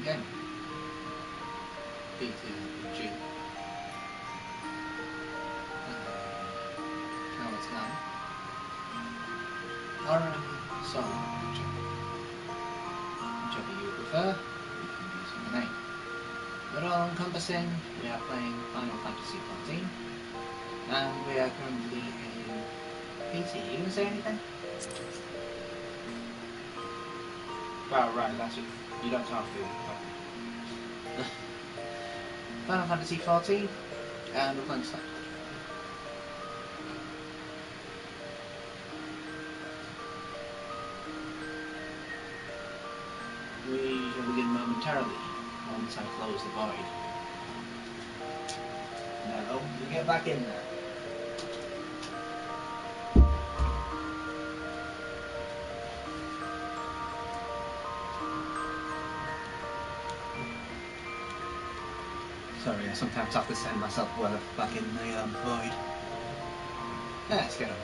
game. BTG. Now it's done. Or song, whichever you prefer, you can use your name. But all encompassing, we are playing Final Fantasy XIV, and we are currently in PT. You gonna say anything? Oh, right, that's it. You don't talk to Final Fantasy XIV, and we're playing Star. We shall begin momentarily once I close the void. No, you get back in there. Sorry, I sometimes have to send myself back in the void. Let's get on.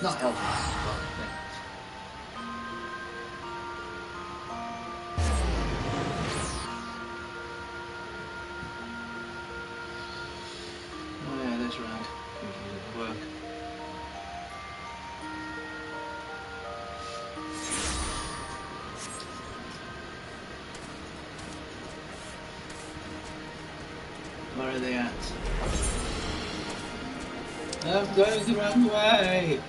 Not helpful, but oh yeah, that's right. Usually it work. Where are they at? I'm going the wrong way!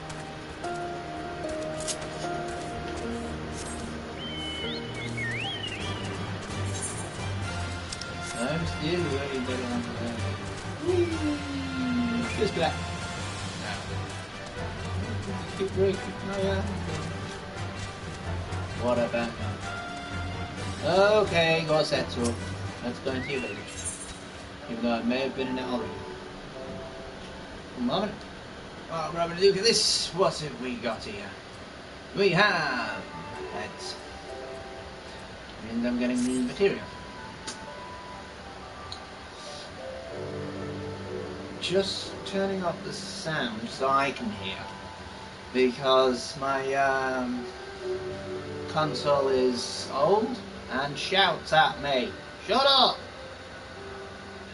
I'm still going the wrong way. Just back. Keep breaking. Oh yeah. What about now? Okay, got set up. Let's go into your village. Even though I may have been in it already. One moment. Well, we're having a look at this. What have we got here? We have heads. And I'm getting the material. Just turning off the sound so I can hear. Because my console is old and shouts at me. Shut up!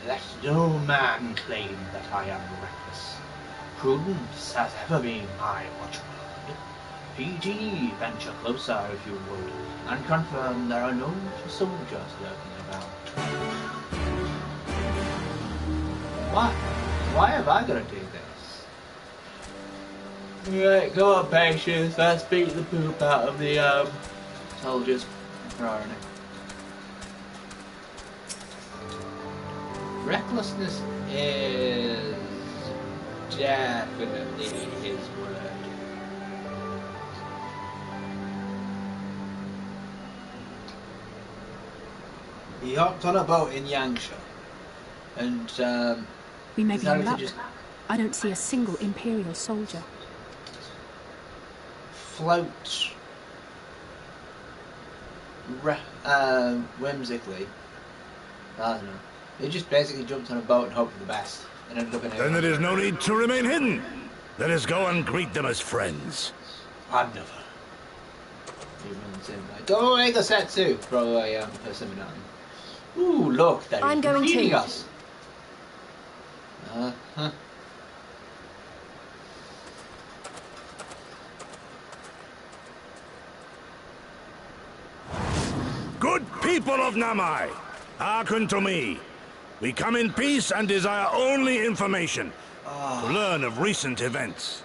Let no man claim that I am reckless. Prudence has ever been my watchword. PT, venture closer if you would, and confirm there are no soldiers lurking about. What? Why have I got to do this? Right, go on, patience. Let's beat the poop out of the soldiers. Where are they? Recklessness is definitely his word. He hopped on a boat in Yangsha, and we may be in luck. I don't see a single Imperial soldier. Float whimsically. I don't know. He just basically jumped on a boat and hoped for the best, and ended up in. Then there is no need to remain hidden. Let us go and greet them as friends. Wonderful. He runs in like, go away, the Setsu! Throw away Persimmon. Ooh, look, they're feeding us. Good people of Namai, hearken to me. We come in peace and desire only information to learn of recent events.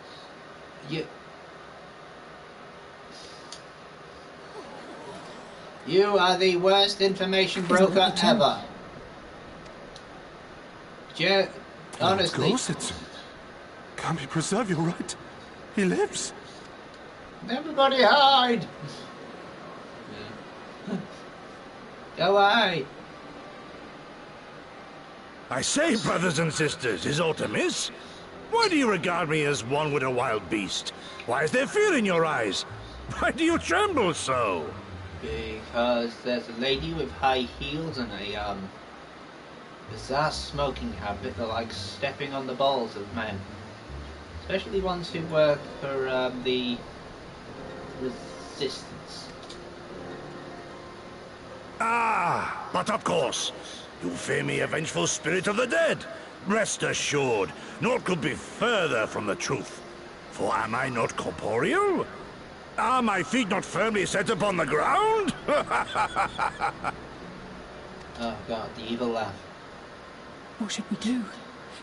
You are the worst information broker ever. Honestly. Go, Setsu. Kami, preserve your right. He lives. Everybody hide! Go away! I say, brothers and sisters, is aught amiss? Why do you regard me as one with a wild beast? Why is there fear in your eyes? Why do you tremble so? Because there's a lady with high heels and a bizarre smoking habit that likes stepping on the balls of men. Especially ones who work for the Resistance. Ah, but of course. You fear me, a vengeful spirit of the dead. Rest assured, naught could be further from the truth. For am I not corporeal? Are my feet not firmly set upon the ground? Oh god, the evil laugh. What should we do?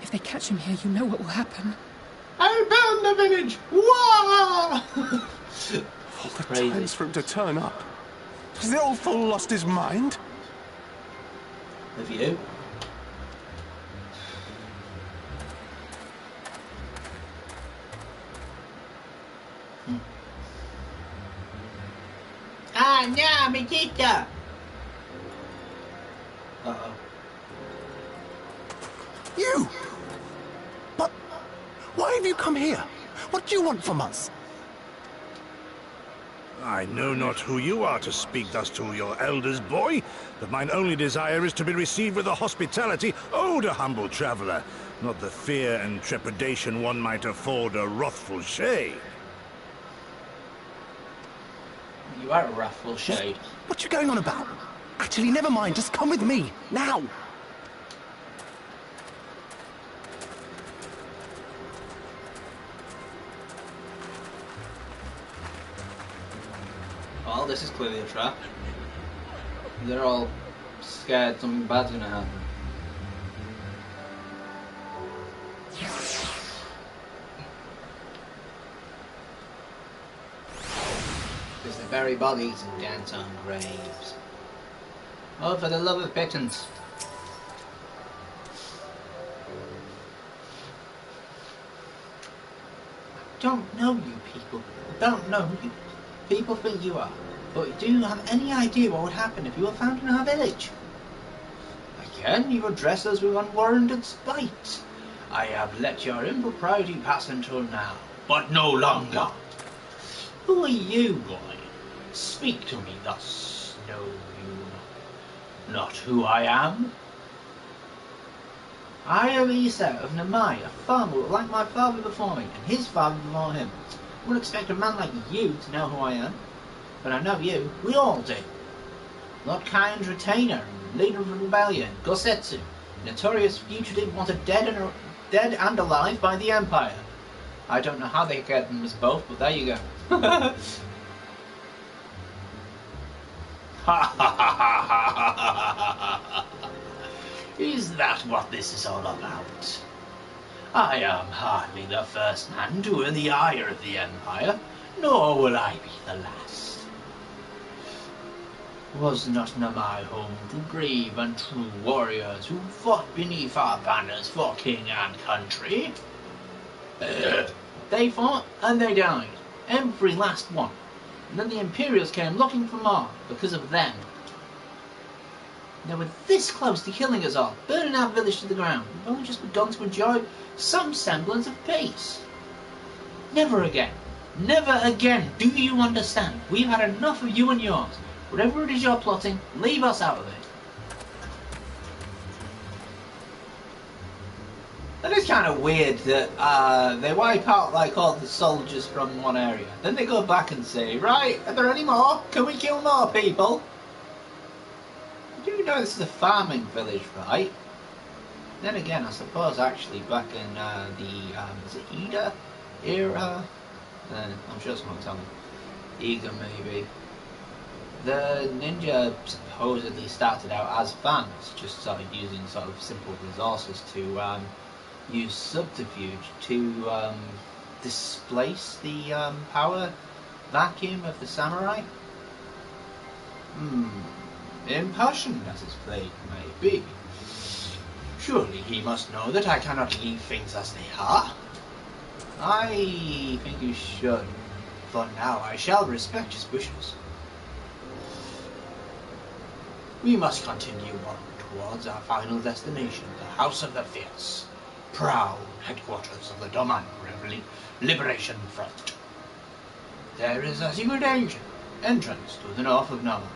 If they catch him here, you know what will happen. I burn the village! Wah! All the Crazy. times for him to turn up. Has the old fool lost his mind? Have you? Ah, no, mi tita! Uh-oh. You! But why have you come here? What do you want from us? I know not who you are to speak thus to your elders, boy, but mine only desire is to be received with the hospitality owed a humble traveller, not the fear and trepidation one might afford a wrathful shade. You are a wrathful shade. What you going on about? Actually, never mind. Just come with me, now. Well, this is clearly a trap. They're all scared something bad's gonna happen. Because they bury bodies and dance on graves. Oh, for the love of pittance. I don't know you people. I don't know who you people think you are. But do you have any idea what would happen if you were found in our village? Again, you address us with unwarranted spite. I have let your impropriety pass until now, but no longer. Who are you, boy? Speak to me thus. Know you not who I am? I am Isa of Namai, a farmer like my father before me, and his father before him. I wouldn't expect a man like you to know who I am. But I know you. We all do. Lord Kain's retainer, leader of the rebellion, Gosetsu, notorious fugitive wanted dead and alive by the Empire. I don't know how they get them as both, but there you go. Ha ha ha ha! Is that what this is all about? I am hardly the first man to earn the ire of the Empire, nor will I be the last. Was not Namai home to brave and true warriors who fought beneath our banners for king and country? They fought and they died, every last one. And then the Imperials came looking for more because of them. They were this close to killing us all, burning our village to the ground. We've only just begun to enjoy some semblance of peace. Never again. Never again. Do you understand? We've had enough of you and yours. Whatever it is you're plotting, leave us out of it. That is kind of weird that they wipe out like all the soldiers from one area. Then they go back and say, right, are there any more? Can we kill more people? You do know this is a farming village, right? Then again, I suppose actually back in is it Ida era? I'm sure someone will tell me. Ida maybe. The ninja supposedly started out as fans, just sort of using sort of simple resources to use subterfuge to displace the power vacuum of the samurai. Impassioned as his blade may be, surely he must know that I cannot leave things as they are. I think you should. For now I shall respect his wishes. We must continue on towards our final destination, the House of the Fierce, proud headquarters of the Doman Liberation Front. There is a secret entrance to the north of Nama,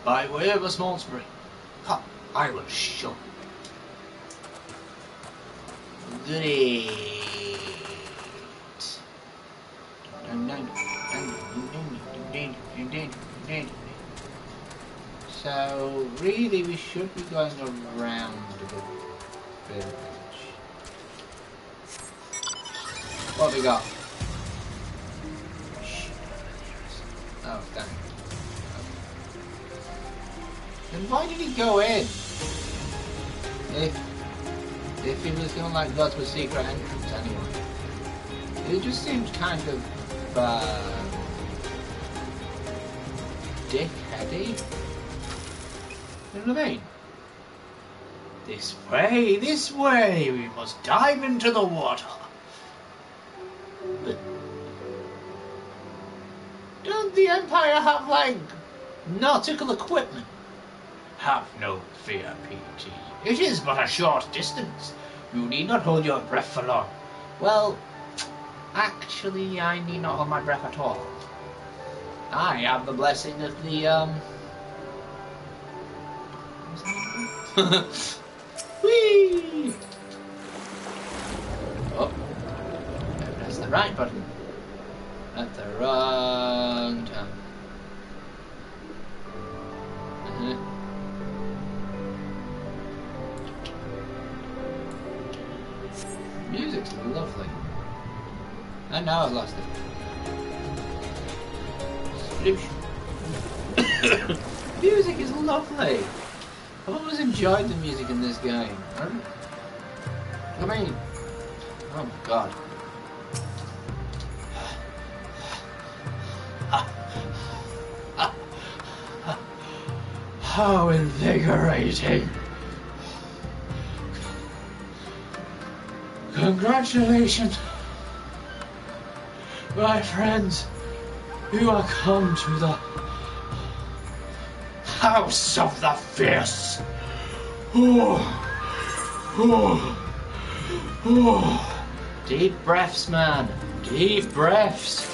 by way of a small spring. Come, I will show you. Goody. So, really, we should be going around the village. What have we got? Oh, damn. Okay. Then why did he go in? If he was going to like go to a secret entrance anyway. It just seems kind of dickheady. You know what I mean? This way, we must dive into the water. But don't the Empire have, like, nautical equipment? Have no fear, PT. It is but a short distance. You need not hold your breath for long. Well, actually, I need not hold my breath at all. I have the blessing of the, Whee! Oh, that's the right button. At the wrong time. Music's lovely. And now I've lost it. Music is lovely. I've always enjoyed the music in this game. I mean, oh my god. How invigorating. Congratulations, my friends. You are come to the House of the Fierce. Deep breaths, man. Deep breaths.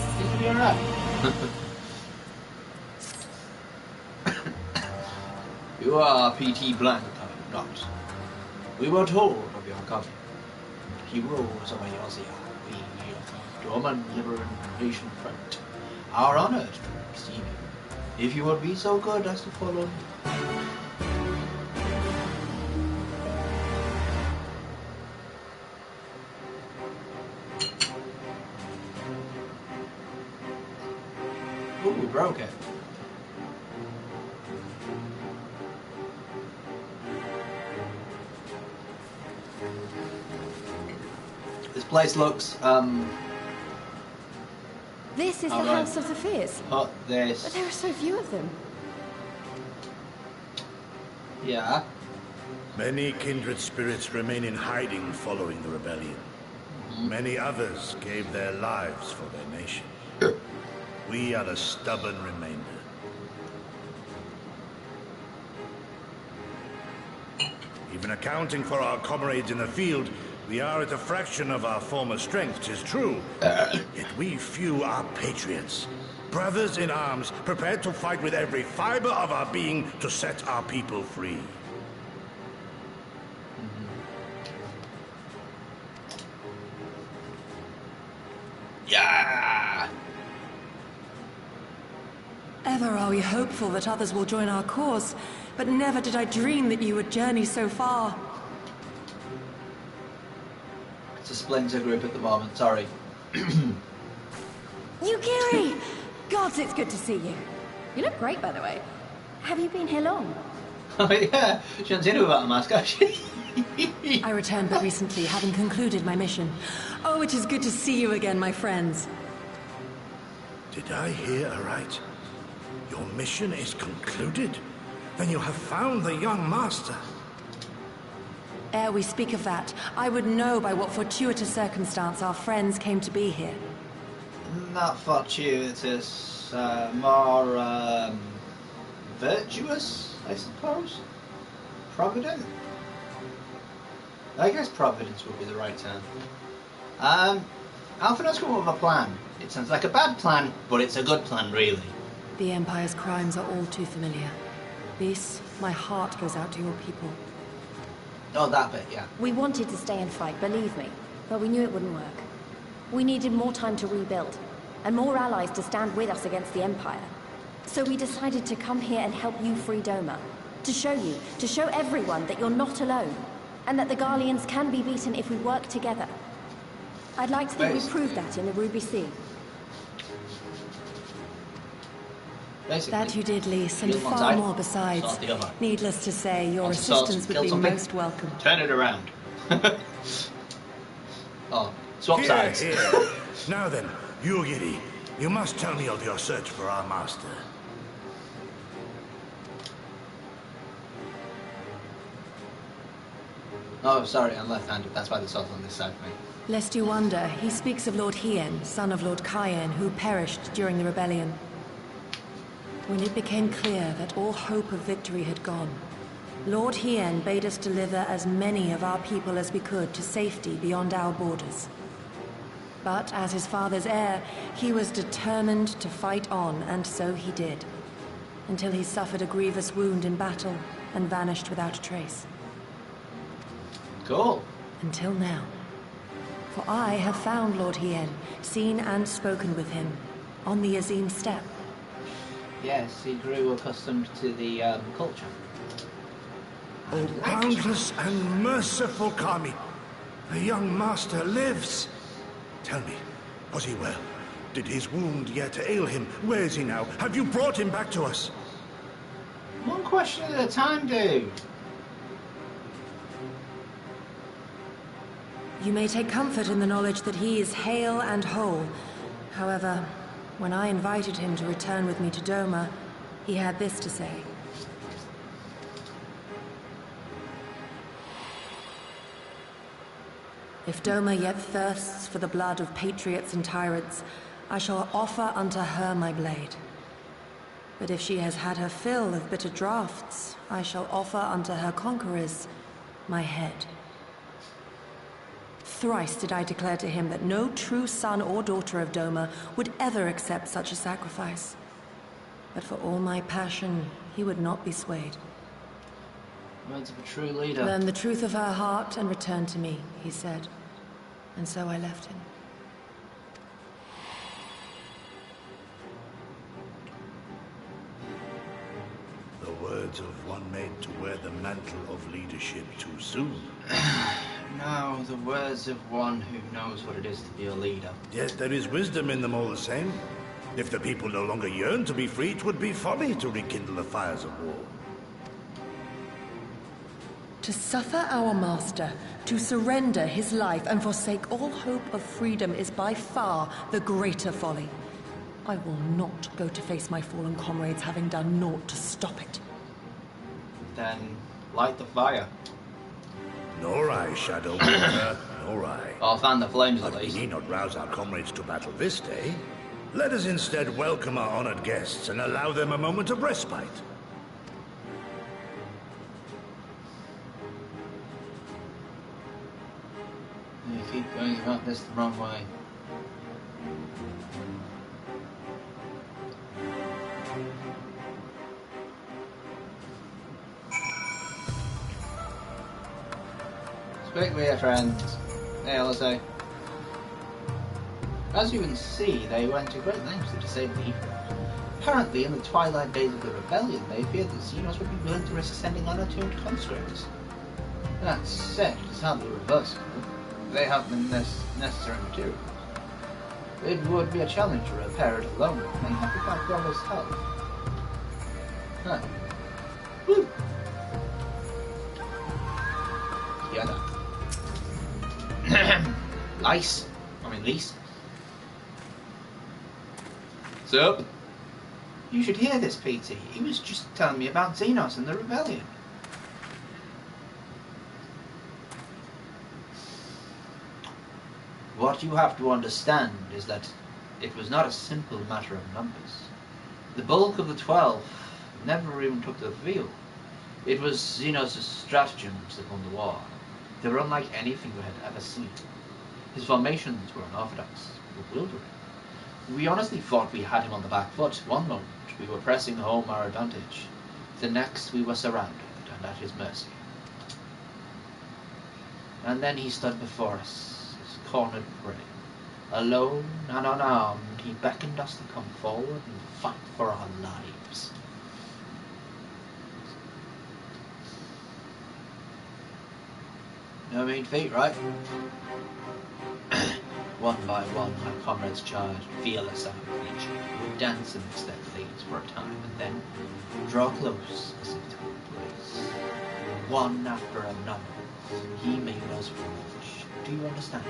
Think you'll be alright. You are PT Blank, are you not? We were told of your coming. Heroes of Ayozia, we of the Dorman Liberation Front are honored to receive you. If you would be so good as to follow me. Ooh, we broke it. This place looks, This is the House of the Fierce. But there are so few of them. Yeah. Many kindred spirits remain in hiding following the rebellion. Many others gave their lives for their nation. We are the stubborn remainder. Even accounting for our comrades in the field, we are at a fraction of our former strength, 'tis true. Yet we few are patriots. Brothers in arms, prepared to fight with every fiber of our being to set our people free. Yeah! Ever are we hopeful that others will join our cause, but never did I dream that you would journey so far. It's a splinter group at the moment, sorry. Yukiri! Gods, it's good to see you. You look great, by the way. Have you been here long? Oh yeah, she hasn't seen about a mask, has she? I returned but recently, having concluded my mission. Oh, it is good to see you again, my friends. Did I hear aright? Your mission is concluded? Then you have found the young master. Ere we speak of that, I would know by what fortuitous circumstance our friends came to be here. Not fortuitous, more, virtuous, I suppose? Provident? I guess providence would be the right term. Alphinaud's come up with a plan. It sounds like a bad plan, but it's a good plan, really. The Empire's crimes are all too familiar. Beast, my heart goes out to your people. Oh, that bit, yeah. We wanted to stay and fight, believe me. but we knew it wouldn't work. We needed more time to rebuild, and more allies to stand with us against the Empire. So we decided to come here and help you free Doma. To show everyone that you're not alone, and that the Garleans can be beaten if we work together. I'd like to think we proved that in the Ruby Sea. Basically, That you did, Lys, and far more besides. Needless to say, your assistance would be most welcome. Turn it around. Oh, swap sides. Here. Now then, Yugiri, you must tell me of your search for our master. Oh, sorry, I'm left-handed. That's why the sword's on this side for me. Lest you wonder, he speaks of Lord Hien, son of Lord Cayenne, who perished during the rebellion. When it became clear that all hope of victory had gone, Lord Hien bade us deliver as many of our people as we could to safety beyond our borders. But as his father's heir, he was determined to fight on, and so he did, until he suffered a grievous wound in battle and vanished without a trace. Cool. Until now. For I have found Lord Hien, seen and spoken with him, on the Azim steppe. Yes, he grew accustomed to the culture. Oh, boundless and merciful Kami, the young master lives. Tell me, was he well? Did his wound yet ail him? Where is he now? Have you brought him back to us? One question at a time, dude. You may take comfort in the knowledge that he is hale and whole. However, when I invited him to return with me to Doma, he had this to say. If Doma yet thirsts for the blood of patriots and tyrants, I shall offer unto her my blade. But if she has had her fill of bitter draughts, I shall offer unto her conquerors my head. Thrice did I declare to him that no true son or daughter of Doma would ever accept such a sacrifice. But for all my passion, he would not be swayed. Words of a true leader. Learn the truth of her heart and return to me, he said. And so I left him. The words of one made to wear the mantle of leadership too soon. No, the words of one who knows what it is to be a leader. Yet there is wisdom in them all the same. If the people no longer yearn to be free, it would be folly to rekindle the fires of war. To suffer our master, to surrender his life and forsake all hope of freedom is by far the greater folly. I will not go to face my fallen comrades having done naught to stop it. Then light the fire. Nor I, Shadow Walker, nor I. I'll fan the flames at But we least. need not rouse our comrades to battle this day. Let us instead welcome our honored guests and allow them a moment of respite. You keep going about this the wrong way. Speak with your friends. Hey, LSA. As you can see, they went to great lengths to disable the Ifrit. Apparently, in the twilight days of the rebellion, they feared that Xenos would be willing to risk sending unattuned conscripts. That said, it is hardly reversible. They have the necessary materials. It would be a challenge to repair it alone, and have to find Bravo's help. Huh. Woo! Yeah, no. Lice. I mean, Lys. So, you should hear this, PT. He was just telling me about Xenos and the rebellion. What you have to understand is that it was not a simple matter of numbers. The bulk of the 12 never even took the field. It was Xenos' stratagems that won the war. They were unlike anything we had ever seen. His formations were unorthodox, bewildering. We honestly thought we had him on the back foot. One moment we were pressing home our advantage. The next we were surrounded and at his mercy. And then he stood before us, his cornered prey. Alone and unarmed, he beckoned us to come forward and fight for our lives. No mean feat, right? One by one, my comrades charged, fearless out of reach, would dance amidst their blades for a time, and then draw close as if to embrace. One after another, he made us watch. Do you understand?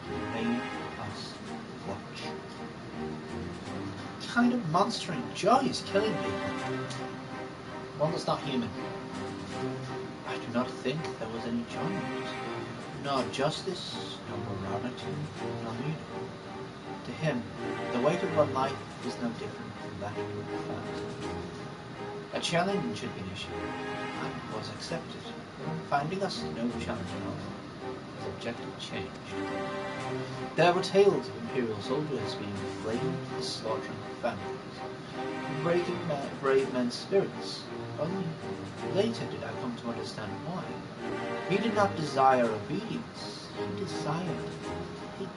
He made us watch. What kind of monster enjoys killing people? One that's not human. I do not think there was any enjoyment. Nor justice, nor morality, nor meaning. To him, the weight of one life is no different from that of a thousand. A challenge had been issued, and was accepted. Finding us no challenge at all, his objective changed. There were tales of Imperial soldiers being flamed and slaughtering families, breaking brave men's spirits. Only later did I come to understand why. He did not desire obedience, he desired hate,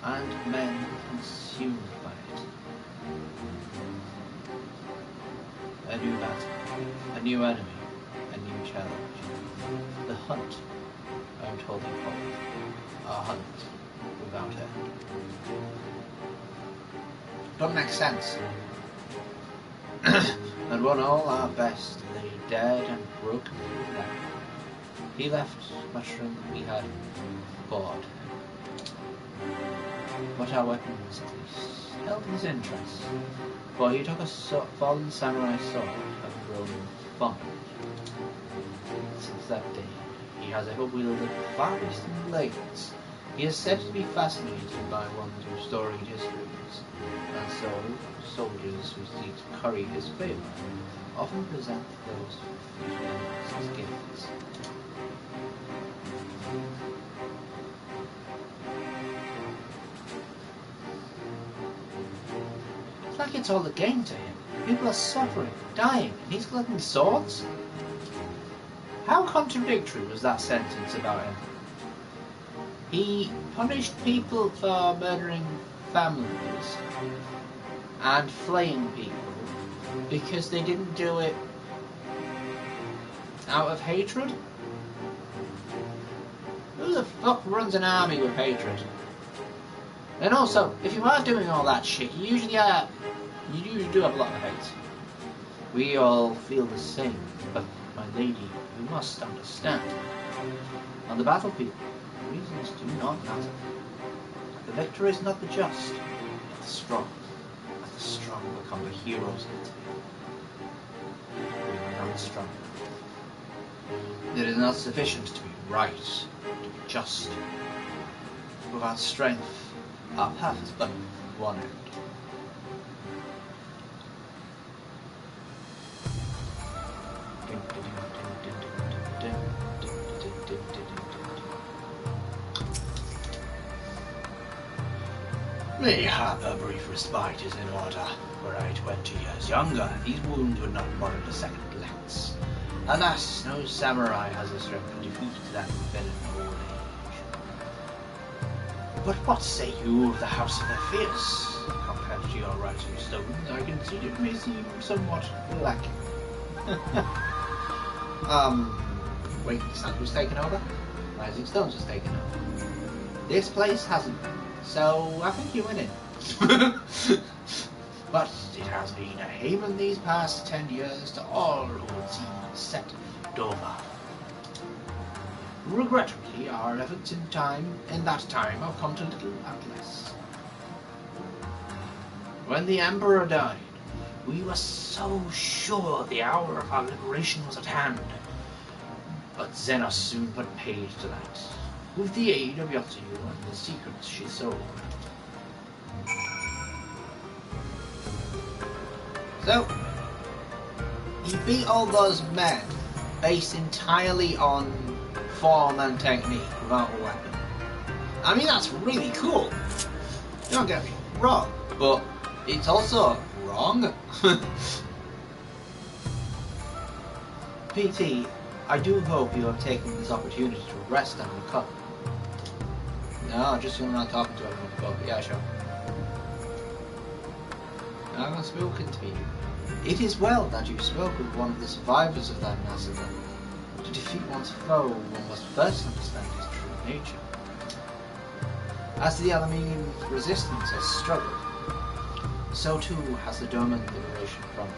and men consumed by it. A new battle, a new enemy, a new challenge. The hunt, I'm told he called it, a hunt without end. Don't make sense. And when all our best lay dead and broken down, he left muttering that we had bored. But our weapons, at least, held his interest, for he took a fallen samurai sword and grown fond of it. Since that day, he has ever wielded far-reaching blades. He is said to be fascinated by ones whose storied histories, and so soldiers who seek to curry his favour often present those who as gifts. It's like it's all a game to him. People are suffering, dying, and he's collecting swords? How contradictory was that sentence about him? He punished people for murdering families and flaying people because they didn't do it out of hatred? Who the fuck runs an army with hatred? And also, if you are doing all that shit, you usually do have a lot of hate. We all feel the same, but my lady, you must understand. On the battlefield, reasons do not matter. The victor is not the just, but the strong. As the strong become the heroes of the tale. We are not strong. It is not sufficient to be right, to be just. Without strength, our path is but one end. Mayhap a brief respite is in order. Were I 20 years younger, these wounds would not warrant a second glance. Alas, no samurai has the strength to defeat that villain old age. But what say you of the House of the Fierce? Compared to your rising stones, I concede it may seem somewhat lacking. Waking Sun was taken over. Rising Stones was taken over. This place hasn't been, so I think you're winning. But it has been a haven these past 10 years to all who would see set Doma. Regrettably, our efforts in that time have come to little and less. When the Emperor died, we were so sure the hour of our liberation was at hand. But Xenos soon put paid to that, with the aid of Yotsuyu and the secrets she sold. So, he beat all those men based entirely on form and technique without a weapon. I mean, that's really cool. Don't get me wrong, but it's also wrong. PT, I do hope you have taken this opportunity to rest and recover. No, just when I'm not talking to everyone. But yeah, sure. I have spoken to you. It is well that you spoke with one of the survivors of that massacre. To defeat one's foe, one must first understand his true nature. As the Alamenian resistance has struggled, so too has the Doman Liberation Front.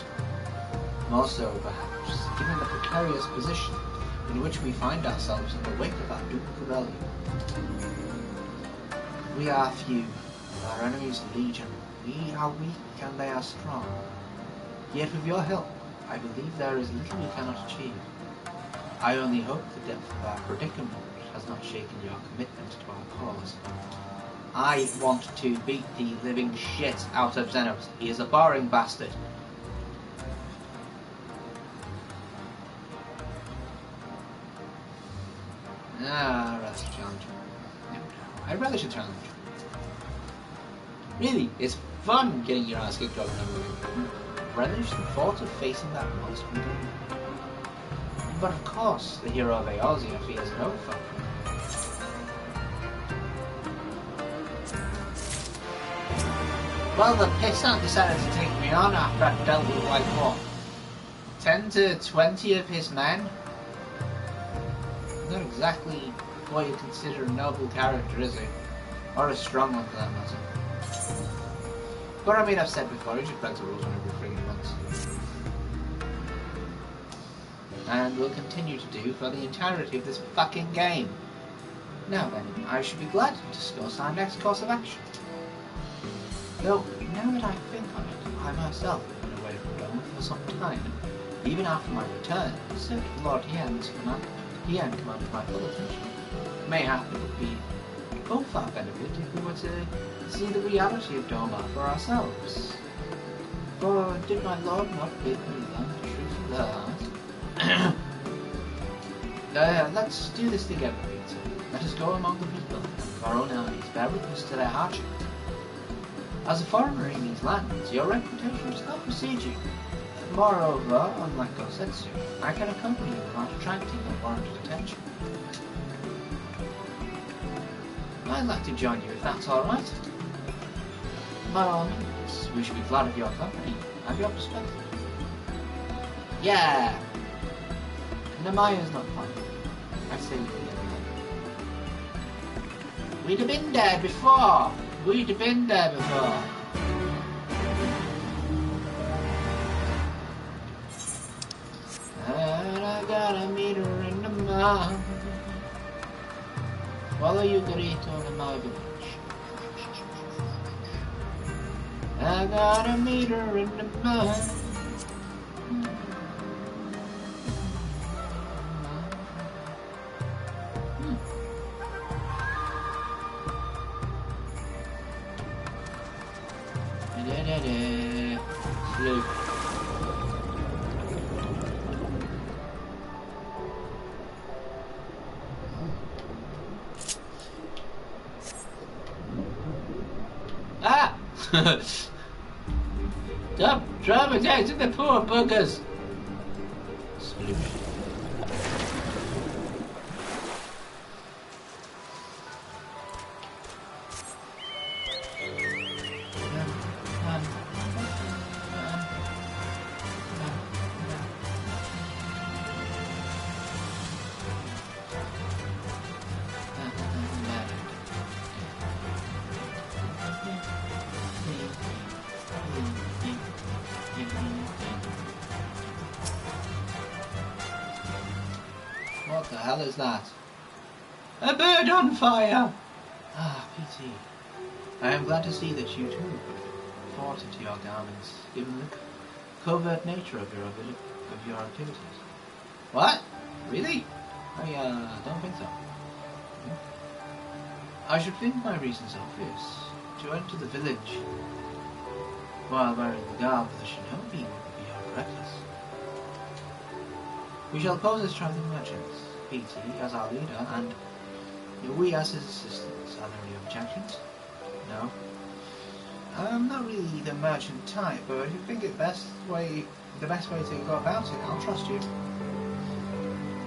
More so, perhaps, given the precarious position in which we find ourselves in the wake of our doomed rebellion. We are few, our enemies legion. We are weak and they are strong. Yet with your help, I believe there is little we cannot achieve. I only hope the depth of our predicament has not shaken your commitment to our cause. I want to beat the living shit out of Xenos. He is a boring bastard. I'd rather challenge him. I'd rather should challenge him. Really, it's fun getting your ass kicked over and over again. Relish the thought of facing that monster again. But of course, the hero of Eorzea fears no foe. Well, the pissant decided to take me on after I dealt with like what? 10 to 20 of his men? Not exactly what you consider a noble character, is he? Or a strong one for that matter. But I mean, I've said before, he should break the rules on every friggin' month. And will continue to do for the entirety of this fucking game. Now then, I should be glad to discuss our next course of action. Though, now that I think on it, I myself have been away from Rome for some time. Even after my return, so did Lord Hien's command. Hien commanded my full attention. Mayhap it would be both our benefit if we were to see the reality of Doma for ourselves. For did my lord not bid me learn the truth of the heart? Let's do this together, Peter. Let us go among the people of our own armies, bear witness to their hardship. As a foreigner in these lands, your reputation does not precede you. Moreover, unlike Gosetsu, I can accompany you without attracting unwarranted attention. I'd like to join you if that's alright. By all means, we should be glad of your company and your perspective. Yeah! Namaya's not fun. I say we together. We'd have been there before! We'd have been there before! And I gotta meet her in the mud. Follow you, Garito, in my village. I gotta meet her in the mud. Luke. Ah! Stop traumatizing the poor buggers! Stupid. What the hell is that? A bird on fire! Ah, PT. I am glad to see that you too put thought into your garments, given the covert nature of your activities. What? Really? I don't think so. I should think my reasons obvious. To enter the village while wearing the garb of the shinobi would be reckless. We shall pose as traveling merchants, PT as our leader, and we as his assistants. Are there any objections? No. I'm not really the merchant type, but if you think it the best way to go about it, I'll trust you.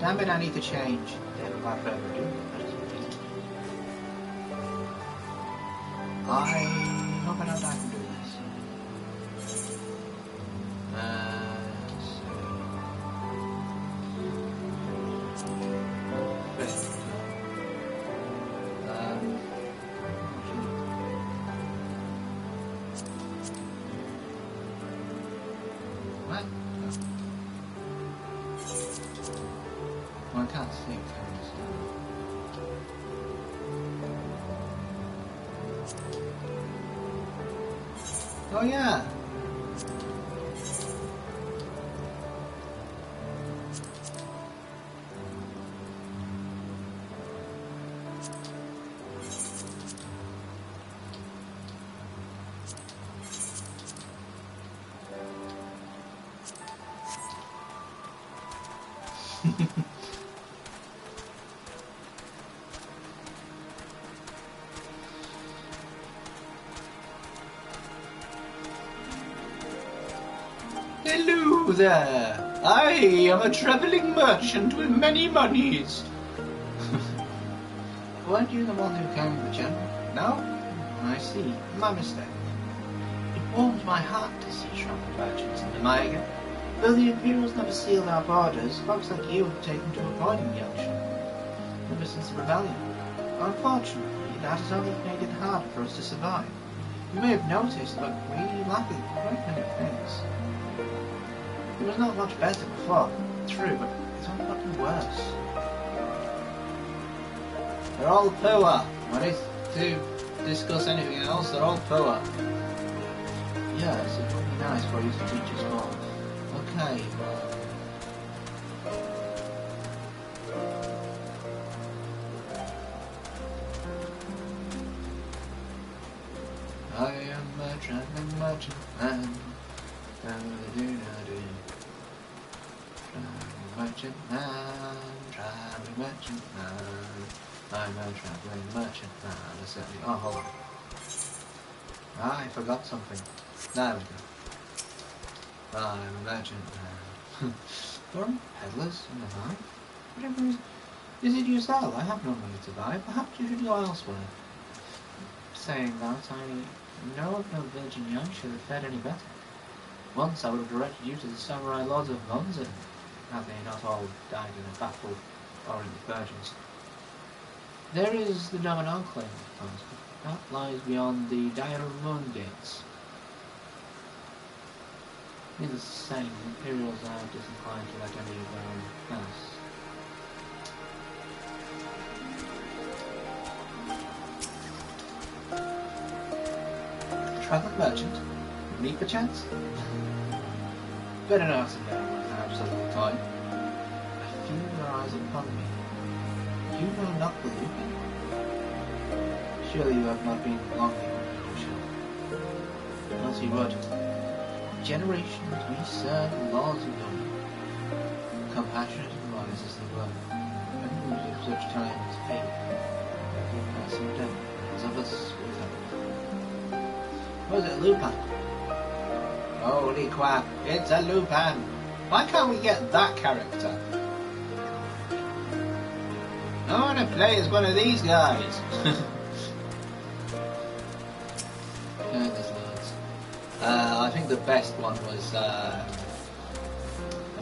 Damn it, I need to change. Then without further ado, let us begin. I hope I don't die from doing this. What? Well, I can't see it. Oh yeah. Hello there! I am a travelling merchant with many monies. Weren't you the one who came with the general? No? I see. My mistake. It warms my heart to see travelling merchants in the Maiga. Though the Imperials never sealed our borders, folks like you have taken to avoiding the ocean ever since the rebellion. Unfortunately, that has only made it harder for us to survive. You may have noticed, but we lack quite many things. It was not much better before, true, but it's only gotten worse. They're all poor. Ready to discuss anything else? They're all poor. Yes, it would be nice for you to teach us more. Okay. I am a traveling merchant man. Merchant man, traveling merchant man. I'm a traveling merchant man. Certainly. Oh, hold on. I forgot something. There we go. I'm a merchant man. There are peddlers in the night. Whatever is it you sell? I have no money to buy. Perhaps you should go elsewhere. Saying that, I know of no village in Yang should have fared any better. Once I would have directed you to the samurai lords of Monzon, had they not all died in a battle or in the Virgins. There is the Dominon claim, of course, but that lies beyond the Dire Moon gates. Needless to say, the Imperials are disinclined to let any of their own pass. Traveling merchant? Me perchance? Better not sit down right now, just a little time. I feel your eyes upon me. You know not the Lupin? Surely you have not been long here, Michelle. Else you would. Generations we serve the laws of London, compassionate and wise as they were, and ruled of such time as fate, every person dead, as of us without. Was it Lupin? Holy crap, it's a Lupin! Why can't we get that character? I want to play as one of these guys! Yeah, there's loads. I think the best one was a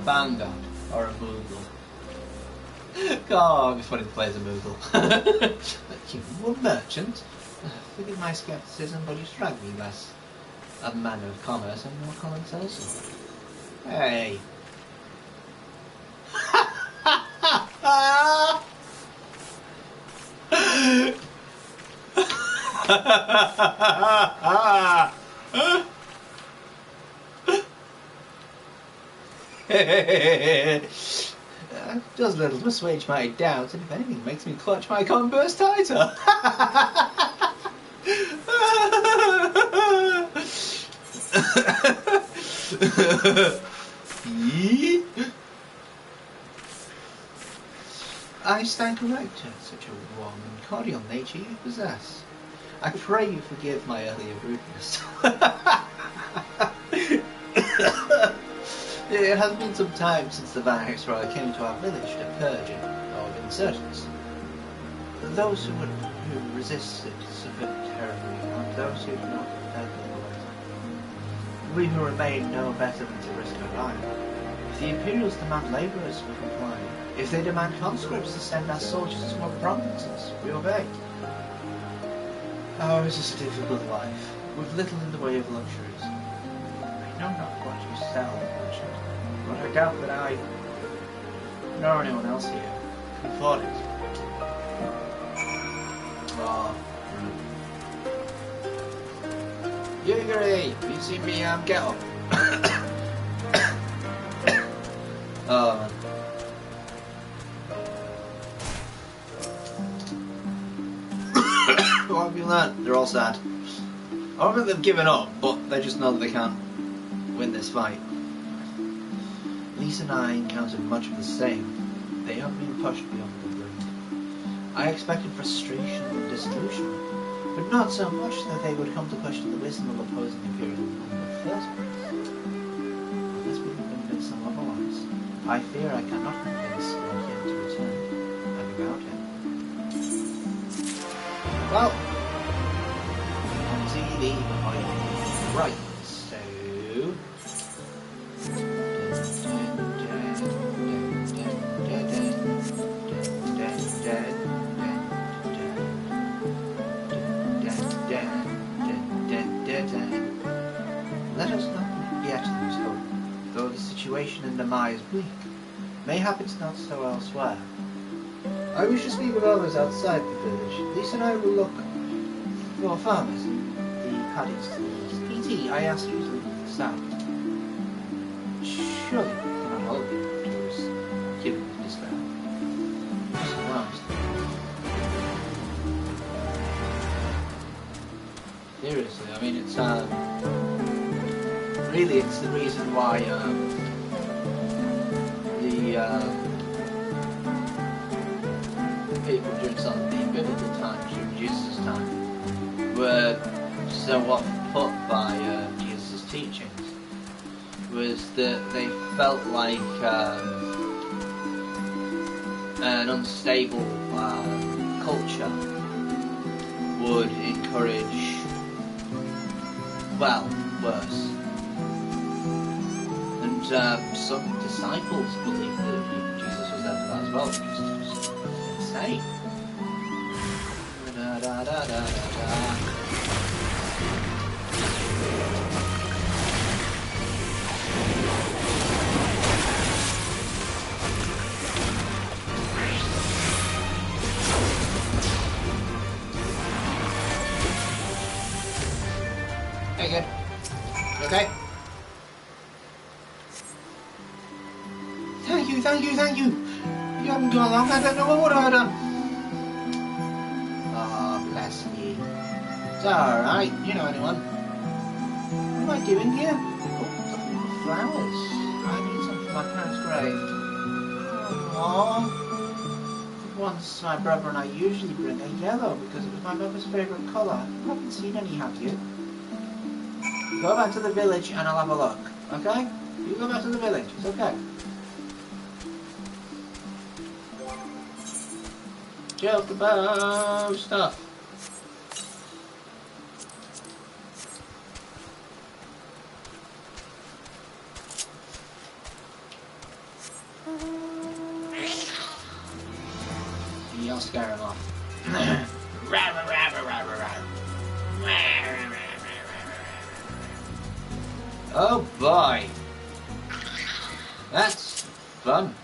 Vanguard or a Moogle. God, it'd be funny to play as a Moogle. You were a merchant. Forgive my skepticism, but you strike me less a man of commerce and more common sense. Hey. Does little to assuage my doubts, and if anything makes me clutch my Converse tighter. I stand corrected, such a warm and cordial nature you possess. I pray you forgive my earlier rudeness. It has been some time since the Viceroy came to our village to purge it of insurgents. Those who resist it suffer terribly. those who do not prepare for the way. We who remain know better than to risk our life. If the Imperials demand labourers, we comply. If they demand conscripts to send our soldiers to more provinces, we obey. Ours is a difficult life, with little in the way of luxuries. I know not what you sell, merchant, but I doubt that I, nor anyone else here, can afford it. Yuguri, you see me get up. Oh man. What have you learned? They're all sad. I don't think they've given up, but they just know that they can't win this fight. Lisa and I encountered much of the same. They have been pushed beyond the brink. I expected frustration and disillusionment, but not so much that they would come to question the wisdom of opposing imperialism in the first place. Unless we can convince them otherwise, I fear I cannot convince Lord Yen to return, and without him. Well, on to the point. Right, so... Let us not yet lose hope, though the situation in the Mai is bleak. Mayhap it's not so elsewhere. I wish to speak with others outside the village. Lisa and I will look for farmers in the paddies to the east. PT, I ask you to leave the south. Surely you cannot hold me towards giving with despair. I'm surprised. Seriously, I mean it's really it's the reason why people during some of the biblical times, during Jesus' time, were so often put by Jesus' teachings, was that they felt like an unstable culture would encourage, well, worse. And some disciples believed that Jesus was there for that as well, which is just insane. Da, da, da, da, da, da. Hey, good. You okay? Thank you. You haven't gone long, I don't know what would I have done. Oh, bless me. It's alright, you know anyone. What am I doing here? Oh, looking for flowers. I need some for my parents' grave. Aww. For once, my brother and I usually bring a yellow because it was my mother's favourite colour. You haven't seen any, have you? Go back to the village and I'll have a look, okay? You go back to the village, it's okay. Chocobo stuff. You'll scare him off. Oh boy. That's fun.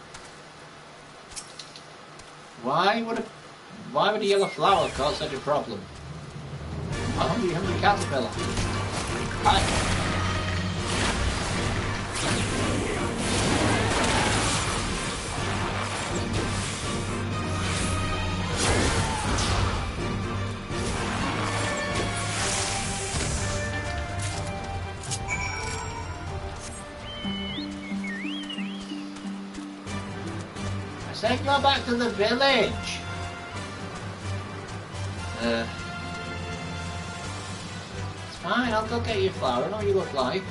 Why would a yellow flower cause such a problem? A hungry caterpillar. Hi. I said go back to the village. It's fine, I'll go get you a flower. I know what you look like.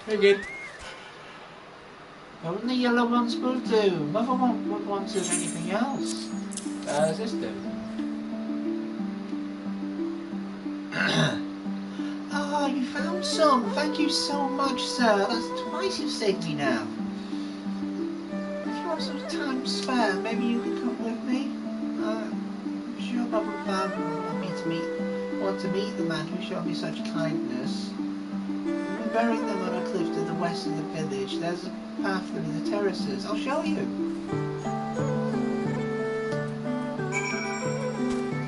Very good. What wouldn't the yellow one supposed to do? Mother would want anything else. Does this do? Ah, you found some. Thank you so much, sir. That's twice you've saved me now. If you have some time spare, maybe you could come with me. I'm sure Mother and Father want to meet the man who showed me such kindness. We're burying them on a cliff to the west of the village. There's a path through the terraces. I'll show you.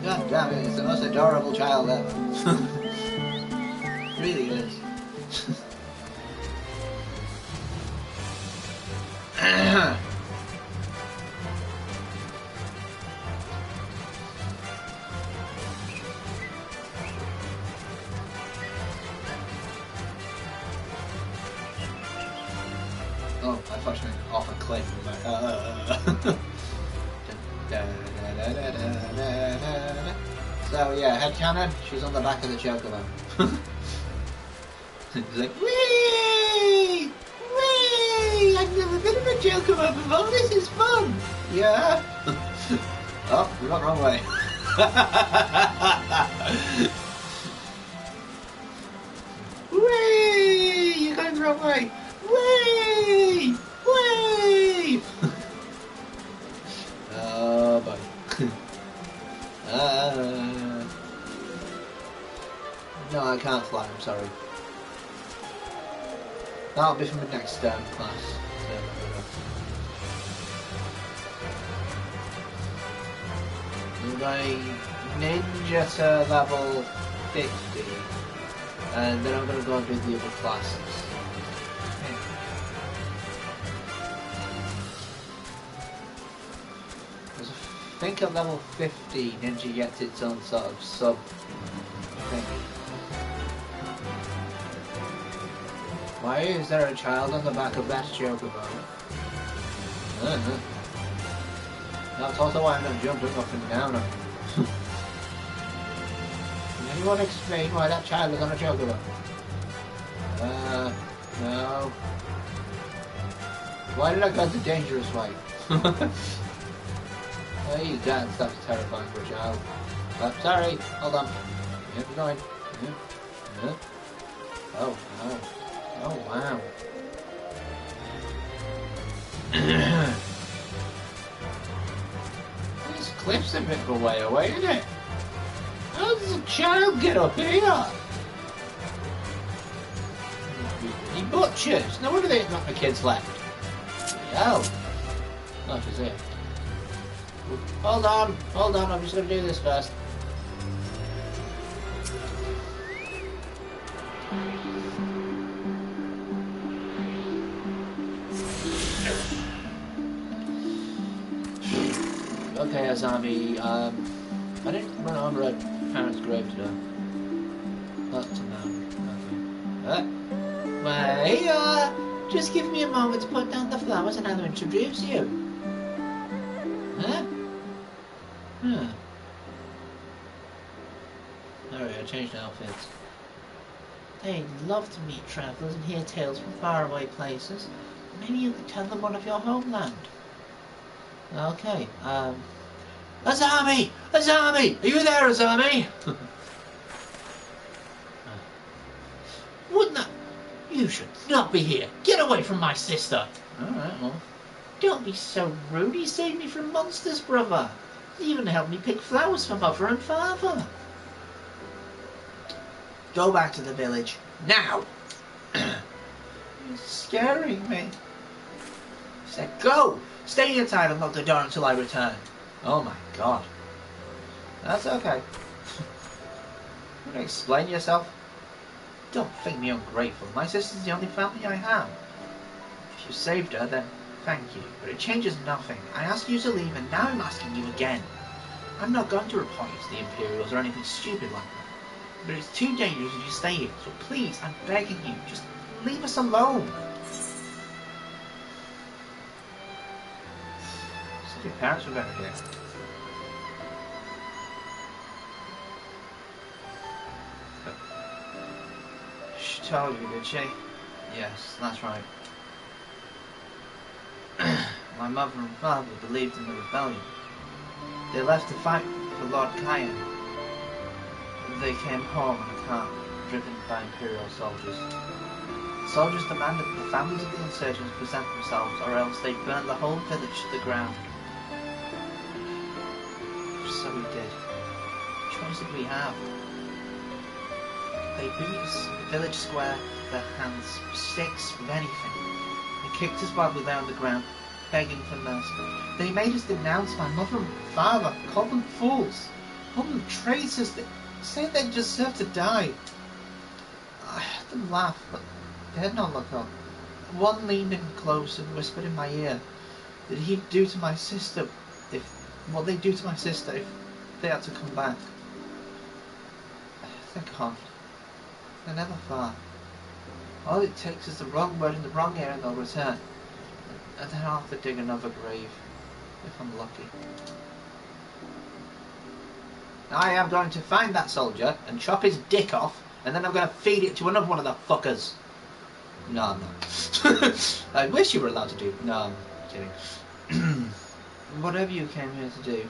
God damn it, it's the most adorable child ever. It really is. Oh, I thought she went off a cliff. So yeah, headcanon, she's on the back of the chocobo. He's like, whee! Whee! I've never been in a chocobo before, this is fun! Yeah? Oh, we went the wrong way. Whee! You're going the wrong way! Whee! Whee! Oh, boy. No, I can't fly, I'm sorry. That'll be from the next class. We're going ninja to level 50, and then I'm going to go and do the other classes. I think at level 50, ninja gets its own sort of sub thing. Why is there a child on the back of that chocobo? That's also why I'm not jumping up and down on it. Can anyone explain why that child is on a chocobo? No. Why did I go the dangerous way? Please, Dad, stuff's terrifying for a child. Sorry, hold on. Keep going. Oh, wow. Oh, wow. This cliff's a bit of a way away, isn't it? How does a child get up here? He butchers. No wonder they've got the kids left. Oh. Not just it. Hold on, I'm just going to do this first. Okay, Azami, I didn't run over a parent's grave today. Not to know. Wait, just give me a moment to put down the flowers and I'll introduce you. Huh? Alright, I changed outfits. They'd love to meet travellers and hear tales from faraway places. Maybe you could tell them one of your homeland. Okay, Azami! Azami! Are you there, Azami? Wouldn't that... You should not be here. Get away from my sister. Alright, well... Don't be so rude. He saved me from monsters, brother. He even helped me pick flowers for Mother and Father. Go back to the village. Now! You're scaring me. He said, go! Stay inside and lock the door until I return. Oh my god. That's okay. You want to explain yourself? Don't think me ungrateful. My sister's the only family I have. If you saved her, then thank you. But it changes nothing. I asked you to leave and now I'm asking you again. I'm not going to report you to the Imperials or anything stupid like that. But it's too dangerous if you stay here. So please, I'm begging you, just leave us alone. So your parents were better here. She told you, did she? Yes, that's right. My mother and father believed in the rebellion. They left to fight for Lord Cayenne. They came home in a cart, driven by Imperial soldiers. The soldiers demanded that the families of the insurgents present themselves, or else they burned the whole village to the ground. So we did. What choice did we have? They beat us in the village square with their hands, sticks, with anything. They kicked us while we lay on the ground, begging for mercy. They made us denounce my mother and father, called them fools, called them traitors. They said they deserved to die. I heard them laugh, but they had not looked up. One leaned in close and whispered in my ear that he'd do to my sister what they'd do to my sister if they had to come back. Thank God. They're never far. All it takes is the wrong word in the wrong ear and they'll return. And then I'll have to dig another grave, if I'm lucky. I am going to find that soldier and chop his dick off, and then I'm going to feed it to another one of the fuckers. No, I'm not. I wish you were allowed to do. No, I'm kidding. Whatever you came here to do,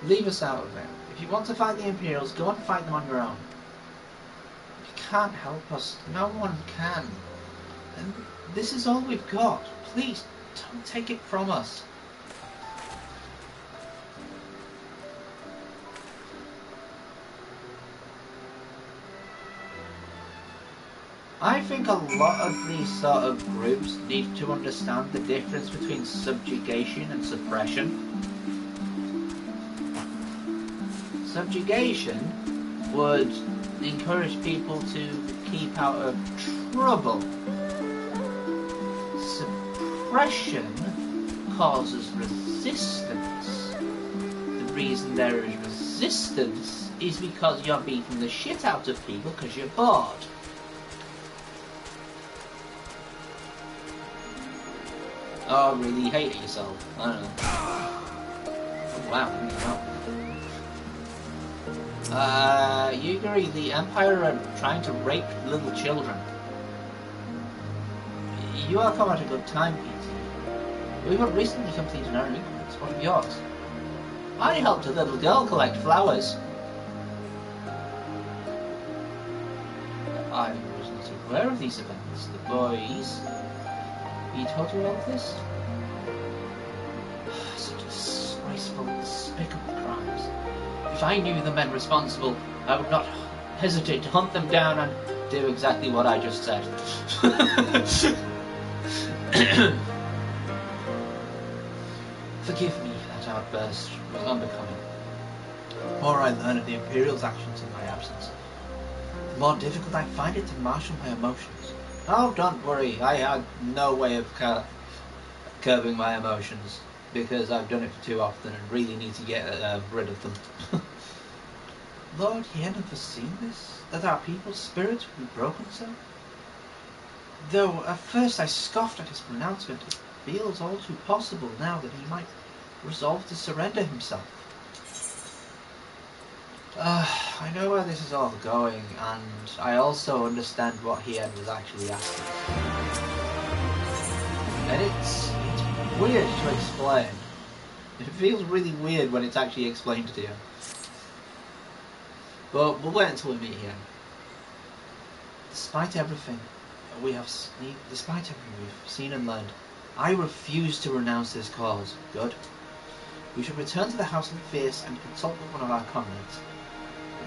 leave us out of it. If you want to fight the Imperials, go and fight them on your own. You can't help us. No one can. And this is all we've got. Please, don't take it from us. I think a lot of these sort of groups need to understand the difference between subjugation and suppression. Subjugation would encourage people to keep out of trouble. Suppression causes resistance. The reason there is resistance is because you're beating the shit out of people because you're bored. Oh, really? You hate yourself? I don't know. Oh, wow. You agree the Empire are trying to rape little children. You are come at a good time, Peter. We have recently completed our inquiries. What of yours? I helped a little girl collect flowers. I was not aware of these events. The boys... You told you all of this? Such disgraceful, despicable crimes. If I knew the men responsible, I would not hesitate to hunt them down and do exactly what I just said. Forgive me, that outburst was unbecoming. The more I learn of the Imperial's actions in my absence, the more difficult I find it to marshal my emotions. Oh, don't worry, I had no way of curbing my emotions, because I've done it for too often and really need to get rid of them. Lord, he hadn't foreseen this, that our people's spirit would be broken so? Though at first I scoffed at his pronouncement, it feels all too possible now that he might resolve to surrender himself. I know where this is all going, and I also understand what Hien was actually asking. And it's weird to explain. It feels really weird when it's actually explained to you. But we'll wait until we meet Hien. Despite everything we've seen and learned, I refuse to renounce this cause. Good. We should return to the House of Fierce and consult with one of our comrades.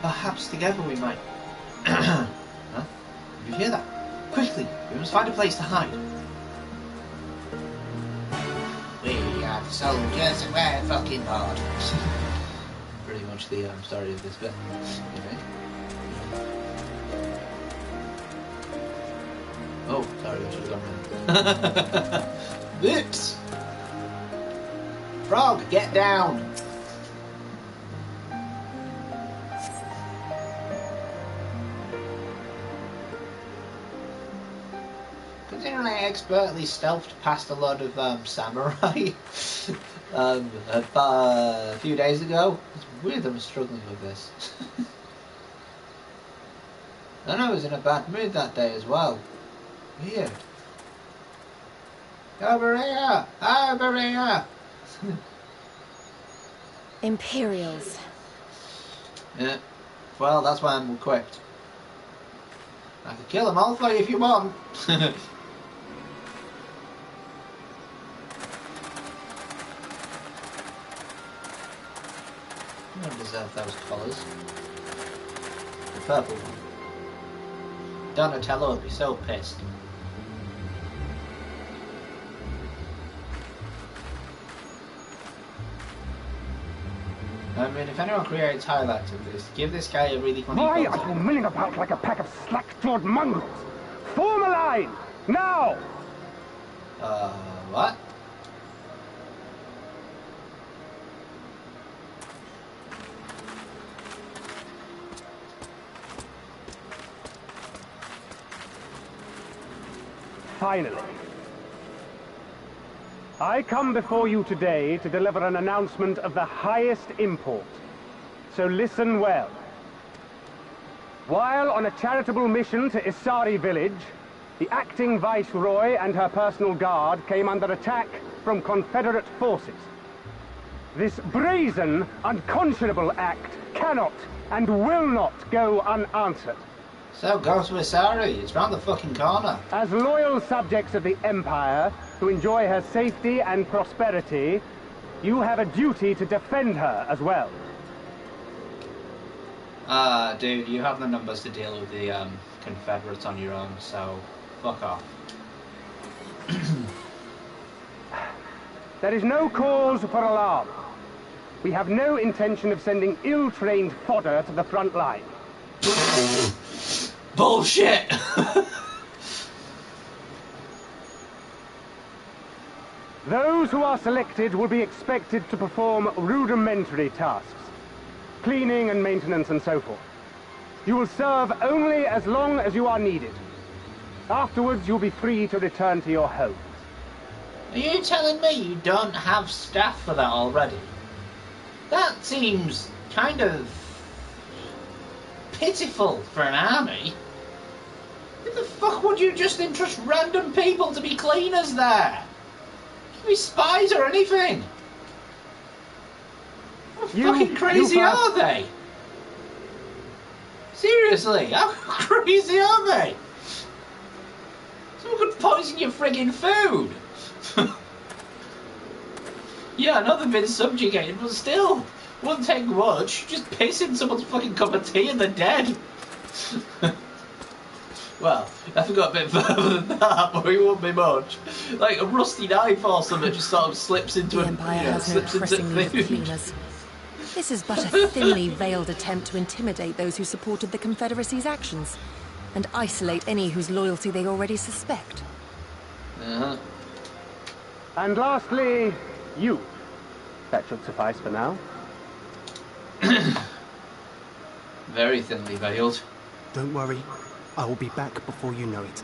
Perhaps together we might... Huh? Did you hear that? Quickly! We must find a place to hide. We are the soldiers and we're fucking bored. Pretty much the story of this bit. Okay. Oh, sorry, I should have gone wrong. Whoops! Frog, get down! Considering I expertly stealthed past a lot of samurai a few days ago, it's weird that I'm struggling with this. And I was in a bad mood that day as well. Weird. Over here! Over here! Imperials. Yeah. Well, that's why I'm equipped. I can kill them all for you if you want. You don't deserve those colours. The purple one. Donatello would be so pissed. I mean, if anyone creates highlights of this, give this guy a really funny Why photo. are you milling about like a pack of slack-jawed mongrels? Form a line! Now! What? Finally. I come before you today to deliver an announcement of the highest import. So listen well. While on a charitable mission to Isari village, the acting Viceroy and her personal guard came under attack from Confederate forces. This brazen, unconscionable act cannot and will not go unanswered. So go to Isari, it's round the fucking corner. As loyal subjects of the Empire, who enjoy her safety and prosperity, you have a duty to defend her as well. Dude, you have the numbers to deal with the, Confederates on your own, so fuck off. There is no cause for alarm. We have no intention of sending ill-trained fodder to the front line. Bullshit! Those who are selected will be expected to perform rudimentary tasks. Cleaning and maintenance and so forth. You will serve only as long as you are needed. Afterwards, you'll be free to return to your homes. Are you telling me you don't have staff for that already? That seems kind of pitiful for an army. Why the fuck would you just entrust random people to be cleaners there? Could be spies or anything. How fucking crazy are they? Seriously, how crazy are they? Someone could poison your friggin' food. Yeah, I know they've been subjugated, but still, wouldn't take much. Just piss in someone's fucking cup of tea and they're dead. Well, I forgot a bit further than that, but it won't be much. Like a rusty knife or something just sort of slips into The Empire has no pressing need for cleaners. This is but a thinly veiled attempt to intimidate those who supported the Confederacy's actions, and isolate any whose loyalty they already suspect. Uh-huh. And lastly, you. That should suffice for now. Very thinly veiled. Don't worry. I will be back before you know it.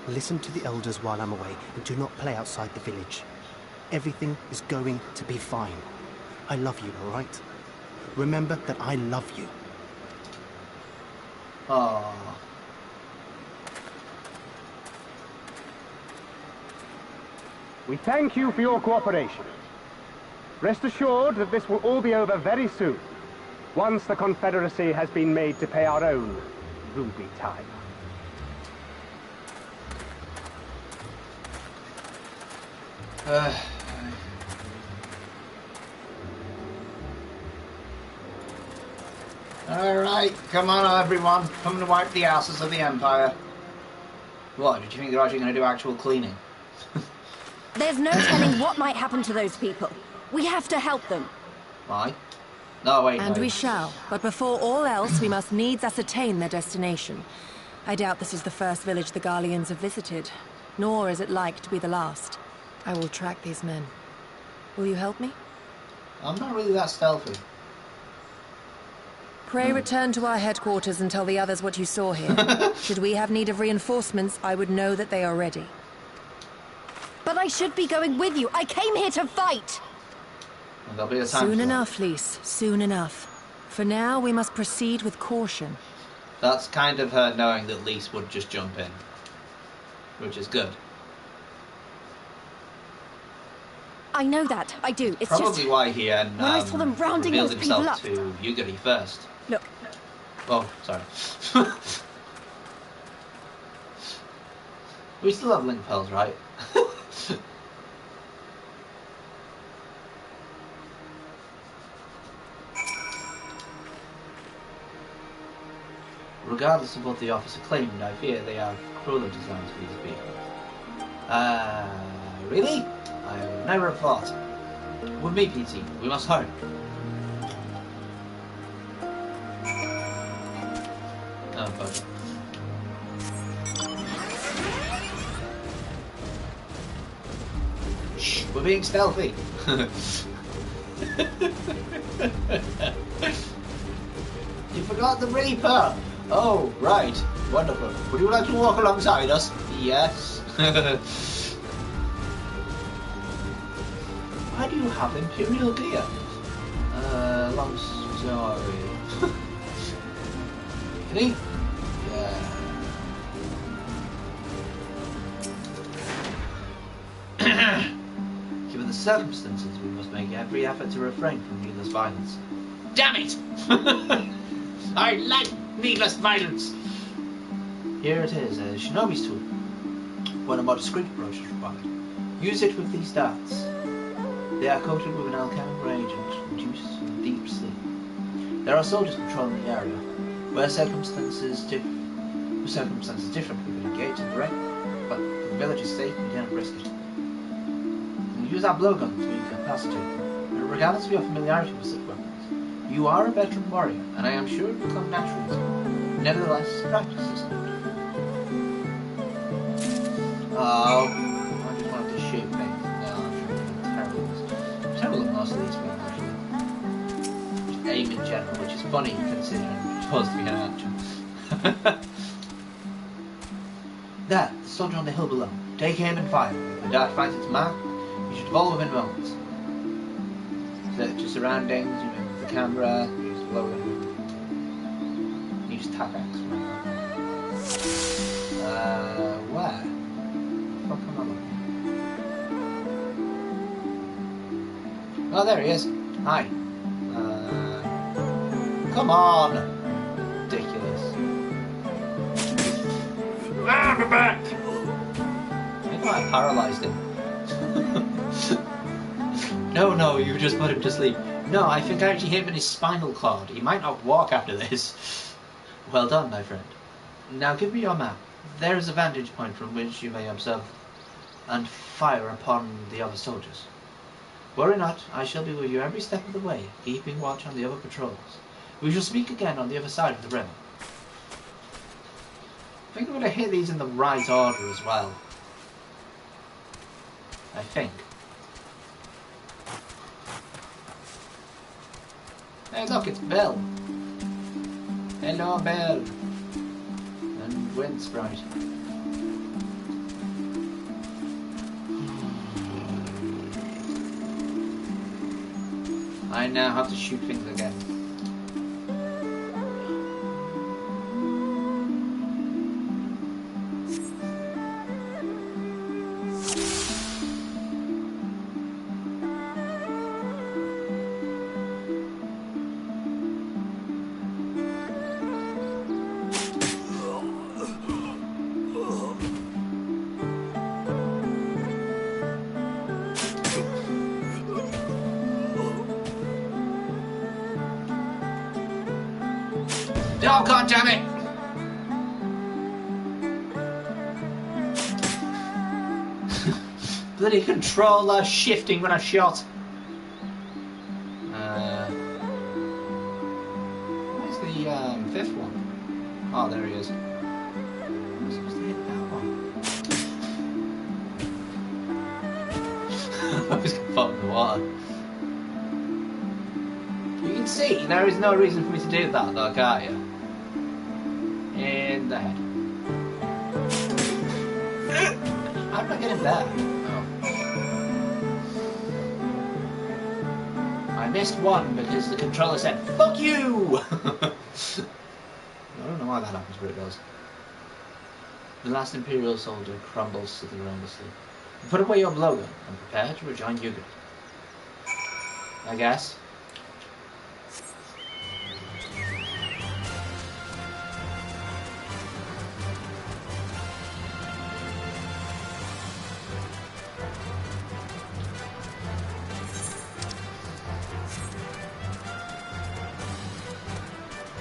Listen to the elders while I'm away, and do not play outside the village. Everything is going to be fine. I love you, all right? Remember that I love you. Aww. We thank you for your cooperation. Rest assured that this will all be over very soon, once the Confederacy has been made to pay our own ruby time. Alright, come on everyone, come and wipe the asses of the Empire. What, did you think they're actually going to do actual cleaning? There's no telling what might happen to those people. We have to help them. Why? No, wait, And no. we shall, but before all else, we must needs ascertain their destination. I doubt this is the first village the Garleans have visited, nor is it like to be the last. I will track these men. Will you help me? I'm not really that stealthy. Pray return to our headquarters and tell the others what you saw here. Should we have need of reinforcements, I would know that they are ready. But I should be going with you. I came here to fight. Well, there'll be a time Soon for enough, Lise. Soon enough. For now, we must proceed with caution. That's kind of her knowing that Lise would just jump in. which is good. I know that, I do. It's Probably just why he when I saw them rounding revealed those people himself up. to Yugiri first. Look, Oh, sorry. We still have link pearls, right? Regardless of what the officer claimed, I fear they are crueler designs for these people. Really? I would never have thought. With me, PT, we must hurry. Oh, fuck. Shh, we're being stealthy. You forgot the Reaper! Oh, right. Wonderful. Would you like to walk alongside us? Yes. Why do you have Imperial gear? Long story. Really? Yeah. Given the circumstances, we must make every effort to refrain from needless violence. Damn it! I like needless violence! Here it is, a shinobi's tool. When a more discreet approach is required, use it with these darts. They are coated with an alchemical agent induced from deep sleep. There are soldiers patrolling the area. Where circumstances different, we can engage in direct, but if the village is safe, we cannot risk it. We use our blowguns to incapacitate them, but regardless of your familiarity with such weapons, you are a veteran warrior, and I am sure it will come naturally to you. Nevertheless, practice is not. Oh, I just wanted to shoot things. No, I'm sure it's terrible. It's terrible at most of these things, actually. Just aim in general, which is funny considering it's supposed to be an action. There, the soldier on the hill below. Take aim and fire. If the dart finds its mark, you should fall within moments. Search your surroundings, you move the camera, use the blowgun. Use TAPX. Where? Fuck am I looking? Oh, there he is. Hi. Come on! Ridiculous. Ah, my back! I think I paralysed him. No, you just put him to sleep. No, I think I actually hit him in his spinal cord. He might not walk after this. Well done, my friend. Now give me your map. There is a vantage point from which you may observe and fire upon the other soldiers. Worry not, I shall be with you every step of the way, keeping watch on the other patrols. We shall speak again on the other side of the river. I think I'm going to hit these in the right order as well. I think. Hey look, it's Bill. Hello, Bill. And Wind Sprite. I now have to shoot things again. Oh, God damn it! Bloody controller shifting when I shot. Where's the fifth one? Oh, there he is. I'm supposed to hit that one. I was going to fall in the water. You can see, there is no reason for me to do that though, can't you? In the head. I'm not getting there. Oh. I missed one because the controller said, fuck you! I don't know why that happens, but it does. The last Imperial soldier crumbles to the ground asleep. Put away your blowgun and prepare to rejoin Yuga. I guess.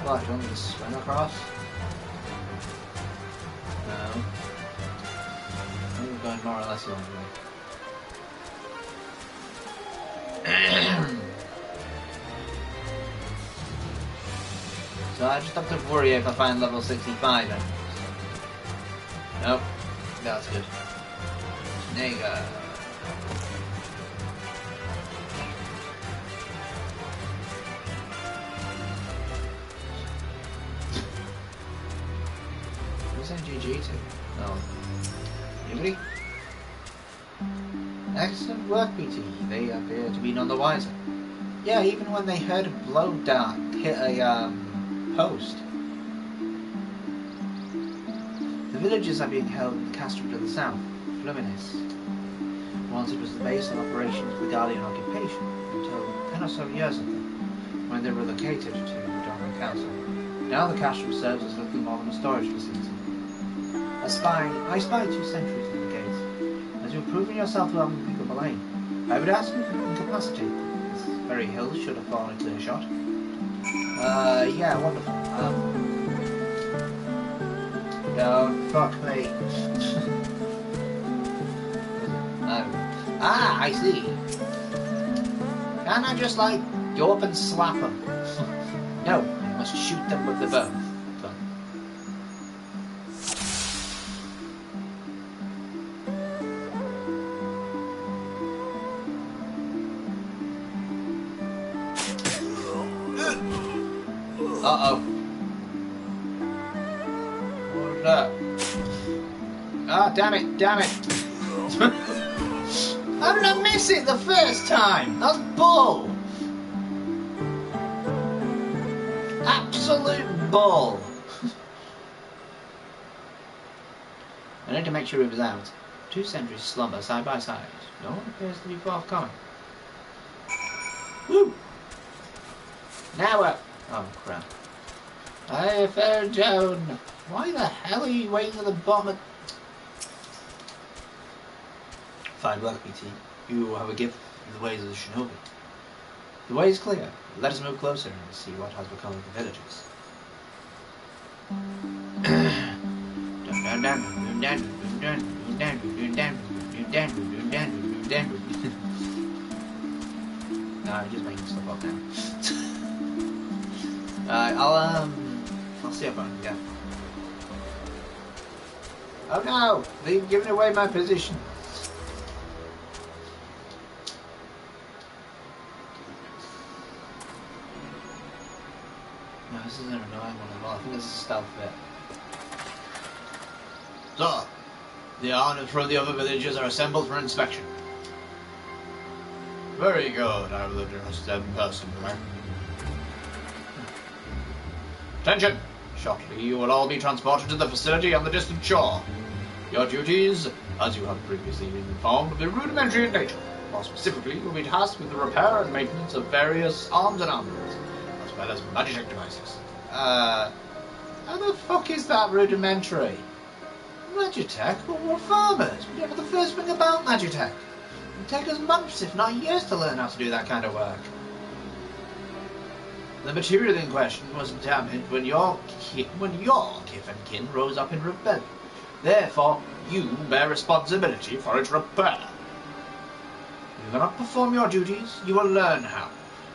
What, do you want me to swim across? No. I think we're going more or less along the way. So I just have to worry if I find level 65 then. Nope. That's good. There you go. GG to? Oh. Anybody? Excellent work, BT. They appear to be none the wiser. Yeah, even when they heard a blow dart hit a post. The villages are being held in the castle to the south, Fluminus. Once it was the base of operations for the Guardian occupation, until 10 or so years ago, when they were relocated to the Dorman Council. Now the castle serves as little more than a storage facility. I spy 2 sentries in the gate. As you've proven yourself to have impeccable aim, I would ask you to incapacitate this very hill should have fallen a clear shot. Yeah, wonderful. Don't fuck me. I see. Can't I just, like, go up and slap them? No, you must shoot them with the bow. Uh-oh. What was that? Ah, damn it. How did I miss it the first time? That's bull. Absolute bull. I need to make sure he was out. 2 sentries slumber side by side. No one appears to be forthcoming. Woo! Now what? Oh crap. I fell down. Why the hell are you waiting at the bottom of... Fine work, BT. You have a gift in the ways of the shinobi. The way is clear. Let us move closer and see what has become of the villagers. No, I'm just making stuff up now. I'll see if I can get. Oh no! They've given away my position. No, this isn't an annoying one at all. I think this is a stealth bit. So, the armies from the other villages are assembled for inspection. Very good. I will address them personally. Attention! Shortly you will all be transported to the facility on the distant shore. Your duties, as you have previously been informed, will be rudimentary in nature. More specifically, you will be tasked with the repair and maintenance of various arms and armaments, as well as Magitech devices. How the fuck is that rudimentary? Magitech? Well, we're farmers. We don't know the first thing about Magitech. It will take us months, if not years, to learn how to do that kind of work. The material in question was damaged when your kith and kin rose up in rebellion. Therefore, you bear responsibility for its repair. If you cannot perform your duties, you will learn how.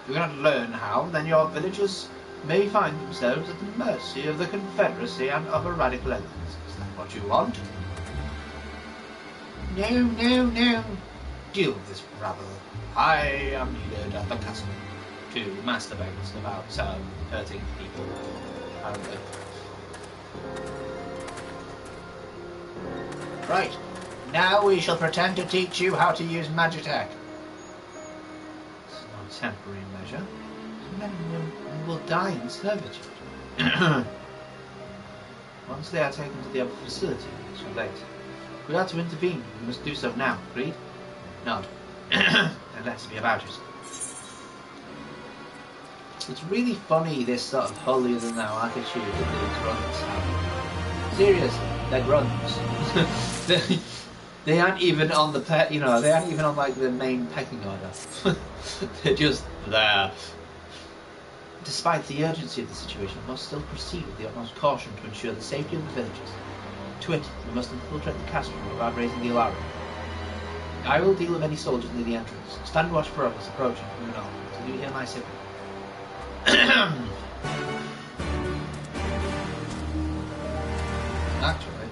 If you cannot learn how, then your villagers may find themselves at the mercy of the Confederacy and other radical elements. Is that what you want? No. Deal with this rabble. I am needed at the castle to masturbate about hurting people, apparently. Right, now we shall pretend to teach you how to use Magitech. It's not a temporary measure. Men will die in servitude. Once they are taken to the other facility, it's too late. We are to intervene. We must do so now. Agreed? Nod. And let's be about it. It's really funny, this sort of holier-than-thou attitude that these grunts have. Seriously, they're grunts. They aren't even on the they aren't even on like the main pecking order. They're just there. Despite the urgency of the situation, we must still proceed with the utmost caution to ensure the safety of the villagers. To it, we must infiltrate the castle without raising the alarm. I will deal with any soldiers near the entrance. Stand watch for others approaching from the north until you hear my signal. Actually,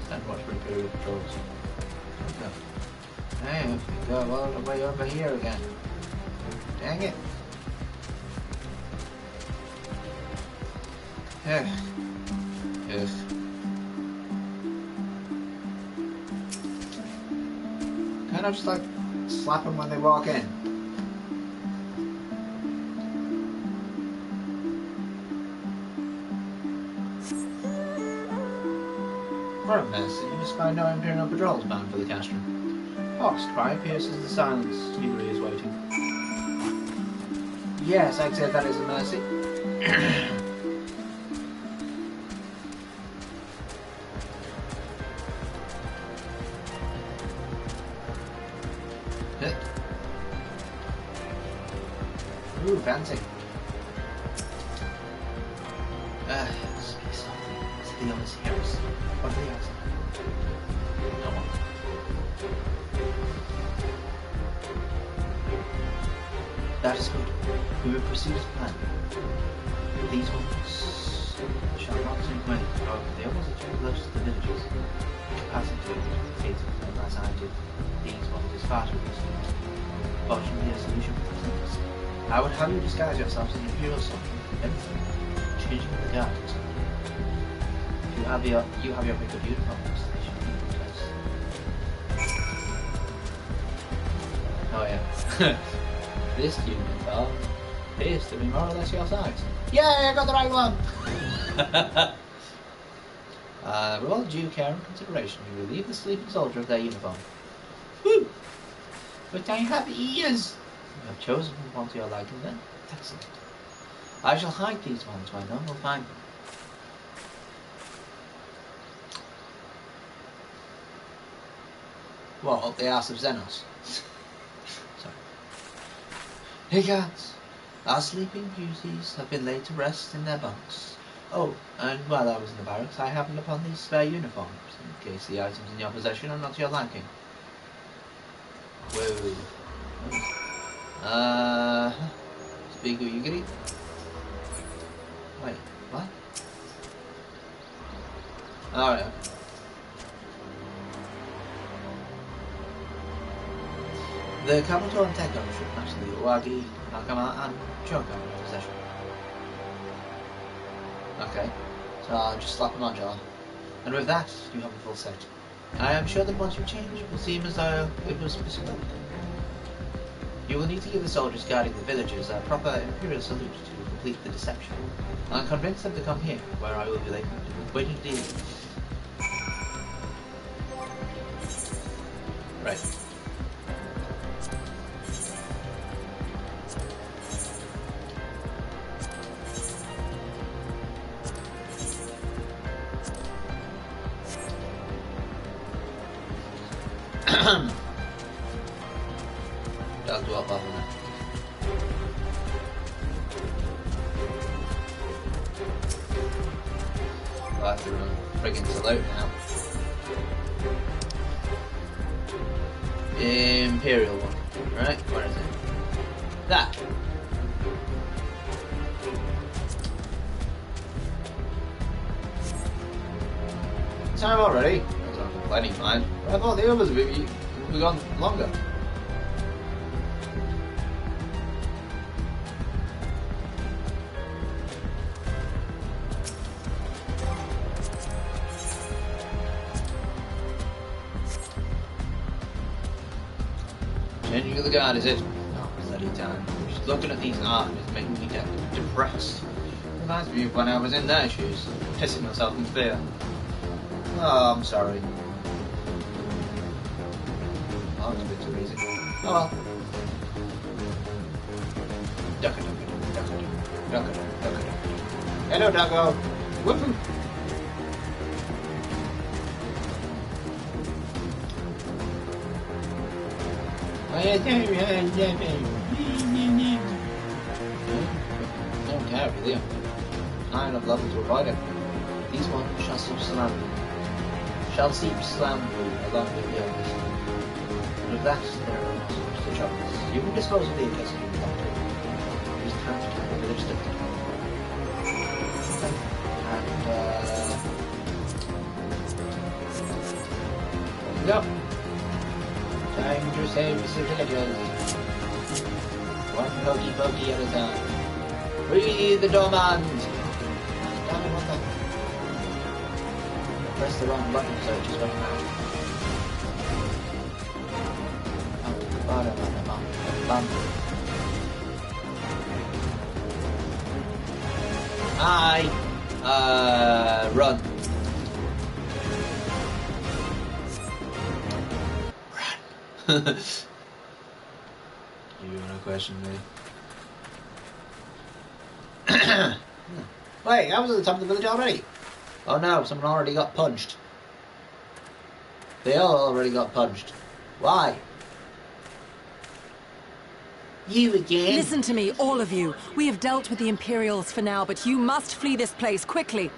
stand watch for Imperial patrols. Okay. Hey, we go all the way over here again. Dang it. Ugh. Can't I just like slap them when they walk in? For a mercy, you spy no Imperial patrols bound for the castrum. Hawk's cry pierces the silence. Yuri is waiting. Yes, I'd say that is a mercy. Ooh, fancy. Speak softly. So the others hear us. What are they asking? No one. That is good. We will proceed as planned. These ones shall not soon wait. However, the others are too close to the villages. Capacity to dictate as I did. These ones is far too distant. Fortunately, a solution presents us. I would have you disguise yourselves as an Imperial soldier, anything, changing the guard. You have your pick of uniforms. They should be in place. Oh yeah. This uniform appears to be more or less your size. Yay, I got the right one! With all due care and consideration, you relieve the sleeping soldier of their uniform. Woo! But I have ears! You have chosen one to your liking then? Excellent. I shall hide these ones where none will find them. What, up the arse of Xenos? Sorry. Hey guards, our sleeping beauties have been laid to rest in their bunks. Oh, and while I was in the barracks, I happened upon these spare uniforms, in case the items in your possession are not to your liking. Whoa. Speak of Yugiri? Wait, what? Alright. The Kabuto and Tenko should match the Uwagi, Nakama, and Choka in possession. Okay, so I'll just slap them on, Jar. And with that, you have a full set. I am sure that once you change, it will seem as though it was specific. You will need to give the soldiers guarding the villages a proper Imperial salute to complete the deception. I'm convinced them to come here, where I will be waiting to deal with you. Right. I'll do up on that. I'll have to friggin' salute now. Imperial one, right? Where is it? That. Time already? That's not complaining, man. I thought the others would be gone longer. Changing of the guard, is it? Oh, bloody time. Just looking at these items is making me depressed. Reminds me of when I was in their shoes, pissing myself in fear. Oh, I'm sorry. Oh, that was a bit too easy. Oh well. Duck. Hello, Duggo. Whoopoo. Don't care, really. I have level to avoid it. These ones shall seep slam you along with the others. And of that, there are no sorts to troubles. You can dispose of the accessory you want to. Use the hand to tackle the village stick. And, there we go. Time to save the civilians. One pokey at a time. Free the dormant! Damn it, what the... I pressed the wrong button, so it just went mad. Run. Run. You wanna question me? Wait, I was at the top of the village already. Oh no, someone already got punched. They all already got punched. Why? You again? Listen to me, all of you. We have dealt with the Imperials for now, but you must flee this place quickly.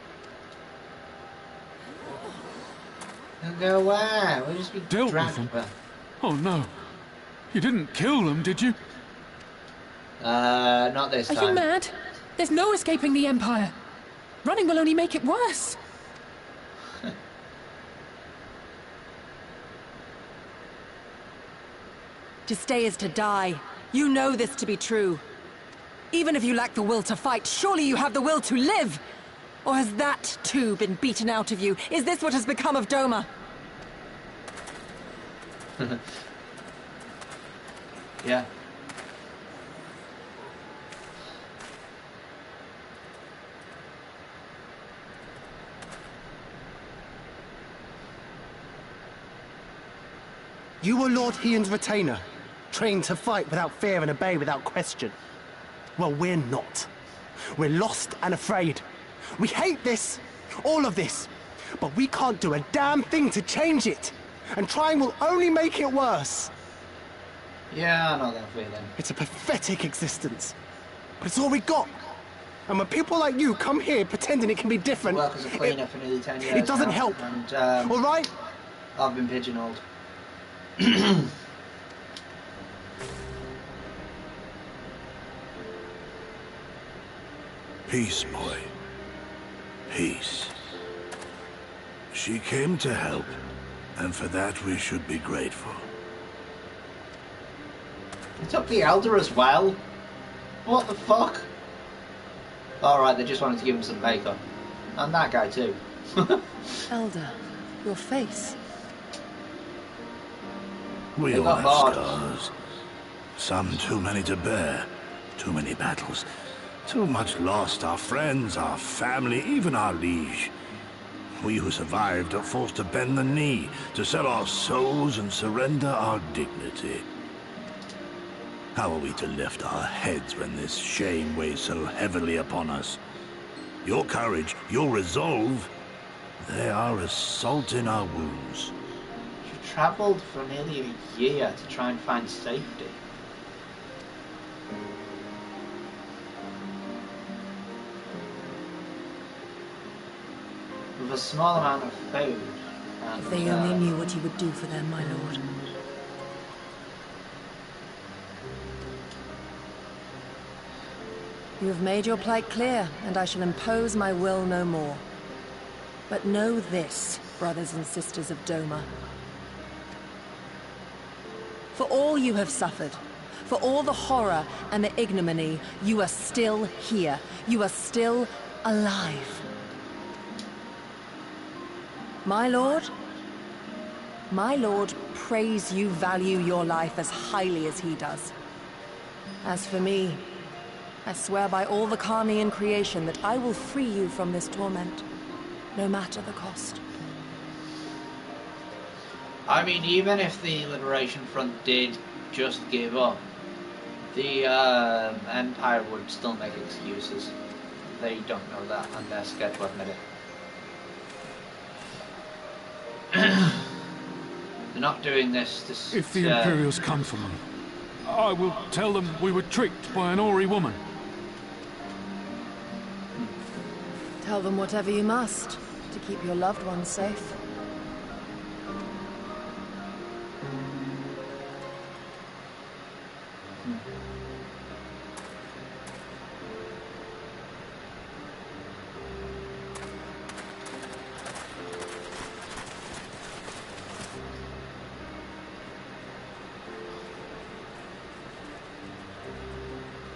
Don't go where? We'll just be dealt with them? Oh no. You didn't kill them, did you? Not this time. Are you mad? There's no escaping the Empire. Running will only make it worse. To stay is to die. You know this to be true. Even if you lack the will to fight, surely you have the will to live! Or has that, too, been beaten out of you? Is this what has become of Doma? Yeah. You were Lord Hien's retainer, trained to fight without fear and obey without question. Well, we're not. We're lost and afraid. We hate this, all of this, but we can't do a damn thing to change it. And trying will only make it worse. Yeah, I know that feeling. It's a pathetic existence, but it's all we got. And when people like you come here pretending it can be different, Work as a cleaner for nearly 10 years it doesn't now, help. And, all right? I've been pigeonholed. Peace, boy. Peace. She came to help, and for that we should be grateful. They took the Elder as well? What the fuck? Alright, they just wanted to give him some makeup. And that guy too. Elder, your face. We They all got have bored. scars. Some too many to bear. Too many battles. Too much lost. Our friends, our family, even our liege. We who survived are forced to bend the knee, to sell our souls and surrender our dignity. How are we to lift our heads when this shame weighs so heavily upon us? Your courage, your resolve, they are as salt in our wounds. She travelled for nearly a year to try and find safety. With a small amount of food. And, If they only knew what you would do for them, my lord. You have made your plight clear, and I shall impose my will no more. But know this, brothers and sisters of Doma. For all you have suffered, for all the horror and the ignominy, you are still here. You are still alive. My lord prays you value your life as highly as he does. As for me, I swear by all the Carnian creation that I will free you from this torment, no matter the cost. I mean, even if the Liberation Front did just give up, the Empire would still make excuses. They don't know that, and they're scared to admit it. They're not doing this to... If the Imperials come for me, I will tell them we were tricked by an Ori woman. Tell them whatever you must, to keep your loved ones safe.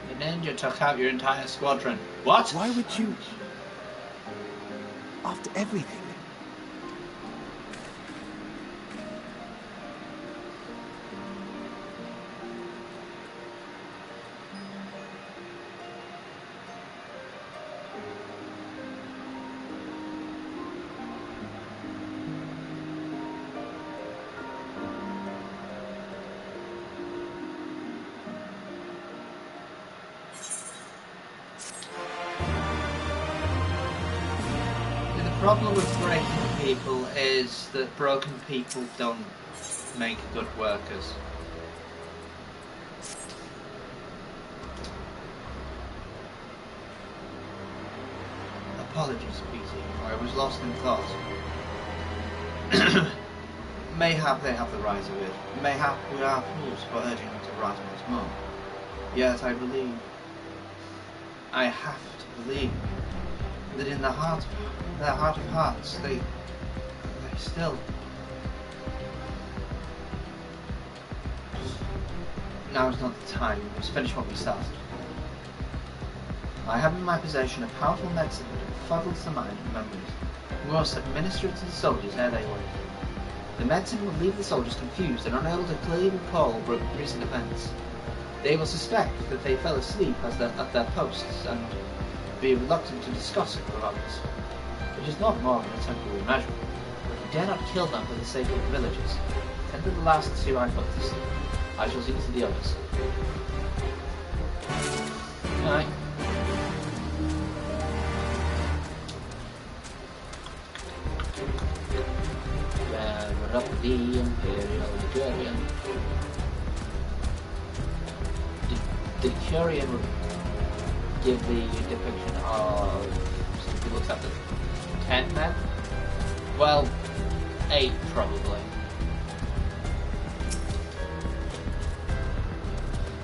The ninja took out your entire squadron. What? Why would you... After everything? The problem with breaking people is that broken people don't make good workers. Apologies, BT. I was lost in thought. Mayhap they have the right of it. Mayhap we are fools for urging them to rise once more. Yet I believe, I have to believe, that in their heart of hearts, they still... Now is not the time. We must finish what we started. I have in my possession a powerful medicine that befuddles the mind and memories. We must administer it to the soldiers ere they wake. The medicine will leave the soldiers confused and unable to clearly recall recent events. They will suspect that they fell asleep at their posts and be reluctant to discuss it with others. It is not more than a temporary measure, but we dare not kill them for the sake of the villagers. Tend to the last two I put to sleep. I shall see to the others. Alright. Gather up the Imperial Curian. The Curian would give the depiction of... Somebody looks at the 10 men? Well, 8 probably.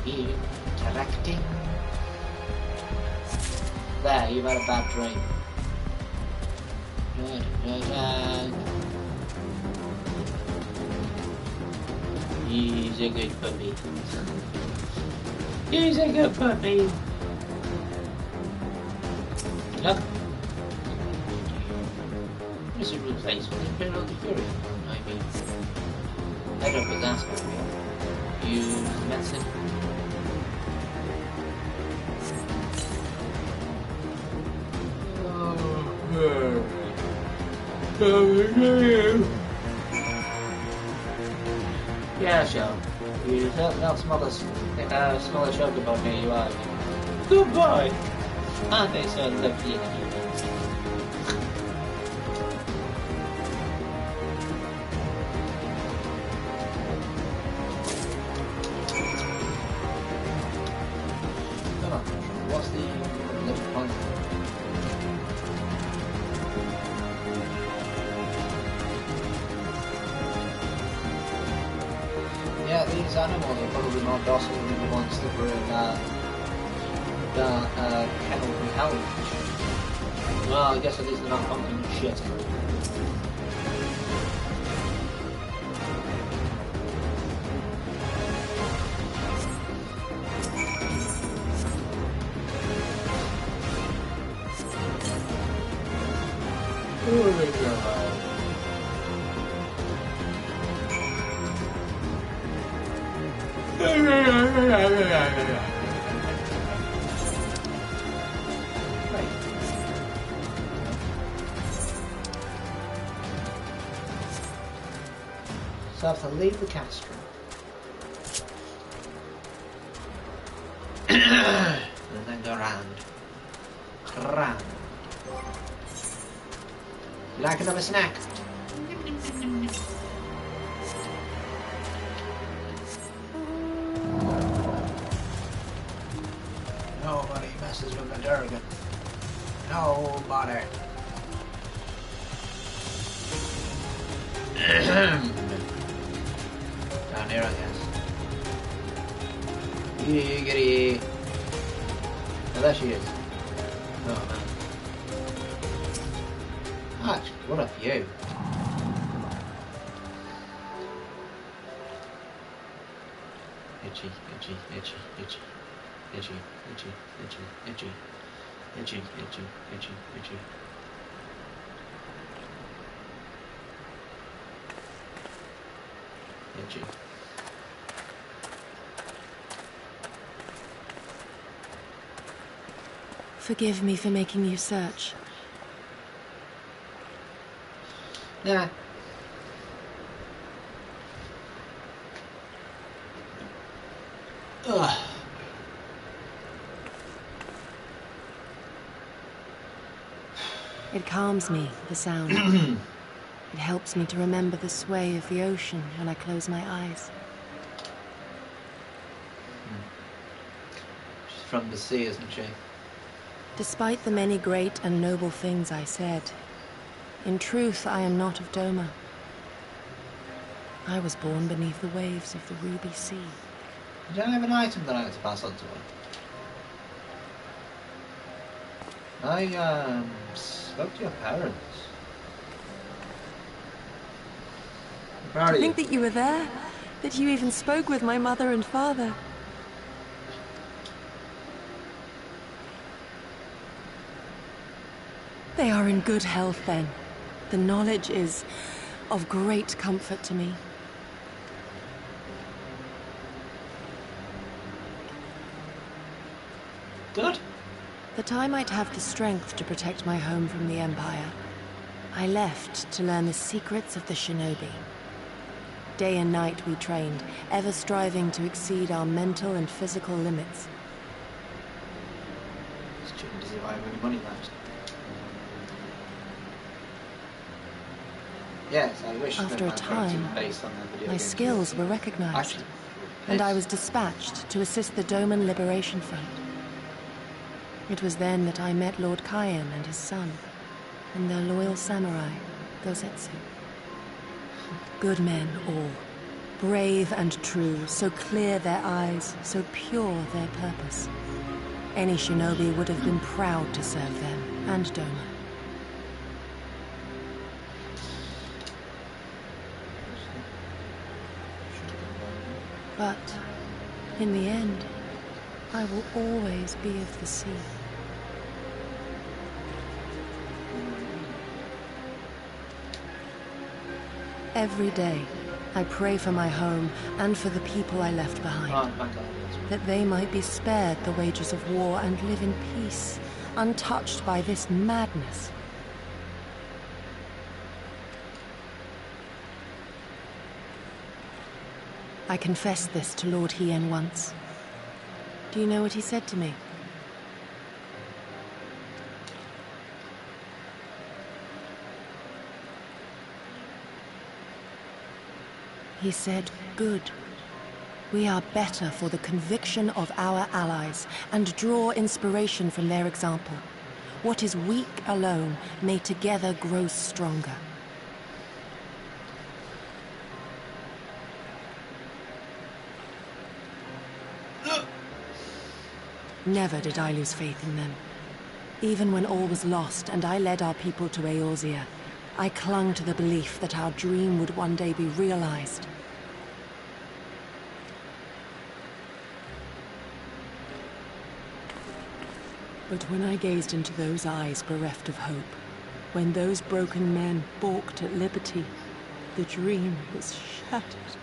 Interacting. There, you've had a bad dream. He's a good puppy. He's a good puppy. Look. This is replaced with Imperial Fury. I mean, I don't put that for you. Use medicine. Yeah, sure. You don't smell a sugar about me, you are. Good boy! Aren't they so lovely and humans? Come on, what's the little point? Yeah, these animals are probably more docile than the ones that were in kennel from Hell. Well, I guess at least they're not pumping shit. Oh my god. So I have to leave the castrum. And then go round. Round. You like another snack? Nobody messes with the Durgan. Nobody. Down here, I guess. Giggity. Oh, there she is. Oh, man. Ah, what a view. Itchy, itchy, itchy, itchy. Itchy, itchy, itchy, itchy. Itchy, itchy, itchy, itchy. Itchy. Forgive me for making you search. Nah. Ugh. It calms me, the sound. It helps me to remember the sway of the ocean when I close my eyes. She's from the sea, isn't she? Despite the many great and noble things I said, in truth I am not of Doma. I was born beneath the waves of the Ruby Sea. You don't have an item that I have to pass on to her. I spoke to your parents. I'm proud To of think you. that you were there, that you even spoke with my mother and father. They are in good health then. The knowledge is of great comfort to me. Good. That I might have the strength to protect my home from the Empire, I left to learn the secrets of the shinobi. Day and night we trained, ever striving to exceed our mental and physical limits. Just checking to see if I have any money left. Yes, I wish that After a my character time, was based on the video my game skills DLC. were recognized, Actually, and I yes. was dispatched to assist the Doman Liberation Front. It was then that I met Lord Kaien and his son, and their loyal samurai, Gosetsu. Good men all, brave and true, so clear their eyes, so pure their purpose. Any shinobi would have been proud to serve them and Doma. But, in the end, I will always be of the sea. Every day, I pray for my home and for the people I left behind, Oh, my God. that they might be spared the wages of war and live in peace, untouched by this madness. I confessed this to Lord Hien once. Do you know what he said to me? He said, "Good. We are better for the conviction of our allies and draw inspiration from their example. What is weak alone may together grow stronger." Never did I lose faith in them. Even when all was lost and I led our people to Eorzea, I clung to the belief that our dream would one day be realized. But when I gazed into those eyes bereft of hope, when those broken men balked at liberty, the dream was shattered.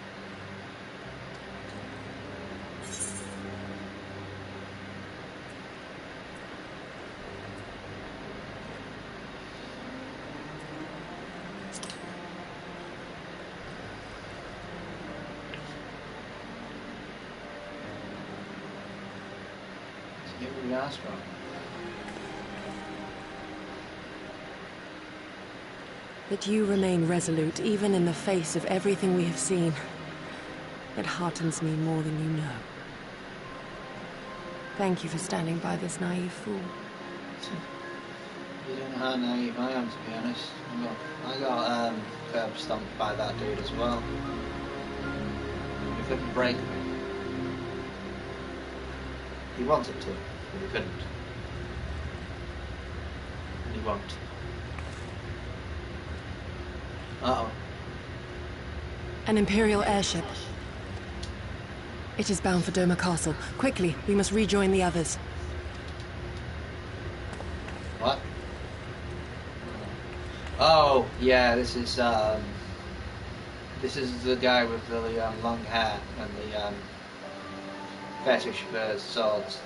You really are strong. That you remain resolute, even in the face of everything we have seen. It heartens me more than you know. Thank you for standing by this naive fool. You don't know how naive I am, to be honest. I got curb stomped by that dude as well. He couldn't break me. He wanted to, but he couldn't. And he won't. Uh-oh. An Imperial airship. It is bound for Doma Castle. Quickly, we must rejoin the others. What? Oh, yeah, this is the guy with the long hair and the fetish for swords.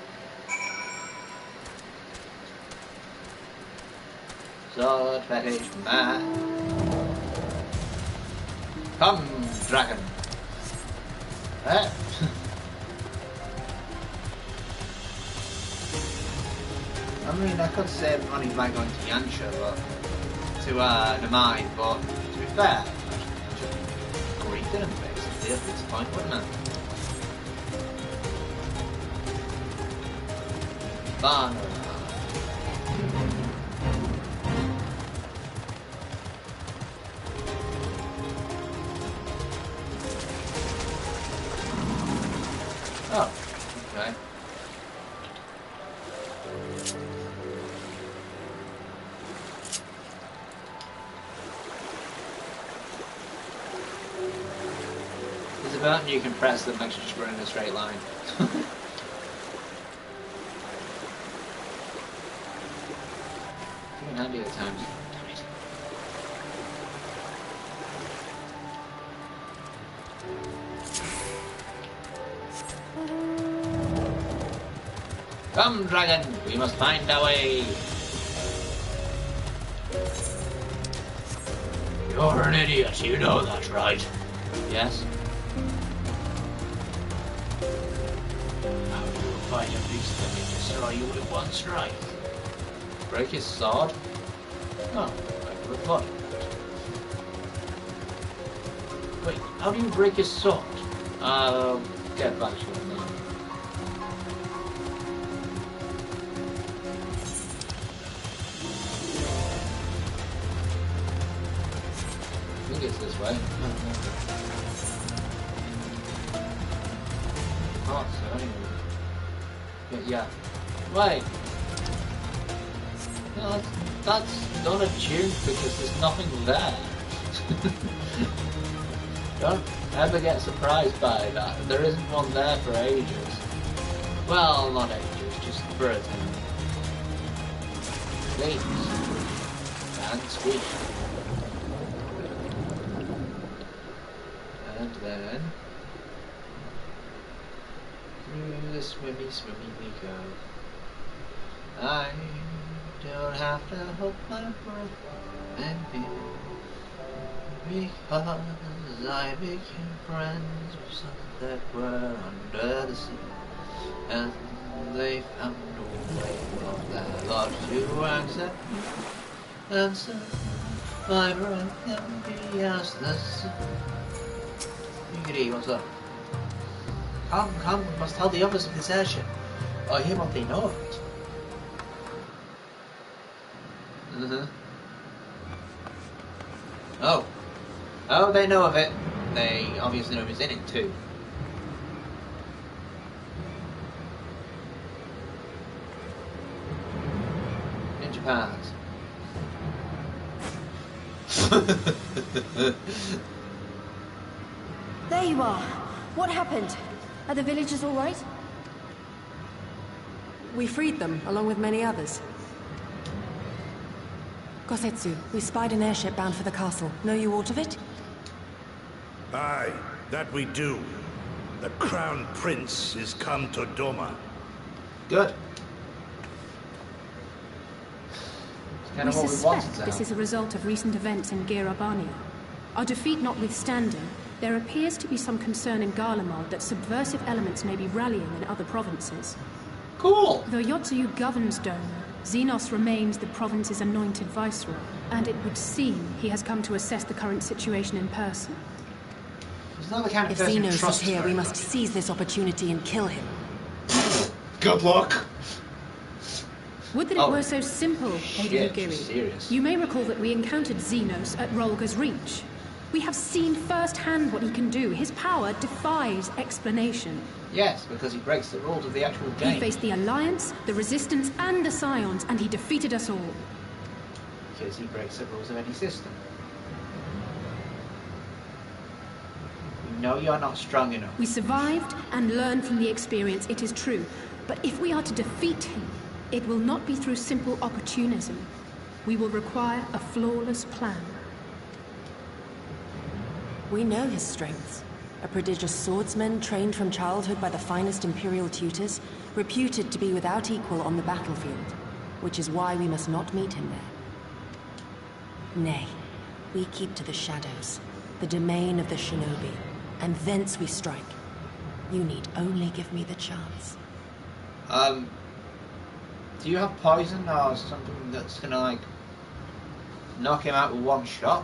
Sword fetish man. Come, dragon. Eh? I mean, I could save money by going to Yansha, but to Namai, but to be fair, I should greet him basically at this point, wouldn't I? Fun. Oh, okay. There's a button you can press that makes you just run in a straight line. Come in handy at times. Damn it. Come, dragon, we must find our way. You're an idiot, you know that, right? Yes. How do you fight a beast that can destroy you with one strike? Break his sword? Oh, I would have thought of that. Wait, how do you break his sword? Get back to him then. I think it's this way. Oh, so anyway. But yeah. Wait. No, that's not a tune because there's nothing there. Don't ever get surprised by that. There isn't one there for ages. Well, not ages, just for a time. Please. And sweet. And then through the swimmy, swimmy we go. I don't have to hold my breath and because I became friends with some that were under the sea, and they found a way of their love to accept me, and so my breath can be as the sea. Giggity, what's up? Come, we must tell the others of this airship, or hear what they know of it. Oh, they know of it. They obviously know who's in it too. Ninja powers. There you are. What happened? Are the villagers all right? We freed them, along with many others. Kosetsu, we spied an airship bound for the castle. Know you aught of it? Aye, that we do. The Crown Prince is come to Doma. Good. We suspect this is a result of recent events in Girabania. Our defeat notwithstanding, there appears to be some concern in Garlemald that subversive elements may be rallying in other provinces. Cool! Though Yotsuyu governs Doma, Xenos remains the province's anointed viceroy, and it would seem he has come to assess the current situation in person. He's not the kind of If person who Xenos is trusts here, very we must much. seize this opportunity and kill him. Good luck! Would that it were so simple, Lady Shit, Yugiri. serious. You may recall that we encountered Xenos at Rolga's Reach. We have seen firsthand what he can do. His power defies explanation. Yes, because he breaks the rules of the actual game. He faced the Alliance, the Resistance, and the Scions, and he defeated us all. Because he breaks the rules of any system. We know you're not strong enough. We survived and learned from the experience, it is true. But if we are to defeat him, it will not be through simple opportunism. We will require a flawless plan. We know his strengths. A prodigious swordsman trained from childhood by the finest Imperial tutors, reputed to be without equal on the battlefield, which is why we must not meet him there. Nay, we keep to the shadows, the domain of the shinobi, and thence we strike. You need only give me the chance. Do you have poison or something that's gonna, like, knock him out with one shot?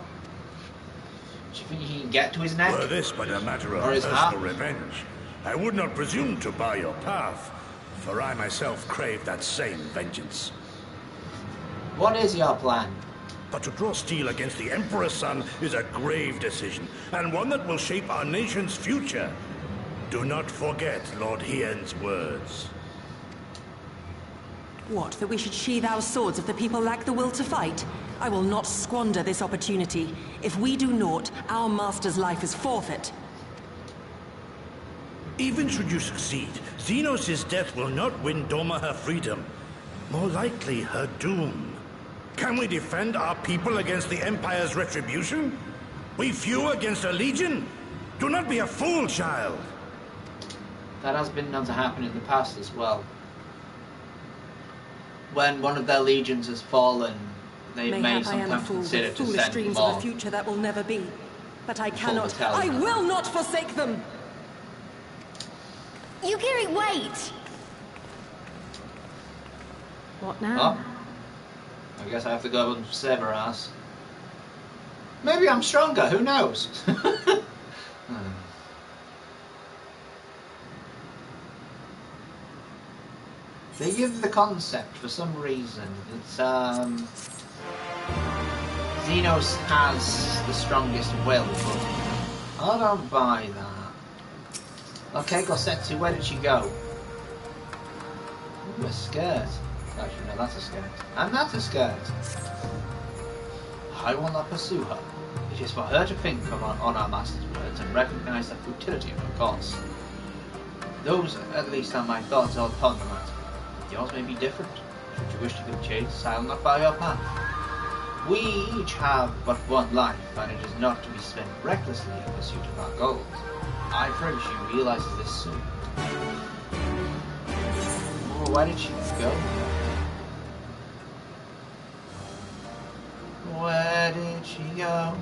Do you think he can get to his neck? Were this but a matter of Or his personal heart? revenge, I would not presume to bar your path, for I myself crave that same vengeance. What is your plan? But to draw steel against the Emperor's son is a grave decision, and one that will shape our nation's future. Do not forget Lord Hien's words. What, that we should sheathe our swords if the people lack the will to fight? I will not squander this opportunity. If we do naught, our master's life is forfeit. Even should you succeed, Xenos' death will not win Doma her freedom. More likely, her doom. Can we defend our people against the Empire's retribution? We few against a legion? Do not be a fool, child! That has been known to happen in the past as well. When one of their legions has fallen, they may Mayhap I am a sometimes fool consider with to foolish send dreams more. of a future that will never be. But I cannot, battalion. I will not forsake them! Yugiri, wait! What now? Oh. I guess I have to go and save her ass. Maybe I'm stronger, who knows? They give the concept, for some reason, that Xenos has the strongest will, but I don't buy that. Okay, Gosetsu, where did she go? Ooh, a skirt. Actually, no, that's a skirt. And that's a skirt. I will not pursue her. It is for her to think on our master's words and recognize the futility of her course. Those, at least, are my thoughts upon the matter. Yours may be different. Should you wish to give chase, I will not bar your path. We each have but one life, and it is not to be spent recklessly in pursuit of our goals. I pray she realizes this soon. Oh, where did she go? Where did she go?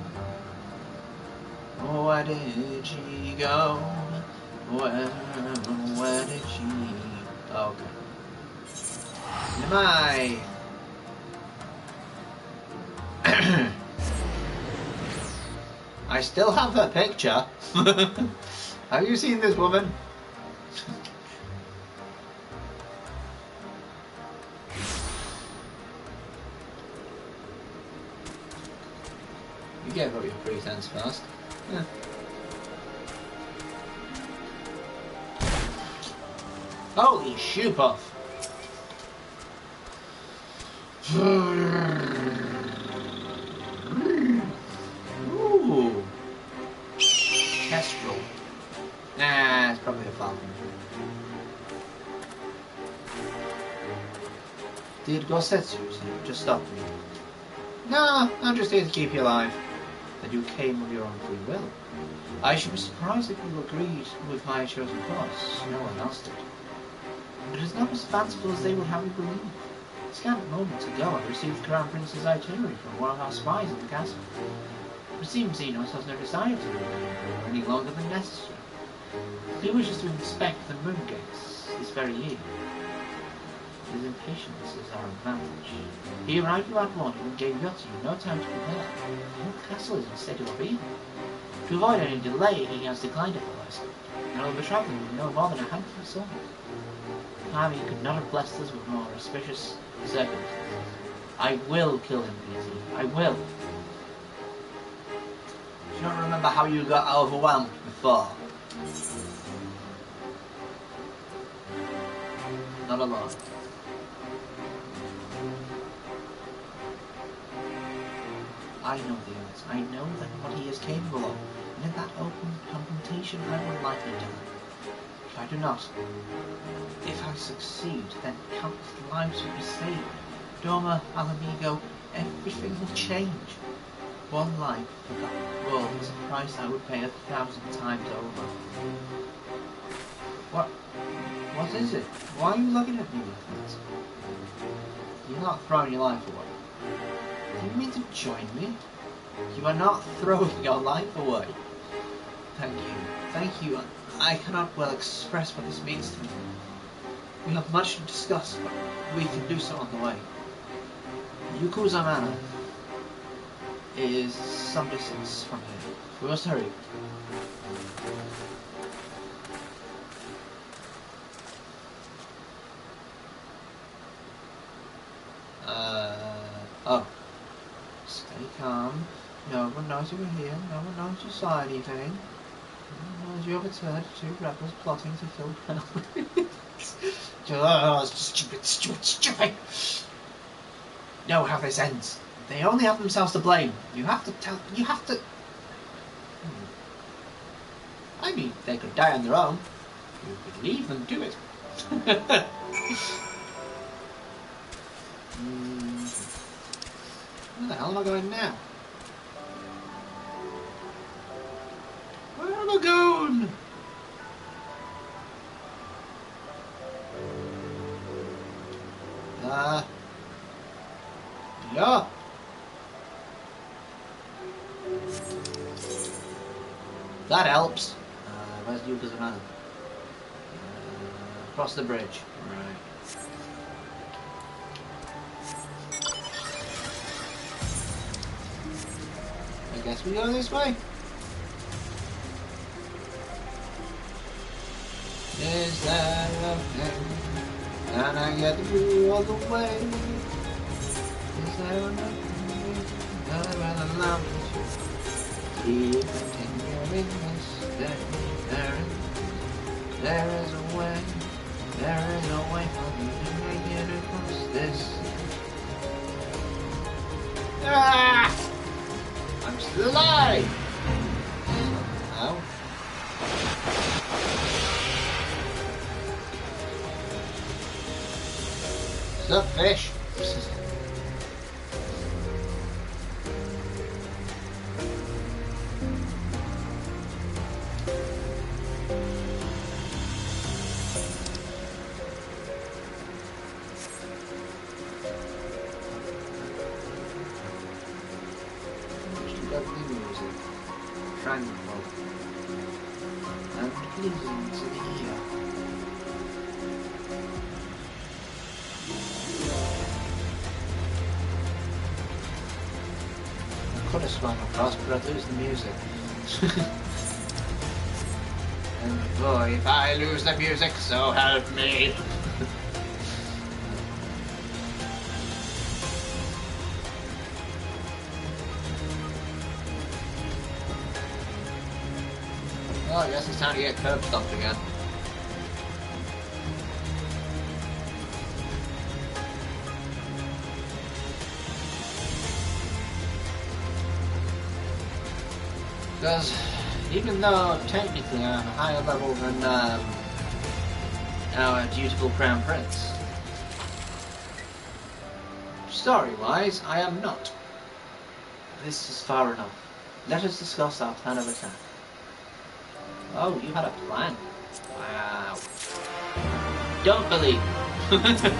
Where did she go? Where did she... Oh, okay. Am I? I still have her picture. Have you seen this woman? You gave up your pretense first. Yeah. Holy shoe puff! Ooh. Kestrel. Nah, it's probably a falcon. Did Gosetsu just stop me? No, I'm just here to keep you alive. That you came of your own free will. I should be surprised if you agreed with my chosen course. No one else did. It is not as fanciful as they would have you believe. Scant moments ago, I received the Crown Prince's itinerary from one of our spies in the castle. It seems Xenos has no desire to remain the Emperor any longer than necessary. He wishes to inspect the moon gates this very year. His impatience is our advantage. He arrived without warning and gave Yotzi no time to prepare. The whole castle is in a state of upheaval. To avoid any delay, he has declined it for us, and will be travelling with no more than a handful of souls. However, he could not have blessed us with more auspicious circumstances. I will kill him, Peter. I will. Do you not remember how you got overwhelmed before? Not alone. I know the odds. I know that what he is capable of, and in that open confrontation I will likely die. If I do not, if I succeed, then countless lives will be saved. Doma, Alamigo, everything will change. One life for that world is a price I would pay 1,000 times over. What is it? Why are you looking at me like that? You're not throwing your life away. Do you mean to join me? You are not throwing your life away. Thank you. Thank you. I cannot well express what this means to me. We have much to discuss, but we can do so on the way. Yakuza Manor is some distance from here. We must hurry. Oh. Stay calm. No one knows you were here. No one knows you saw anything. No one knows you overturned two rebels plotting to kill Colonel. Stupid. Know how this ends. They only have themselves to blame. You have to... I mean, they could die on their own. You could leave them to it. Where the hell am I going now? Where am I going? Yeah. That helps. Where's the Yakuza Manor? Across the bridge. Right. I guess we go this way. Is that okay? Can I get through all the way? Is there nothing that will allow me to keep continuing this day? There is a way. There is a way for me to make it across this. Ah! I'm still alive! Somehow. What's up, fish? Could have swung across, but I'd lose the music. And boy, if I lose the music, so help me. Well, I guess it's time to get curb stomped again. Because even though technically I'm a higher level than our dutiful Crown Prince, story-wise I am not. This is far enough. Let us discuss our plan of attack. Oh, you had a plan? Wow. Don't believe it.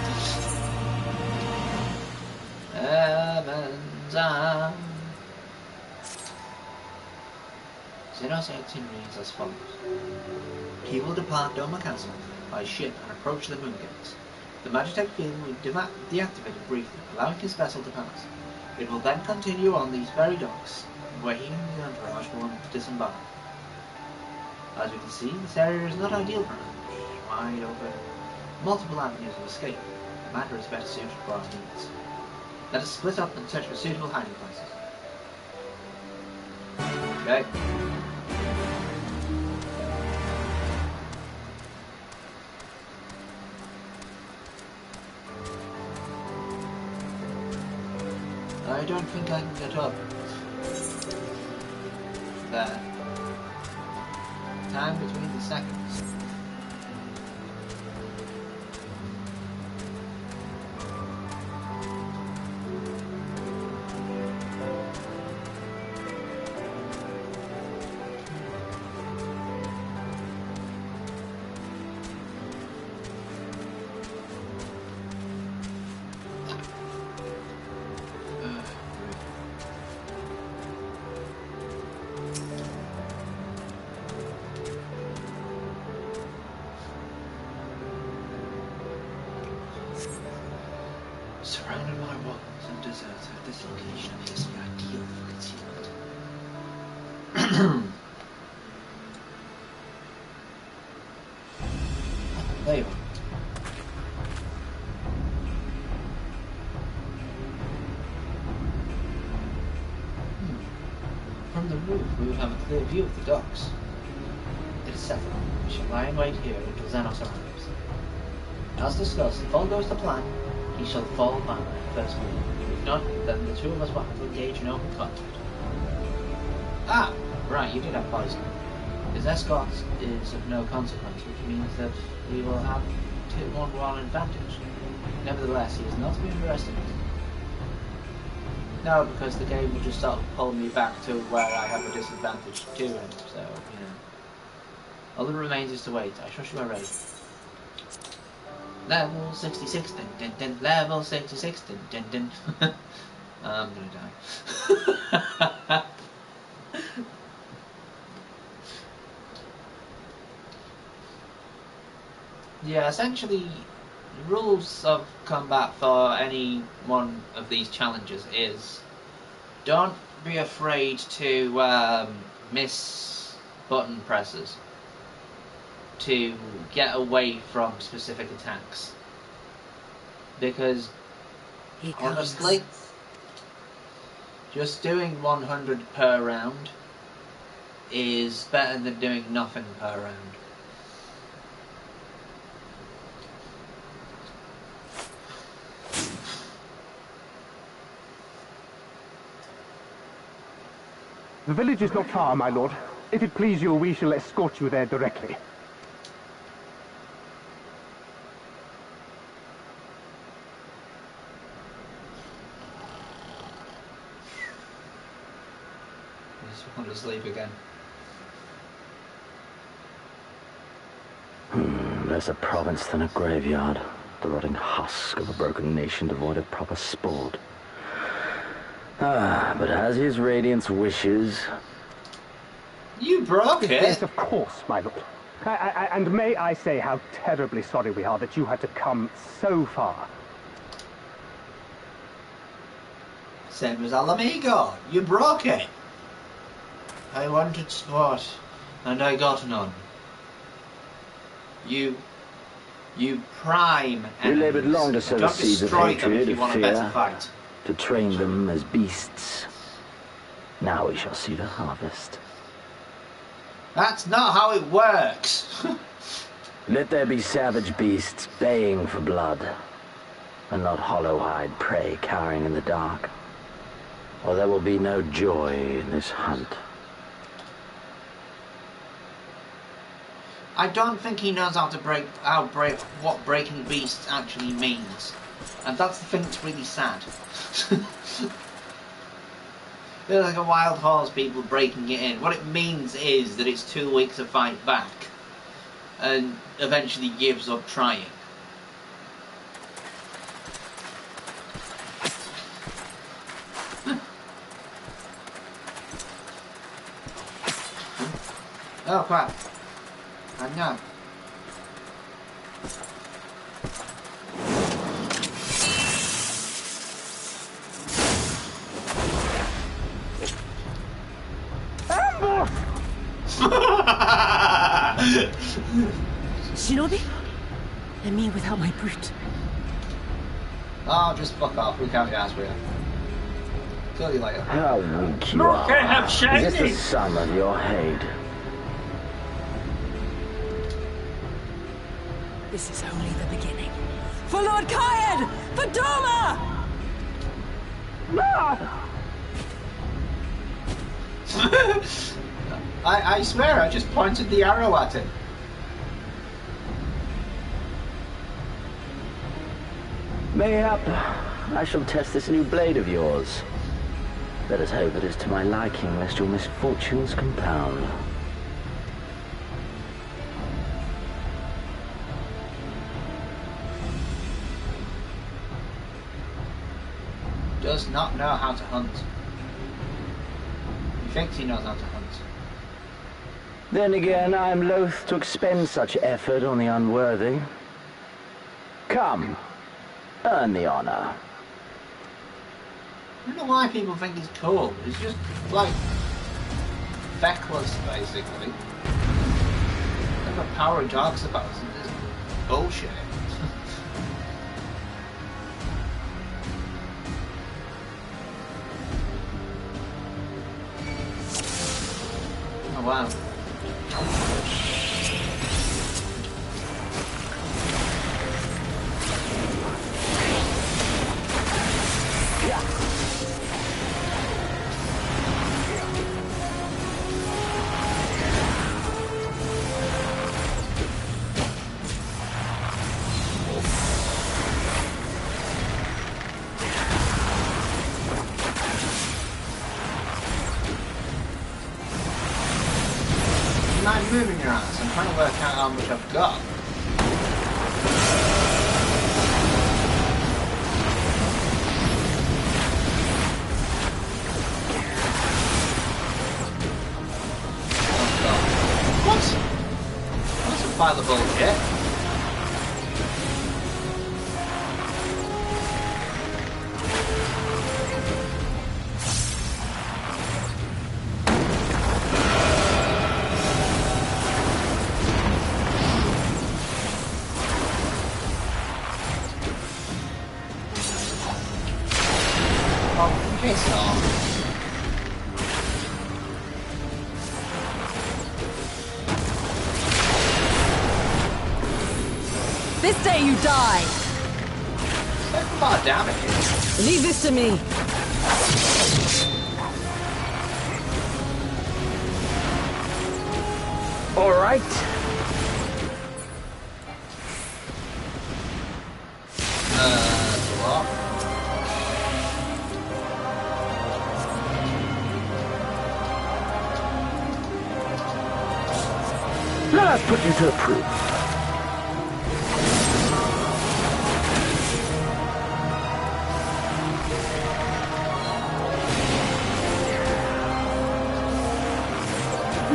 Heavens are... Zenos itinerary is as follows. He will depart Doma Castle by ship and approach the Moon Gates. The Magitech field will be deactivated briefly, allowing his vessel to pass. It will then continue on these very docks, where he and his entourage will disembark. As you can see, this area is not ideal for an ambush, wide open, multiple avenues of escape. The matter is better suited for our needs. Let us split up and search for suitable hiding places. Okay. I don't think I can get up. There. Time between the seconds. Surrounded by walls and deserts, this location appears to be ideal for concealment. There you are. From the roof, we will have a clear view of the docks. It is settled. We shall lie in wait here until Xenos arrives. As discussed, if all goes to plan, he shall fall upon my first move. If not, then the two of us will have to engage in open contact. Ah, right, you did have poison. His escort is of no consequence, which means that we will have 2-1-1 advantage. Nevertheless, he is not to be underestimated. No, because the game will just sort of pull me back to where I have a disadvantage to him, so, you know. All that remains is to wait. I trust you are ready. Level 66, dun dun dun, level 66, dun dun dun. I'm gonna die. Yeah, essentially, the rules of combat for any one of these challenges is don't be afraid to miss button presses to get away from specific attacks. Because, honestly, just doing 100 per round is better than doing nothing per round. The village is not far, my lord. If it please you, we shall escort you there directly. I just want to sleep again. Less a province than a graveyard. The rotting husk of a broken nation devoid of proper sport. Ah, but as his radiance wishes... You broke it! Yes, of course, my lord. And may I say how terribly sorry we are that you had to come so far. Same as Alamigo. You broke it! I wanted sport, and I got none. You prime We enemies. labored long to sow the Don't seeds of destroy them hatred, if you of want a better fear, fight. to train them as beasts. Now we shall see the harvest. That's not how it works. Let there be savage beasts baying for blood, and not hollow-eyed prey cowering in the dark, or there will be no joy in this hunt. I don't think he knows what breaking beasts actually means, and that's the thing that's really sad. They're like a wild horse, people breaking it in. What it means is that it's too weak to fight back, and eventually gives up trying. Oh crap. I know. Shinobi? And me without my brute. Oh, just fuck off. We can't be asked for you. Till you later. How weak you Look are. at him Is this the shiny! sum of your hate? This is only the beginning. For Lord Kyan! For Doma! I swear, I just pointed the arrow at him. Mayhap I shall test this new blade of yours. Let us hope it is to my liking, lest your misfortunes compound. Does not know how to hunt. He thinks he knows how to hunt. Then again, I am loath to expend such effort on the unworthy. Come, earn the honor. I don't know why people think he's cool. He's just, like, feckless, basically. Never power talks about it. It's bullshit. Oh, wow. I'm moving your ass. I'm trying to work out how much I've got. Oh, what? That's a pile of bullshit. Piss off. This day you die! That's a lot of damage. Leave this to me! All right. What? Let us put you to the proof.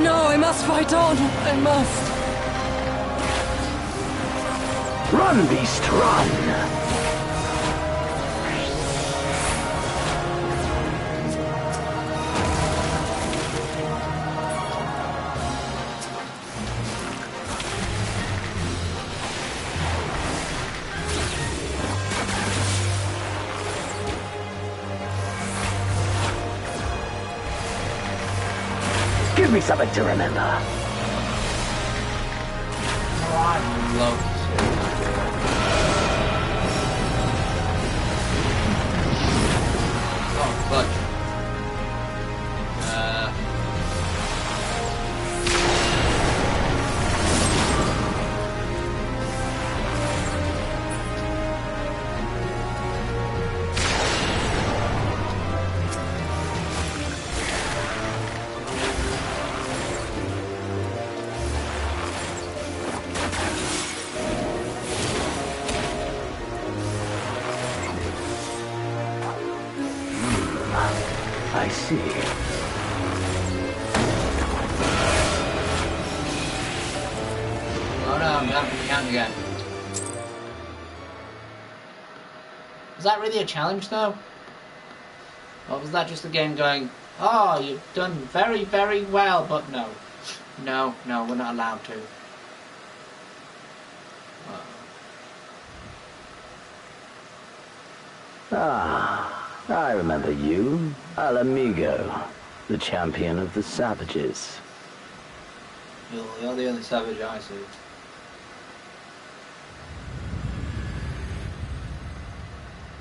No, I must fight on! I must! Run, beast, run! Give me something to remember. Oh, I love oh, fudge. I see. Oh no, I'm down from the count again. Was that really a challenge though? Or was that just the game going, oh, you've done very, very well, but no. No, we're not allowed to. Ah, I remember you. Al Amigo, the champion of the savages. You're the only savage I see.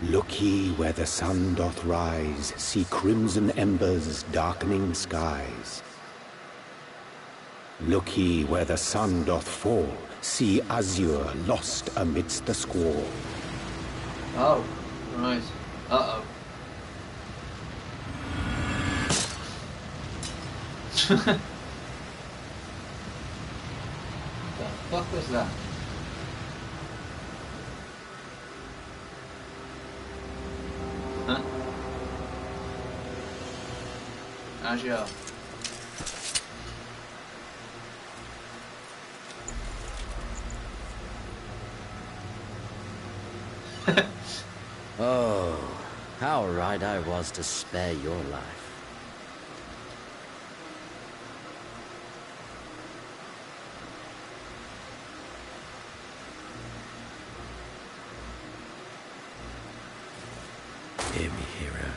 Look ye where the sun doth rise, see crimson embers darkening skies. Look ye where the sun doth fall, see azure lost amidst the squall. Oh, right. Uh-oh. What the fuck was that? Huh? Azure. Oh, how right I was to spare your life. Hear me, hero.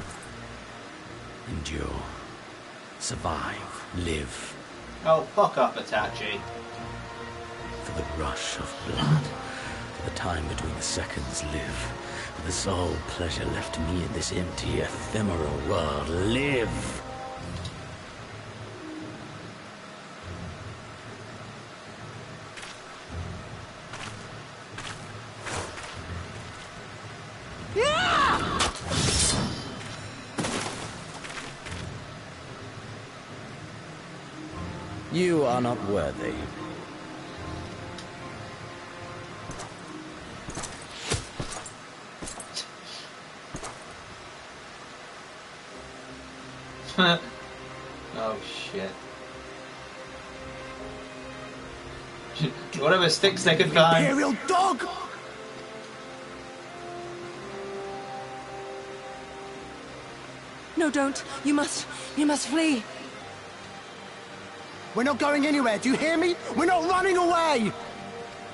Endure. Survive. Live. Oh, fuck off, Itachi. For the rush of blood. For the time between the seconds. Live. For the sole pleasure left me in this empty, ephemeral world. Live! You are not worthy. Oh shit. Whatever sticks they could find. Imperial dog! No, don't. You must flee. We're not going anywhere, do you hear me? We're not running away!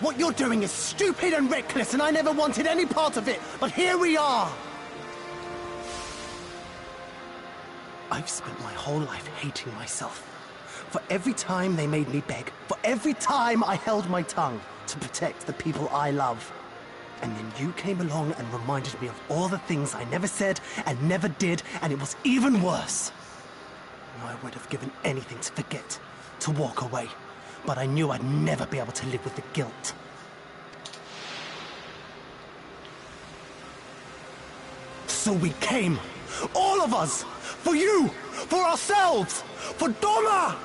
What you're doing is stupid and reckless, and I never wanted any part of it, but here we are! I've spent my whole life hating myself. For every time they made me beg, for every time I held my tongue to protect the people I love. And then you came along and reminded me of all the things I never said and never did, and it was even worse. I would have given anything to forget, to walk away, but I knew I'd never be able to live with the guilt. So we came, all of us, for you, for ourselves, for Doma!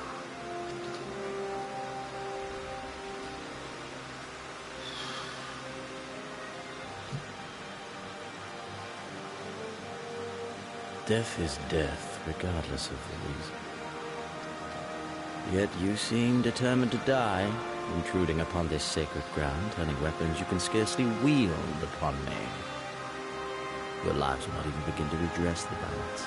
Death is death, regardless of the reason. Yet you seem determined to die, intruding upon this sacred ground, turning weapons you can scarcely wield upon me. Your lives will not even begin to redress the balance.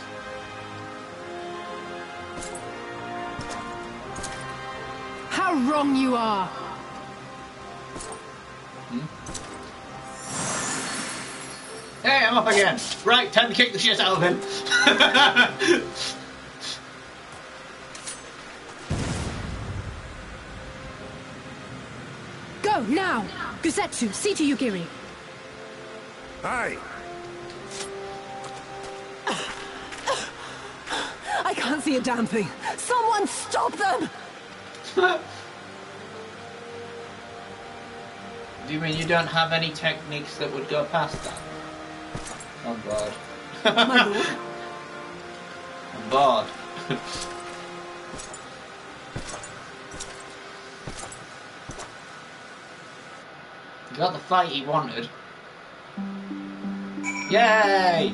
How wrong you are! Hey, I'm up again. Right, time to kick the shit out of him. Go, now! Gusetsu, see to Yugiri. Aye. I can't see a damn thing. Someone stop them! Do you mean you don't have any techniques that would go past that? Oh god. My lord. I'm bored. He got the fight he wanted. Yay!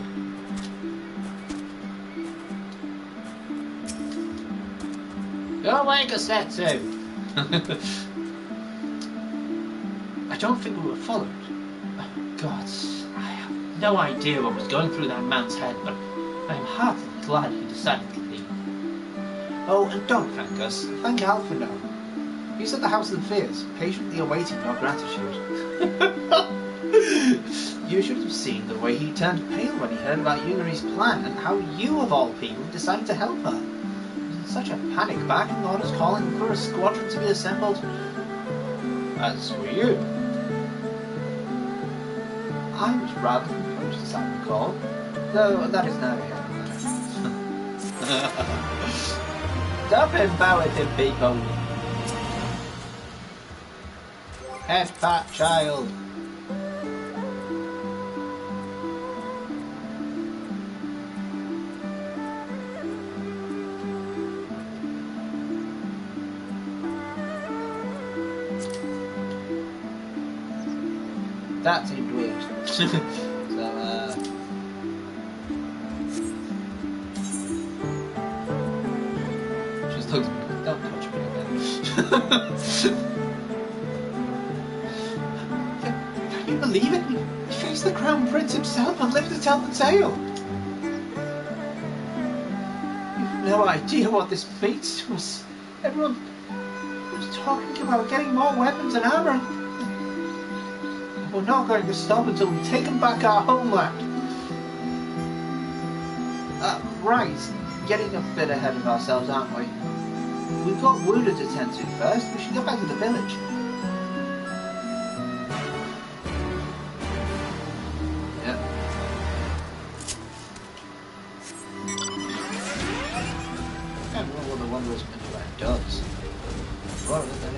Go away, Gusetsu! I don't think we were followed. Oh, God, I have no idea what was going through that man's head, but I am heartily glad he decided to leave. Oh, and don't thank us. Thank Alphinaud. He's at the House of the Fears, patiently awaiting your gratitude. You should have seen the way he turned pale when he heard about Yuguri's plan and how you, of all people, decided to help her. He was in such a panic, barking orders calling for a squadron to be assembled. As were you. I was rather composed, as I recall, though that is neither here nor there. Stop embarrassing people. Head pat child. That seemed weird. So, just look, don't touch me again. Can you believe it? He faced the Crown Prince himself and lived to tell the tale. You've no idea what this means to us. Everyone was talking about getting more weapons and armor. We're not going to stop until we've taken back our homeland. Right, getting a bit ahead of ourselves, aren't we? We've got wounded to tend to first. We should get back to the village. Yep. I don't know what the wondrous Midway does. What is that?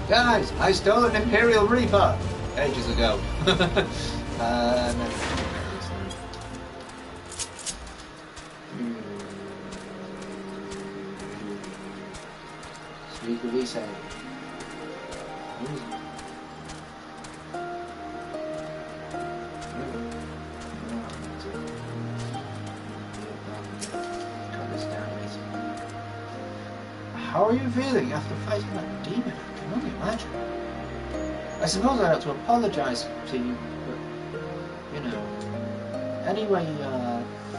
Guys, I stole an Imperial Reaper ages ago. Speak with Issei. How are you feeling after fighting that demon? I can only imagine. I suppose I ought to apologise to you, but, you know. Anyway,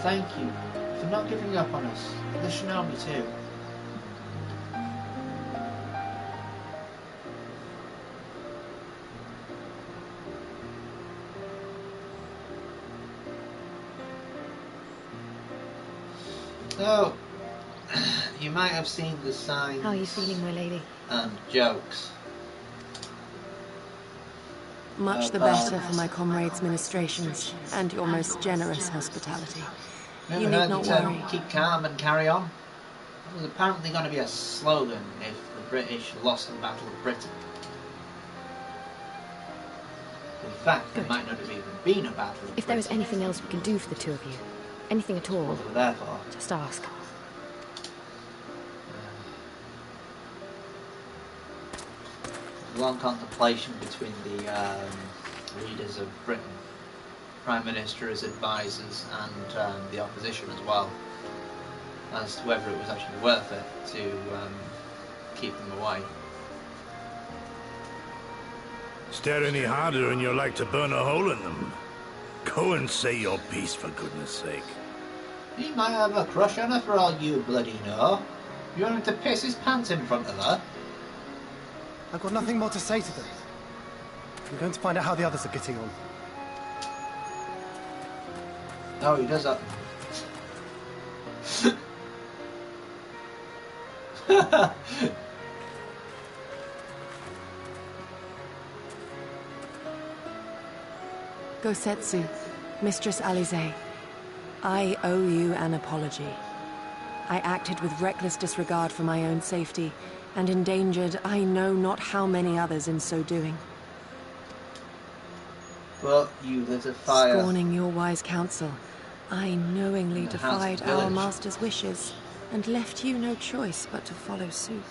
thank you for not giving up on us. The Shinobi too. So, you might have seen the signs. How are you feeling, my lady? And jokes. Much the better for my comrades' ministrations and your most generous hospitality. You need not worry. Keep calm and carry on. It was apparently going to be a slogan if the British lost the Battle of Britain. In fact, there might not have even been a Battle of Britain. If there is anything else we can do for the two of you, anything at all, what we're there for. Just ask. Long contemplation between the leaders of Britain, Prime Minister as advisors, and the opposition as well, as to whether it was actually worth it to keep them away. Stare any harder and you're like to burn a hole in them. Go and say your piece, for goodness sake. He might have a crush on her for all you bloody know. You want him to piss his pants in front of her? I've got nothing more to say to them. I'm going to find out how the others are getting on. Oh, he does that. Gosetsu, Mistress Alize, I owe you an apology. I acted with reckless disregard for my own safety, and endangered I know not how many others in so doing. But you lit a fire. Scorning your wise counsel, I knowingly defied our master's wishes. and left you no choice but to follow suit.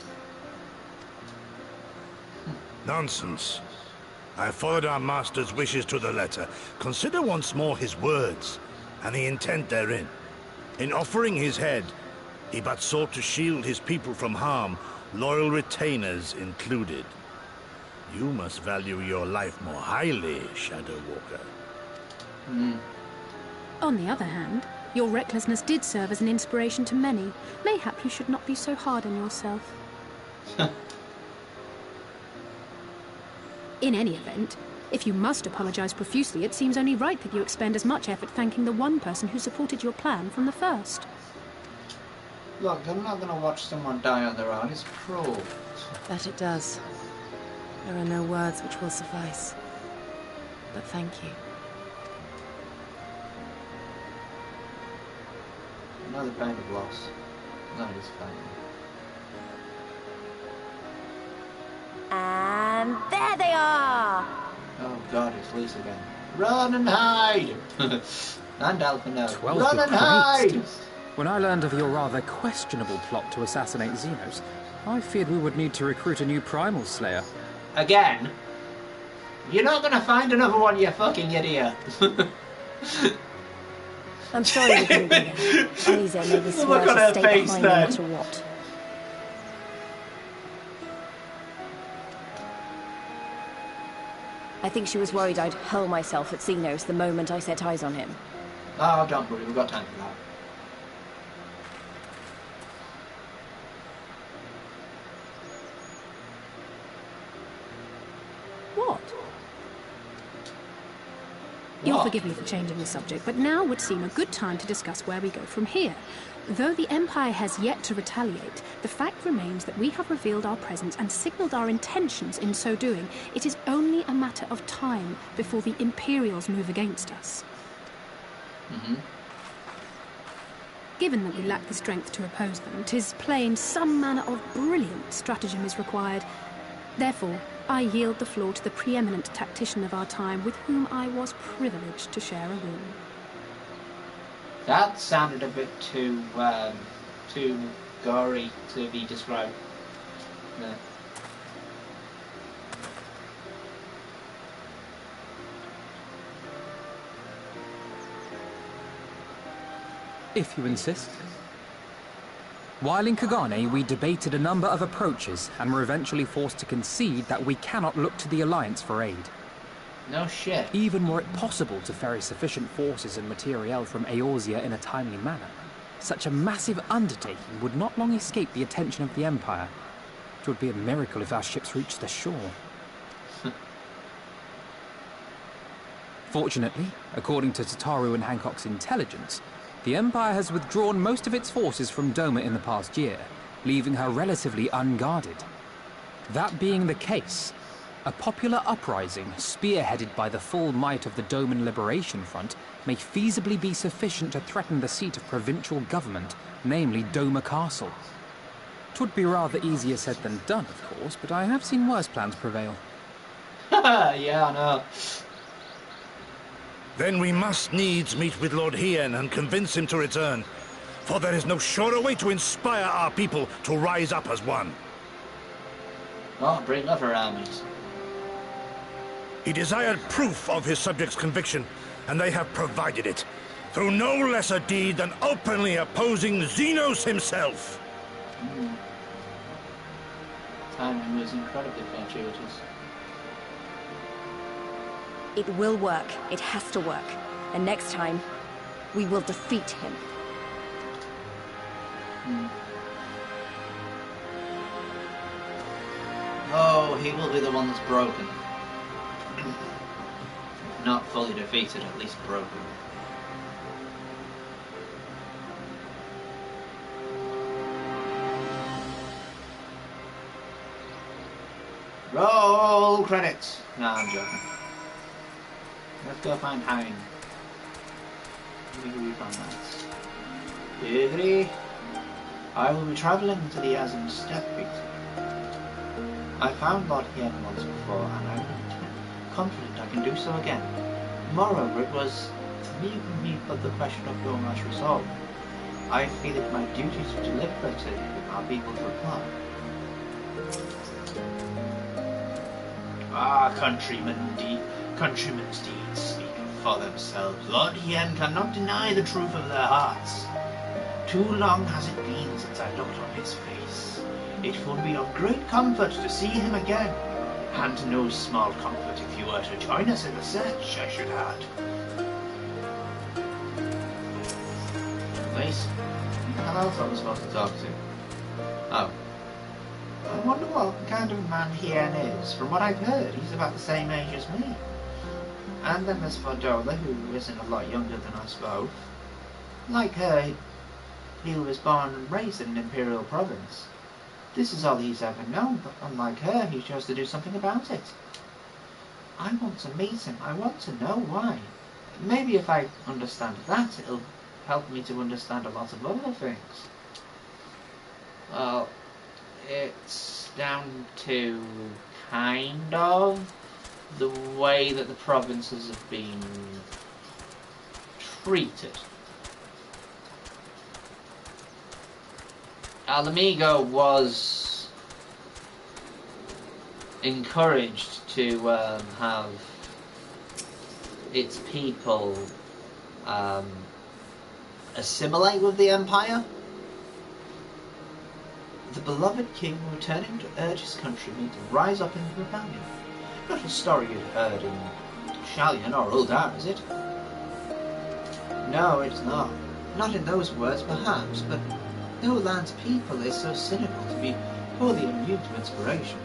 Nonsense. I followed our master's wishes to the letter. Consider once more his words, and the intent therein. In offering his head, he but sought to shield his people from harm, loyal retainers included. You must value your life more highly, Shadow Walker. On the other hand, your recklessness did serve as an inspiration to many. Mayhap you should not be so hard on yourself. In any event, if you must apologize profusely, it seems only right that you expend as much effort thanking the one person who supported your plan from the first. Look, I'm not going to watch someone die on their own. It's cruel. That it does. There are no words which will suffice. But thank you. Another pain of loss. Not his family. And there they are! Oh god, it's Lise again. Run and hide! And Alphino. 12 Run and Christ. hide! When I learned of your rather questionable plot to assassinate Xenos, I feared we would need to recruit a new Primal Slayer. Again? You're not gonna find another one, you fucking idiot. I'm sorry we couldn't be there. Aliza made me swear Look at her to stay face behind no then. matter what. I think she was worried I'd hurl myself at Xenos the moment I set eyes on him. Oh, don't worry, we've got time for that. What? You'll What? forgive me for changing the subject, but now would seem a good time to discuss where we go from here. Though the Empire has yet to retaliate, the fact remains that we have revealed our presence and signaled our intentions in so doing. It is only a matter of time before the Imperials move against us. Given that we lack the strength to oppose them, 'tis plain some manner of brilliant stratagem is required. Therefore, I yield the floor to the preeminent tactician of our time, with whom I was privileged to share a room. That sounded a bit too gory to be described. No. If you insist. While in Kagane, we debated a number of approaches and were eventually forced to concede that we cannot look to the Alliance for aid. No shit. Even were it possible to ferry sufficient forces and materiel from Eorzea in a timely manner, such a massive undertaking would not long escape the attention of the Empire. It would be a miracle if our ships reached the shore. Fortunately, according to Tataru and Hancock's intelligence, the Empire has withdrawn most of its forces from Doma in the past year, leaving her relatively unguarded. That being the case, a popular uprising, spearheaded by the full might of the Doman Liberation Front, may feasibly be sufficient to threaten the seat of provincial government, namely Doma Castle. 'Twould be rather easier said than done, of course, but I have seen worse plans prevail. Yeah, I know. Then we must needs meet with Lord Hien and convince him to return, for there is no surer way to inspire our people to rise up as one. Oh, bring other armies. He desired proof of his subjects' conviction, and they have provided it, through no lesser deed than openly opposing Xenos himself. Timing was incredibly fortuitous. It will work. It has to work. And next time, we will defeat him. Oh, he will be the one that's broken. Not fully defeated, at least broken. Roll credits! No, I'm joking. Let's go find Hein. Where do we find that? Diggity. I will be travelling to the Azim Steppe. I found Lord Hien once before, and I'm confident I can do so again. Moreover, it was me but the question of your much resolve. I feel it my duty to deliver to our people's reply. Countrymen's deeds speak for themselves. Lord Hien cannot deny the truth of their hearts. Too long has it been since I looked on his face. It would be of great comfort to see him again, and no small comfort if you were to join us in the search, I should add. Nice. Who else I was supposed to talk to? Oh. I wonder what kind of man Hien is. From what I've heard, he's about the same age as me. And then there's Fordola, who isn't a lot younger than us both. Like her, he was born and raised in an imperial province. This is all he's ever known, but unlike her, he chose to do something about it. I want to meet him. I want to know why. Maybe if I understand that, it'll help me to understand a lot of other things. Well, it's down to kind of the way that the provinces have been treated. Alamigo was encouraged to have its people assimilate with the Empire. The beloved king returning to urge his countrymen to rise up in rebellion. Not a story you've heard in Shallion or Uldar, is it? No, it's not. Not in those words, perhaps, but no land's people is so cynical to be wholly immune to inspiration.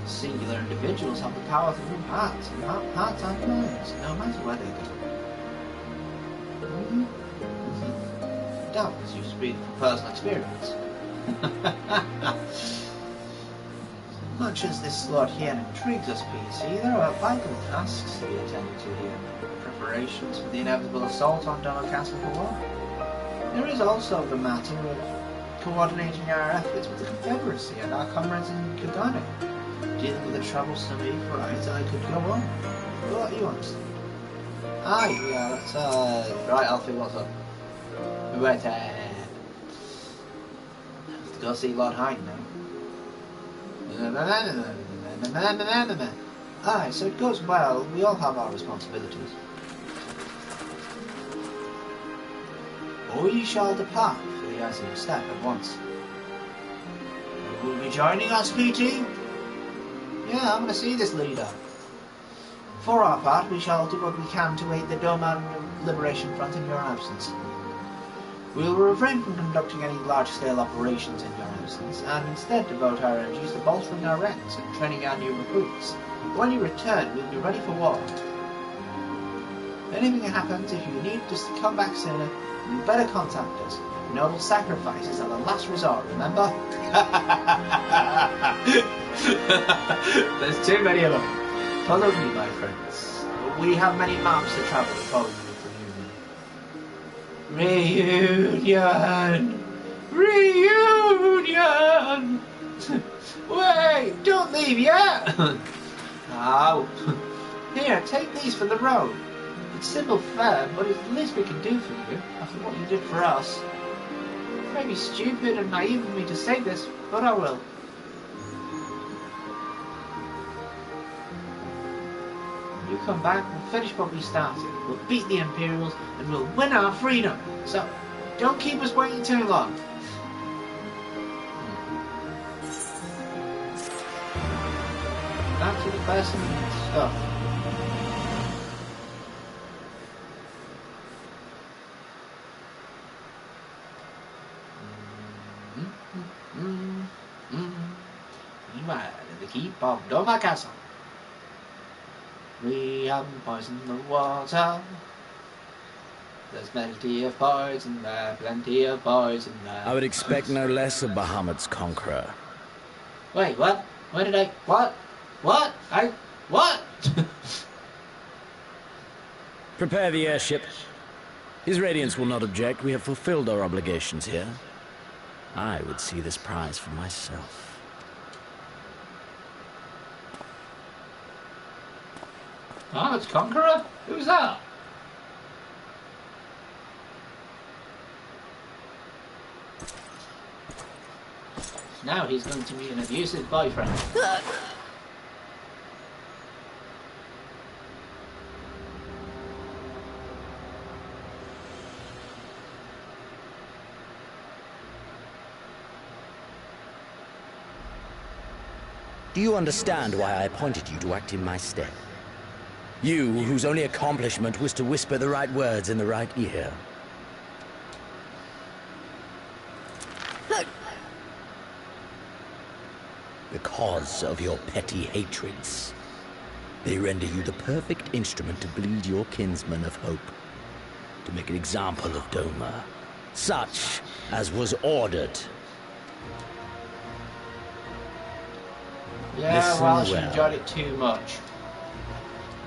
Singular individuals have the power to move hearts, and hearts and minds, no matter where they go. Doubtless you speak from personal experience. Much as this Lord Hien intrigues us, PC, there are vital tasks to be attended to here. Preparations for the inevitable assault on Dono Castle for war. There is also the matter of coordinating our efforts with the Confederacy and our comrades in Kagane. Dealing with the troublesome Ephraite, I could go on. What do you understand? Ah, yeah, that's, right, Alfie, what's up? Wait, go see Lord Hyde now. Aye, so it goes well. We all have our responsibilities. We shall depart for the Azure Step at once. You will be joining us, PT? Yeah, I'm going to see this leader. For our part, we shall do what we can to aid the Doman Liberation Front in your absence. We will refrain from conducting any large-scale operations in your absence, and instead devote our energies to bolstering our ranks and training our new recruits. When you return, we'll be ready for war. If anything happens, if you need us to come back sooner, you better contact us. Noble sacrifices are the last resort, remember? There's too many of them. Follow me, my friends. We have many maps to travel before we Reunion! Reunion! Wait, don't leave yet! Oh. Here, take these for the road. It's simple fare, but it's the least we can do for you, after what you did for us. It may be stupid and naive of me to say this, but I will. When you come back, we'll finish what we started. We'll beat the Imperials, and we'll win our freedom. So, don't keep us waiting too long. Back to the person and stuff. Meanwhile, in the keep of Doma Castle, we haven't poisoned the water. There's plenty of poison there, plenty of poison there. I would expect no less of Bahamut's conqueror. Wait, what? Where did I... What? What? What? Prepare the airship. His Radiance will not object. We have fulfilled our obligations here. I would see this prize for myself. Now he's going to be an abusive boyfriend. Do you understand why I appointed you to act in my stead? You, whose only accomplishment was to whisper the right words in the right ear. Because of your petty hatreds, they render you the perfect instrument to bleed your kinsman of hope, to make an example of Doma, such as was ordered. Yeah, Listen well, she well. enjoyed it too much.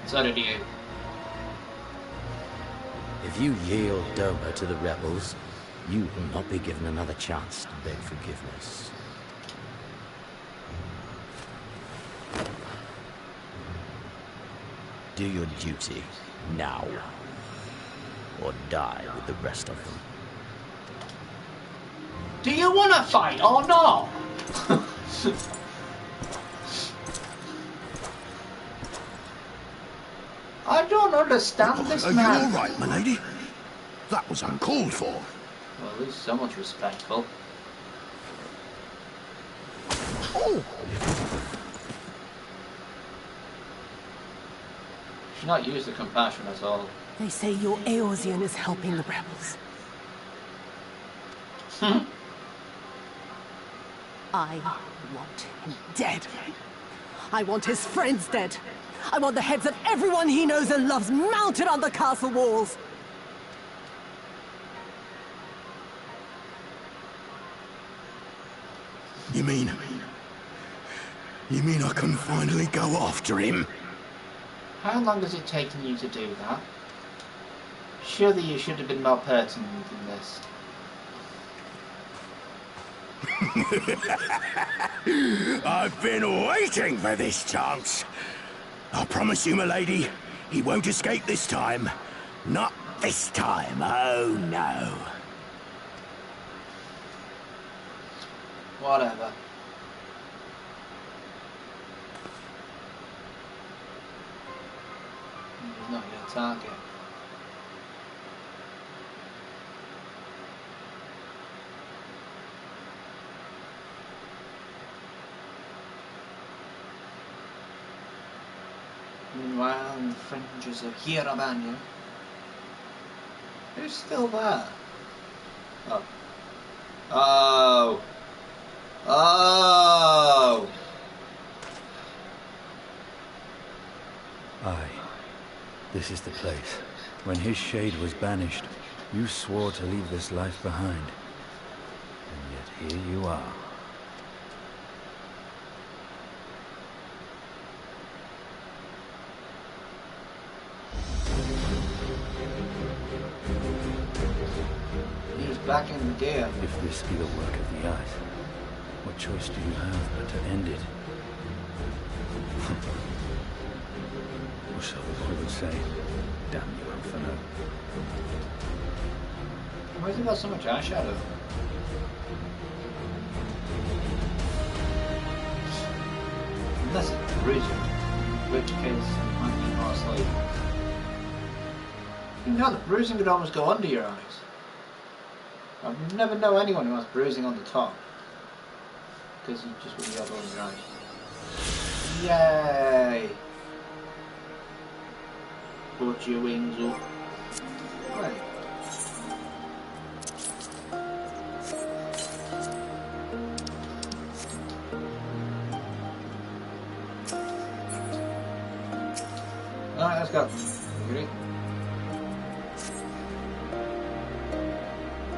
So did you. If you yield Doma to the rebels, you will not be given another chance to beg forgiveness. Do your duty now, or die with the rest of them. Do you want to fight or not? I don't understand this Are man. you all right, my lady? That was uncalled for. Well, at least someone's respectful. Oh! She's not used to compassion at all. They say your Eorzean is helping the rebels. I want him dead. I want his friends dead. I want the heads of everyone he knows and loves mounted on the castle walls. You mean I can finally go after him? How long has it taken you to do that? Surely you should have been more pertinent than this. I've been waiting for this chance. I promise you, my lady, he won't escape this time. Not this time, oh no. Whatever. He's not your target. Meanwhile, in the fringes of Hirabanya, who's still there? Oh. Oh! Oh! Aye. This is the place. When his shade was banished, you swore to leave this life behind. And yet here you are. He's back in the gear. If this be the work of the eyes, what choice do you have but to end it? Or so the boy would say. Damn you, Inferno. Why has he got so much eyeshadow? Unless it's bruising, in which case it might be more asleep. You know, the bruising could almost go under your eyes. I've never known anyone who has bruising on the top. Because you just wouldn't be able to open your eyes. Yay! Put your wings up. Right. Alright, let's go. Ready?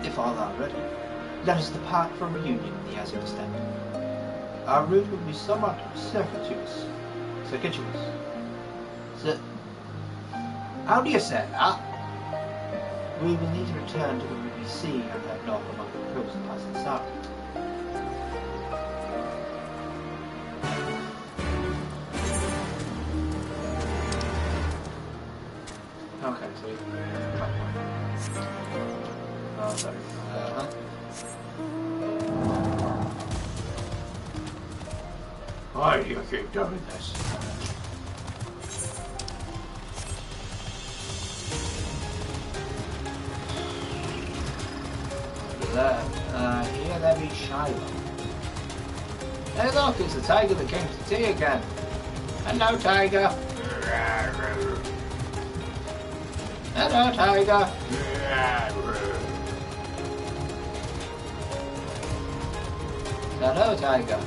If all are ready, let us depart for reunion in the Azure Steppe. Our route will be somewhat circuitous. How do you say that? We will need to return to the Ruby Sea and head north along the coast past the south. Okay, so we oh, sorry. Why do you keep doing this? Here there be Shiloh. Hey look, it's the tiger that came to tea again. Hello, tiger. Hello, tiger. Hello, tiger.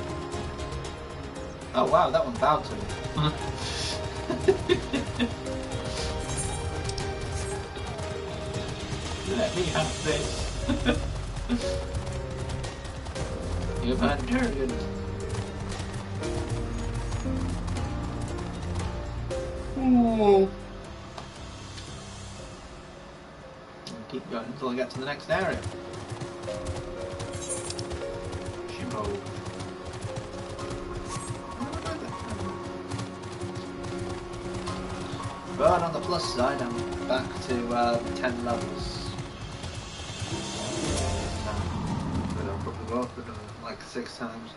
Oh wow, that one bowed to me. Let me have this. Humanitarian. Ooh. Keep going until I get to the next area. Shimbo. But on the plus side, I'm back to 10 levels. We've done like 6 times.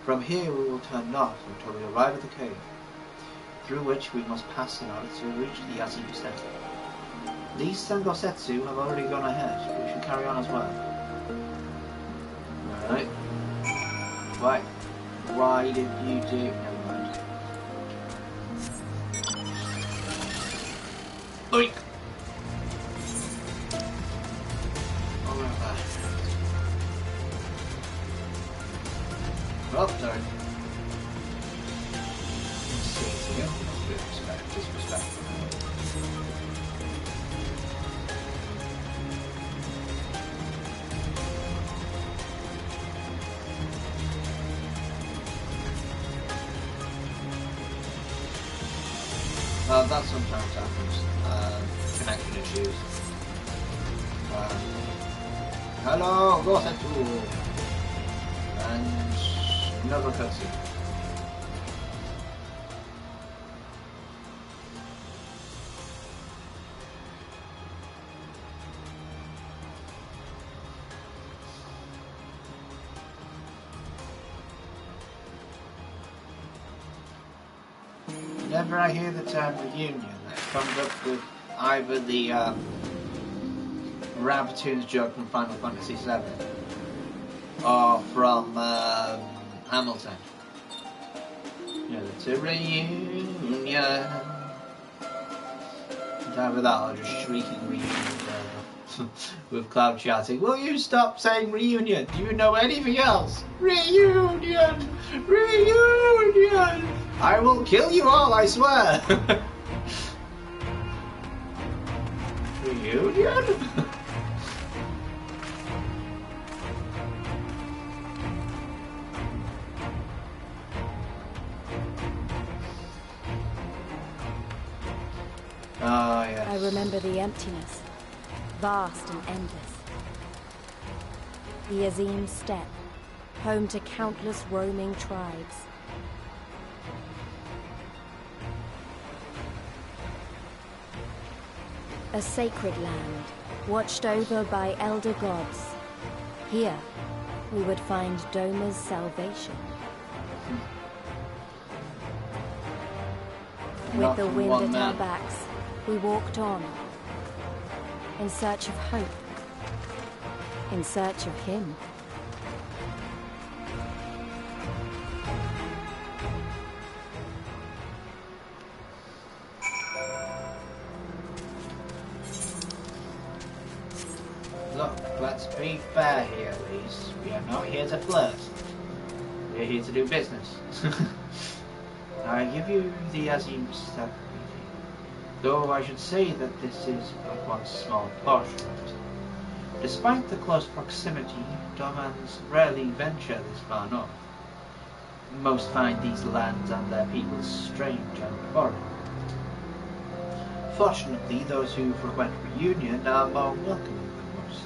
From here we will turn north until we arrive at the cave, through which we must pass in order to reach the Yazim Step. These Sengosetsu have already gone ahead, but we should carry on as well. Alright. Right. Why did you do... Never mind. Oink! Oh, sorry. Disrespect. That sometimes happens. Connection issues. Hello, go ahead to and another cutscene. Whenever I hear the term reunion, it comes up with either the Rabbitoons joke from Final Fantasy VII or from Hamilton. You know, it's a reunion. It's either that or just shrieking reunion with Cloud shouting, "Will you stop saying reunion? Do you know anything else? Reunion! Reunion! I will kill you all, I swear!" Reunion? Ah, yes. I remember the emptiness, vast and endless. The Yazim Steppe, home to countless roaming tribes. A sacred land, watched over by elder gods. Here, we would find Doma's salvation. With the wind at our backs, we walked on, in search of hope, in search of him. Look, let's be fair here, Elise. We are not here to flirt. We are here to do business. I give you the Yazim Steppe, though I should say that this is but one small portion of it. Despite the close proximity, Domans rarely venture this far north. Most find these lands and their peoples strange and foreign. Fortunately, those who frequent Reunion are more welcoming than most.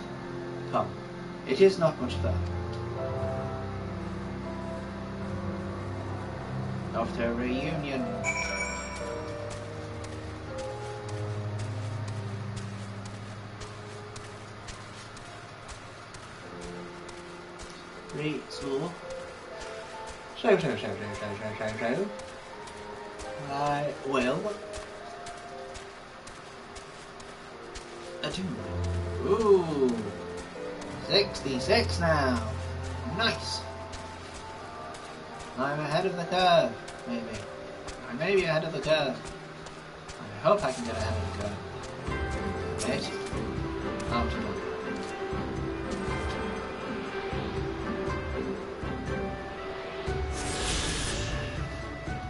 Come, it is not much further. After Reunion. So So. I will. Ooh. 66 now. Nice. I'm ahead of the curve, maybe. I may be ahead of the curve. I hope I can get ahead of the curve. Wait. Out to done.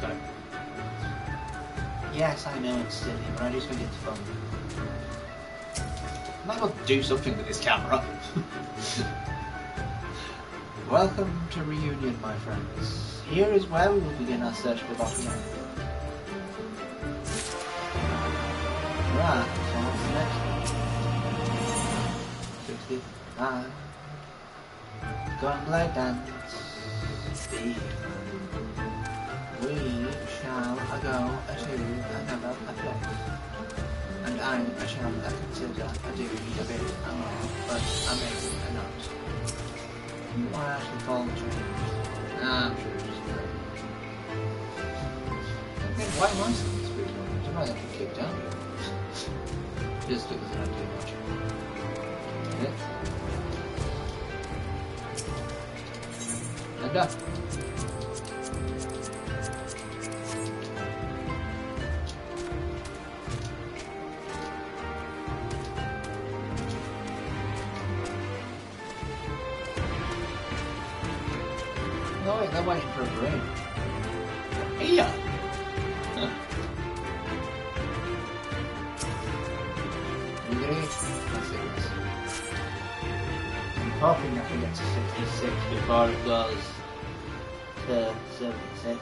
Got it. Yes, I know it's silly, but I just think it's fun. I might as well do something with this camera. Welcome to Reunion, my friends. Here is where we will begin our search for Lothian. Right, so what's next? 65. Gunblade dance. Speed. We shall go to another place. And I shall consider doing a bit but amazing enough. Why actually follow the train? I'm sure it's just great. Why am I saying this video? I might have to kick down. Just because I don't do much. Yeah. And done. No, wait, they're waiting for a brain. Here! Huh. You ready? Let's see this. I'm hoping I can get to 66 before it goes to 76.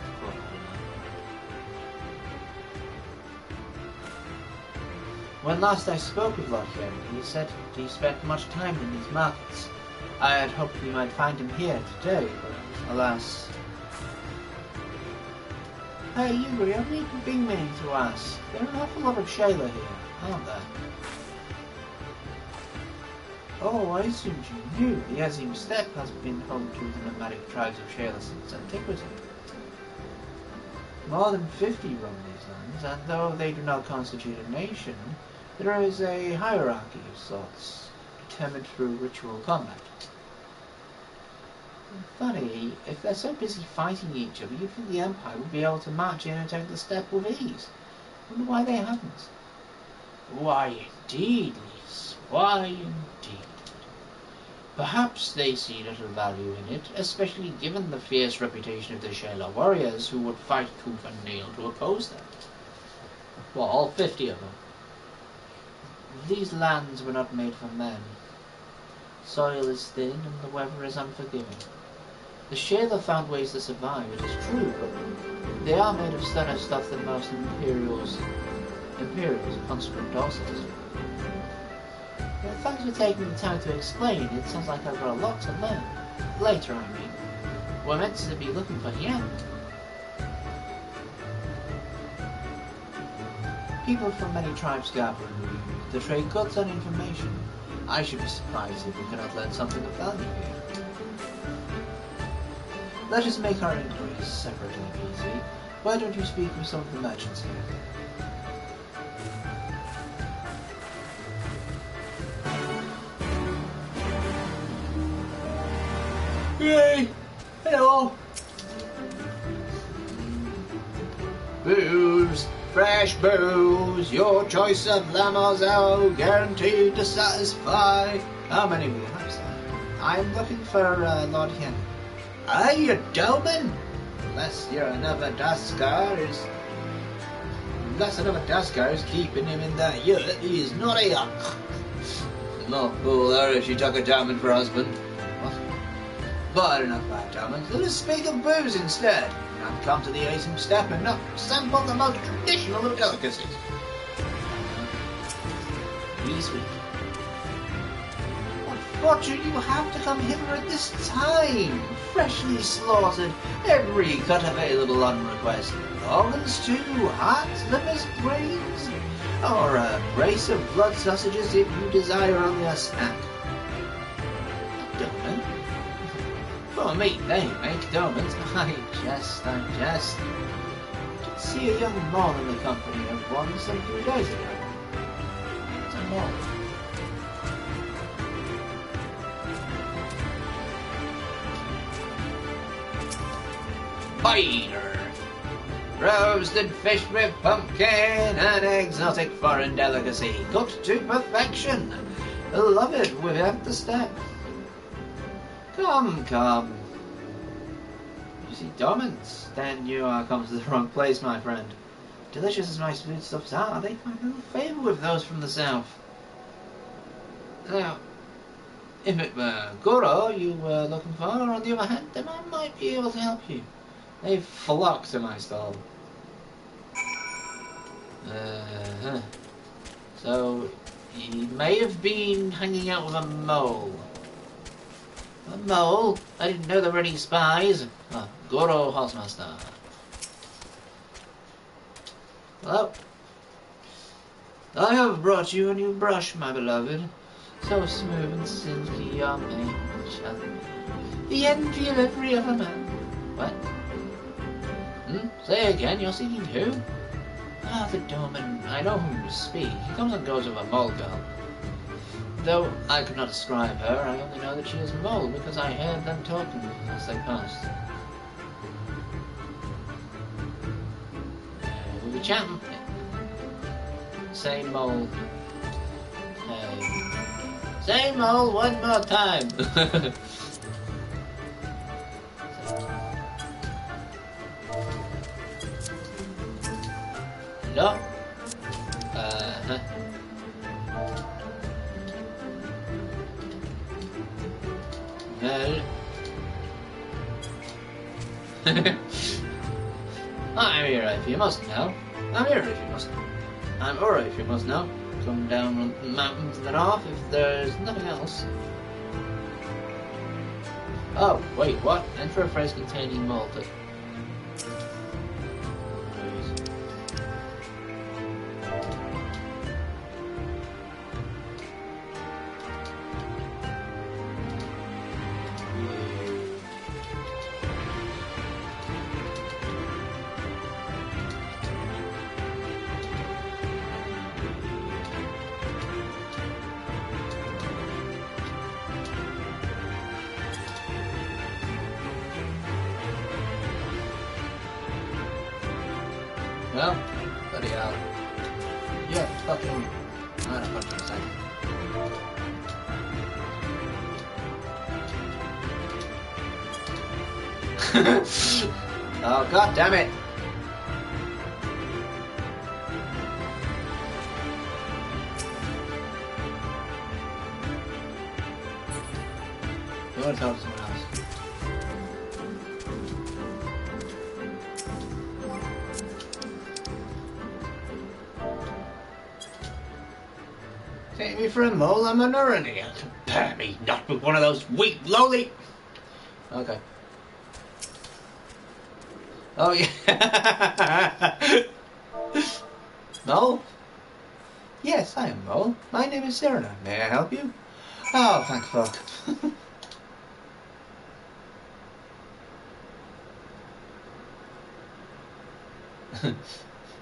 When last I spoke with Lothian, he said he spent much time in these markets. I had hoped we might find him here today, but alas. Hey, Yuri, I've been meaning to ask. There are an awful lot of Shayla here, aren't there? Oh, I assumed you knew. The Azim Steppe has been home to the nomadic tribes of Shayla since antiquity. More than 50 roam these lands, and though they do not constitute a nation, there is a hierarchy of sorts, determined through ritual combat. Funny, if they're so busy fighting each other, you'd think the Empire would be able to march in and take the steppe with ease. Wonder why they haven't. Why indeed, Lys, why indeed. Perhaps they see little value in it, especially given the fierce reputation of the Shayla warriors who would fight tooth and nail to oppose them. Well, all 50 of them. These lands were not made for men. Soil is thin and the weather is unforgiving. The Shayla found ways to survive, it is true, but they are made of sterner stuff than most Imperials conscript horses. Thanks for taking the time to explain. It sounds like I've got a lot to learn. Later, I mean. We're meant to be looking for Hien. People from many tribes gather in the region to trade goods and information. I should be surprised if we cannot learn something of value here. Let us make our inquiries separately, easy. Why don't you speak with some of the merchants here? Yay! Hello! Booze! Fresh booze! Your choice of Lamazelle, guaranteed to satisfy. How many will you have, sir? I'm looking for Lord Hien. Are you Doman? Unless another Daskar is keeping him in that yurt, he is not a yuck. No fool her if she took a Doman for husband. What? But enough about Domans. Let us speak of booze instead. And come to the Azim Steppe and not sample the most traditional of delicacies. Really sweet. What fortune you have to come hither at this time, freshly slaughtered, every cut available on request. Organs too, hearts, livers, brains, or a brace of blood sausages if you desire only a snack. Doman? Oh, for me, they make domans. I jest. I did see a young mole in the company of one some few days ago. It's a mole. Biter! Roasted fish with pumpkin, an exotic foreign delicacy, cooked to perfection. Beloved without the step. Come. You see domans? Then you are come to the wrong place, my friend. Delicious as my foodstuffs are, they find no favour with those from the south. Now, if it were Goro you were looking for, on the other hand, then I might be able to help you. They flock to my stall. So, he may have been hanging out with a mole. A mole? I didn't know there were any spies. Oh, Goro Housemaster. Hello? I have brought you a new brush, my beloved. So smooth and silky your mane shall be the envy of every other man. What? Say again, you're seeking who? Ah, the doorman. I know whom you speak. He comes and goes with a mole girl. Though I could not describe her, I only know that she is a mole because I heard them talking as they passed. We were chatting. Say mole. Say mole one more time. No. Well. I'm here if you must know. I'm here if you must know. I'm Ura if you must know. Come down the mountains in the north if there's nothing else. Oh, wait, what? Enter a phrase containing malted. Well, bloody hell. Yeah, fucking... I'm gonna punch you in a second. Oh, god damn it! You wanna talk to someone else? Take me for a mole, I'm an Urania. Compare me not with one of those weak, lowly... Okay. Oh, yeah. Mole? Yes, I am Mole. My name is Serena. May I help you? Oh, thank fuck.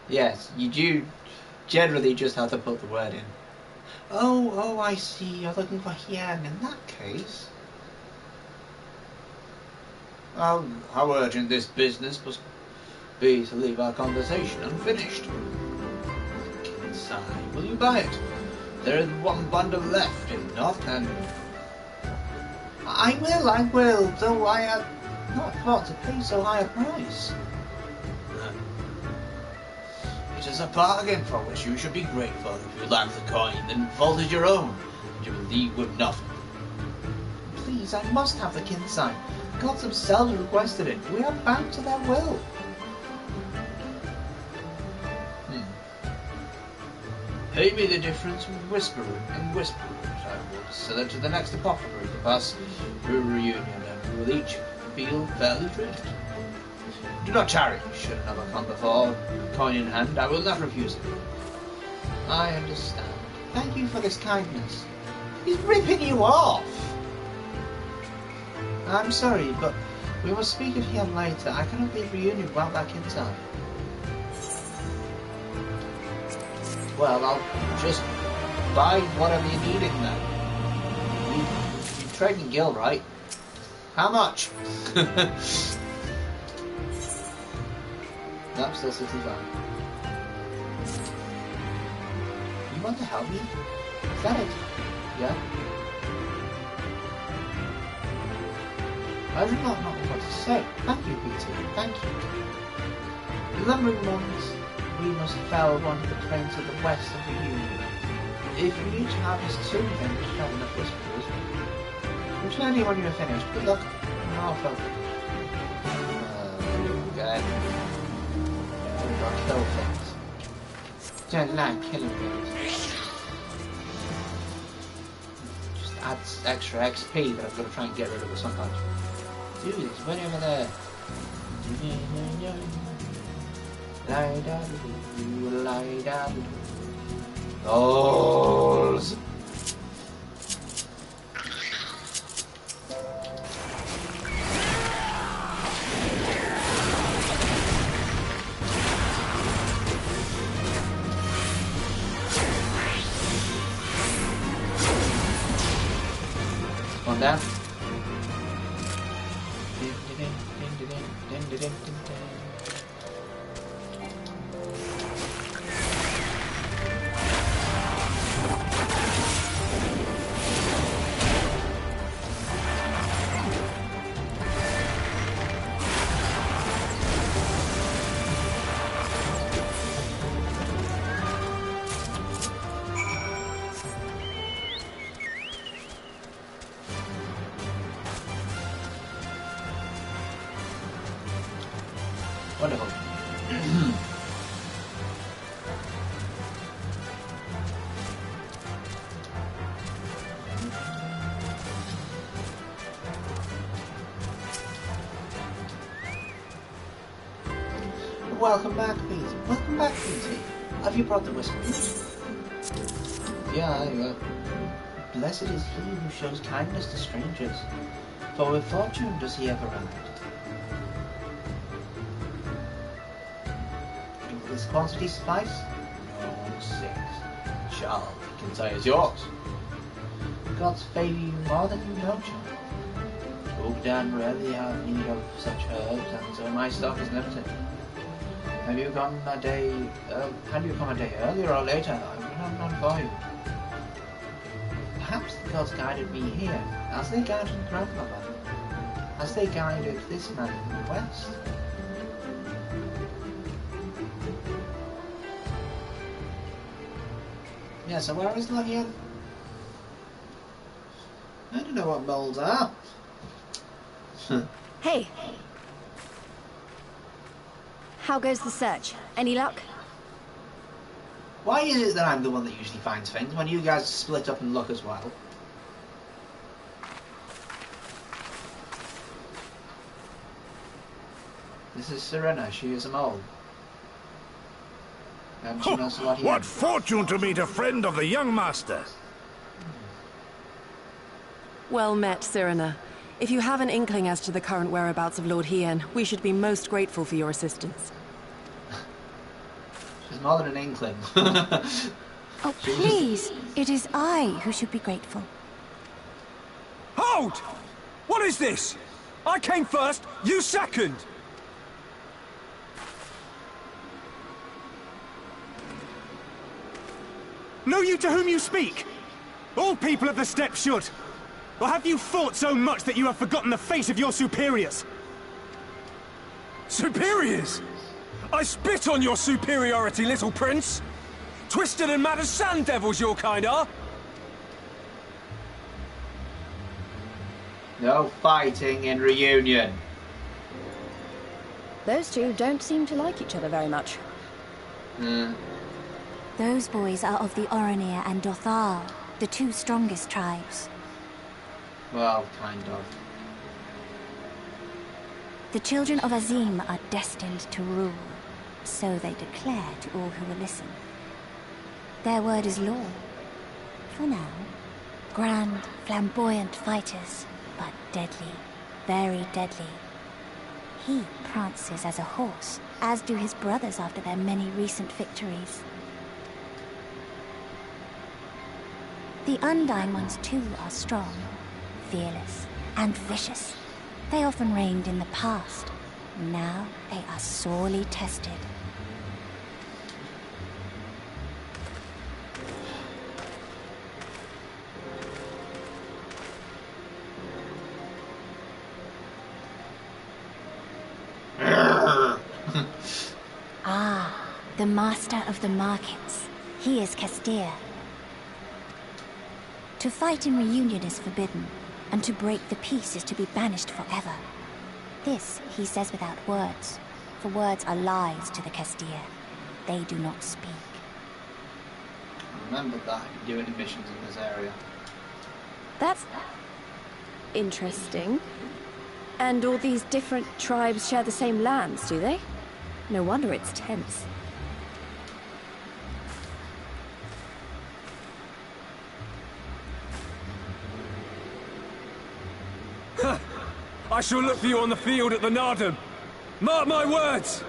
Yes, you do generally just have to put the word in. Oh, I see. You're looking for Hien. In that case... Oh, how urgent this business must be to leave our conversation unfinished. Sigh, will you buy it? There is one bundle left, if not, then... I will, though I had not thought to pay so high a price. It is a bargain for which you should be grateful. If you lack the coin, then vault is your own, and you will leave with nothing. Please, I must have the kin sign. The gods themselves requested it. We are bound to their will. Pay me the difference with whisperers. I will sell it to the next apothecary to pass through a reunion, and we will each feel fairly treated. Do not tarry. Should another come before, coin in hand, I will not refuse it. I understand. Thank you for this kindness. He's ripping you off. I'm sorry, but we will speak of him later. I cannot leave reunion well back in time. Well, I'll just buy whatever you're needing then. You're trading Gil, right? How much? Nope, still 65. You want to help me? Is that it? Yeah? I do not know what to say. Thank you, Peter. Thank you. Remembering ones, we must fell one of the plains to the west of the Union. If you each harvest 2, then we have enough whispers. Return here when you are finished. Good luck. Norfolk. Okay. We've got to kill things. Don't like killing things. Just adds extra XP that I've got to try and get rid of sometimes. Dude, it's way over there. Goals. One down. Wonderful. Welcome back, Pete. Welcome back, Pete. Have you brought the whispers? Yeah, there you go. Blessed is he who shows kindness to strangers, for with fortune does he ever ride. This quantity suffice? No, 6. Child, the entire is yours. Gods favour you more than you know, child. Ogdan rarely have need of such herbs, and so my stock is limited. Have you come a day? Had you come a day earlier or later, I would have none for you. Perhaps the gods guided me here, as they guided grandmother, as they guided this man in the west. Yeah, so where is Lothian? I don't know what moles are. Hey! How goes the search? Any luck? Why is it that I'm the one that usually finds things when you guys split up and look as well? This is Serena, she is a mole. She knows a lot here. What fortune to meet a friend of the young master! Well met, Cyrena. If you have an inkling as to the current whereabouts of Lord Hien, we should be most grateful for your assistance. She's more than an inkling. Oh, please! It is I who should be grateful. Hold! What is this? I came first, you second! Know you to whom you speak? All people of the steppe should. Or have you fought so much that you have forgotten the face of your superiors? Superiors? I spit on your superiority, little prince! Twisted and mad as sand devils your kind are! No fighting in reunion. Those two don't seem to like each other very much. Those boys are of the Oranir and Dothal, the 2 strongest tribes. Well, kind of. The children of Azim are destined to rule, so they declare to all who will listen. Their word is law. For now, grand, flamboyant fighters, but deadly. very deadly. He prances as a horse, as do his brothers after their many recent victories. The Undying ones too are strong, fearless, and vicious. They often reigned in the past. Now they are sorely tested. Ah, the master of the markets. He is Castir. To fight in reunion is forbidden, and to break the peace is to be banished forever. This he says without words, for words are lies to the Castir. They do not speak. Remember that, doing missions in this area. That's interesting. And all these different tribes share the same lands, do they? No wonder it's tense. I shall look for you on the field at the Nardum. Mark my words!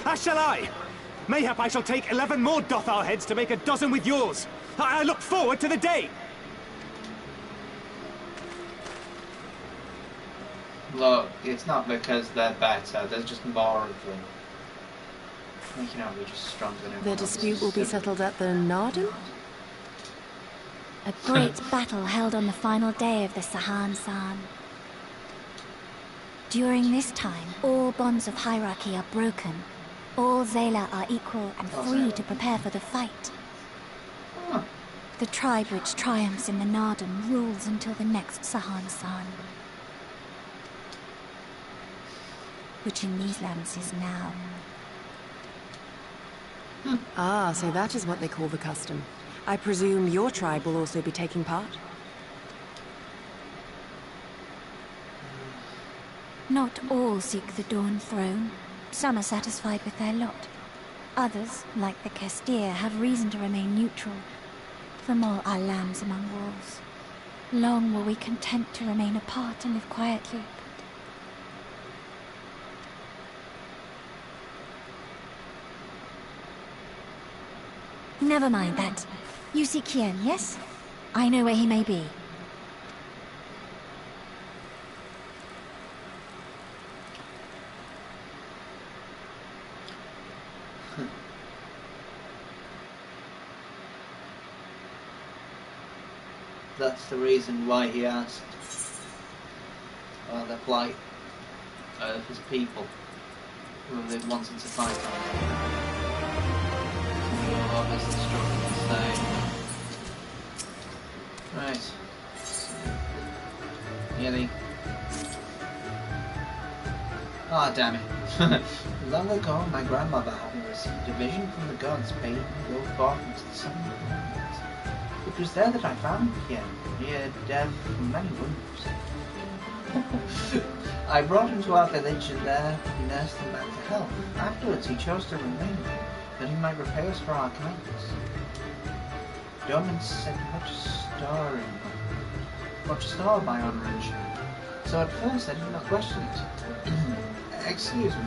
As shall I. Mayhap I shall take 11 more Dothar heads to make a dozen with yours. I look forward to the day. Look, it's not because they're better, there's just more of them. Making out we're just stronger than everyone The dispute will be settled at the Nardum? A great battle held on the final day of the Sahan-San. During this time, all bonds of hierarchy are broken. All Zayla are equal and free to prepare for the fight. The tribe which triumphs in the Nardum rules until the next Sahan-San. Which in these lands is now. Ah, so that is what they call the custom. I presume your tribe will also be taking part? Not all seek the Dawn Throne. Some are satisfied with their lot. Others, like the Castir, have reason to remain neutral. For more are lambs among wolves. Long were we content to remain apart and live quietly. Never mind that. You see Kian, yes? I know where he may be. That's the reason why he asked the plight of his people who they've wanted to fight on. Obviously struggling to stay. Right. Nearly. Ah, damn it. Long ago, my grandmother, having received a vision from the gods, bade me go forth into the southern plains. It was there that I found him, near death from many wounds. I brought him to our village, and there he nursed him back to health. Afterwards, he chose to remain, that he might repay us for our kindness. Dorman set much store by honor and shame, so at first I did not question it. Excuse me,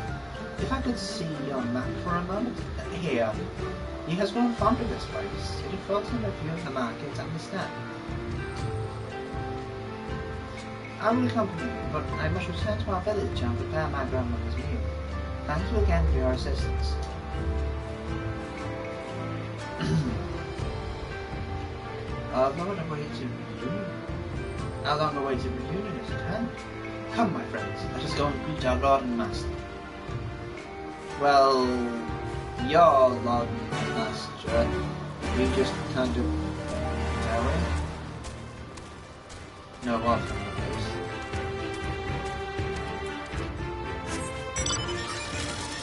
if I could see your map for a moment? Here. He has grown fond of this place. It affords him a view of the market and the steppe. I will accompany you, but I must return to our village and prepare my grandmother's meal. Thank you again for your assistance. Our long-awaited reunion is at hand. Come, my friends, let us go and greet our Lord and Master. Well, your Lord and Master, we just kind of tell him. No, what?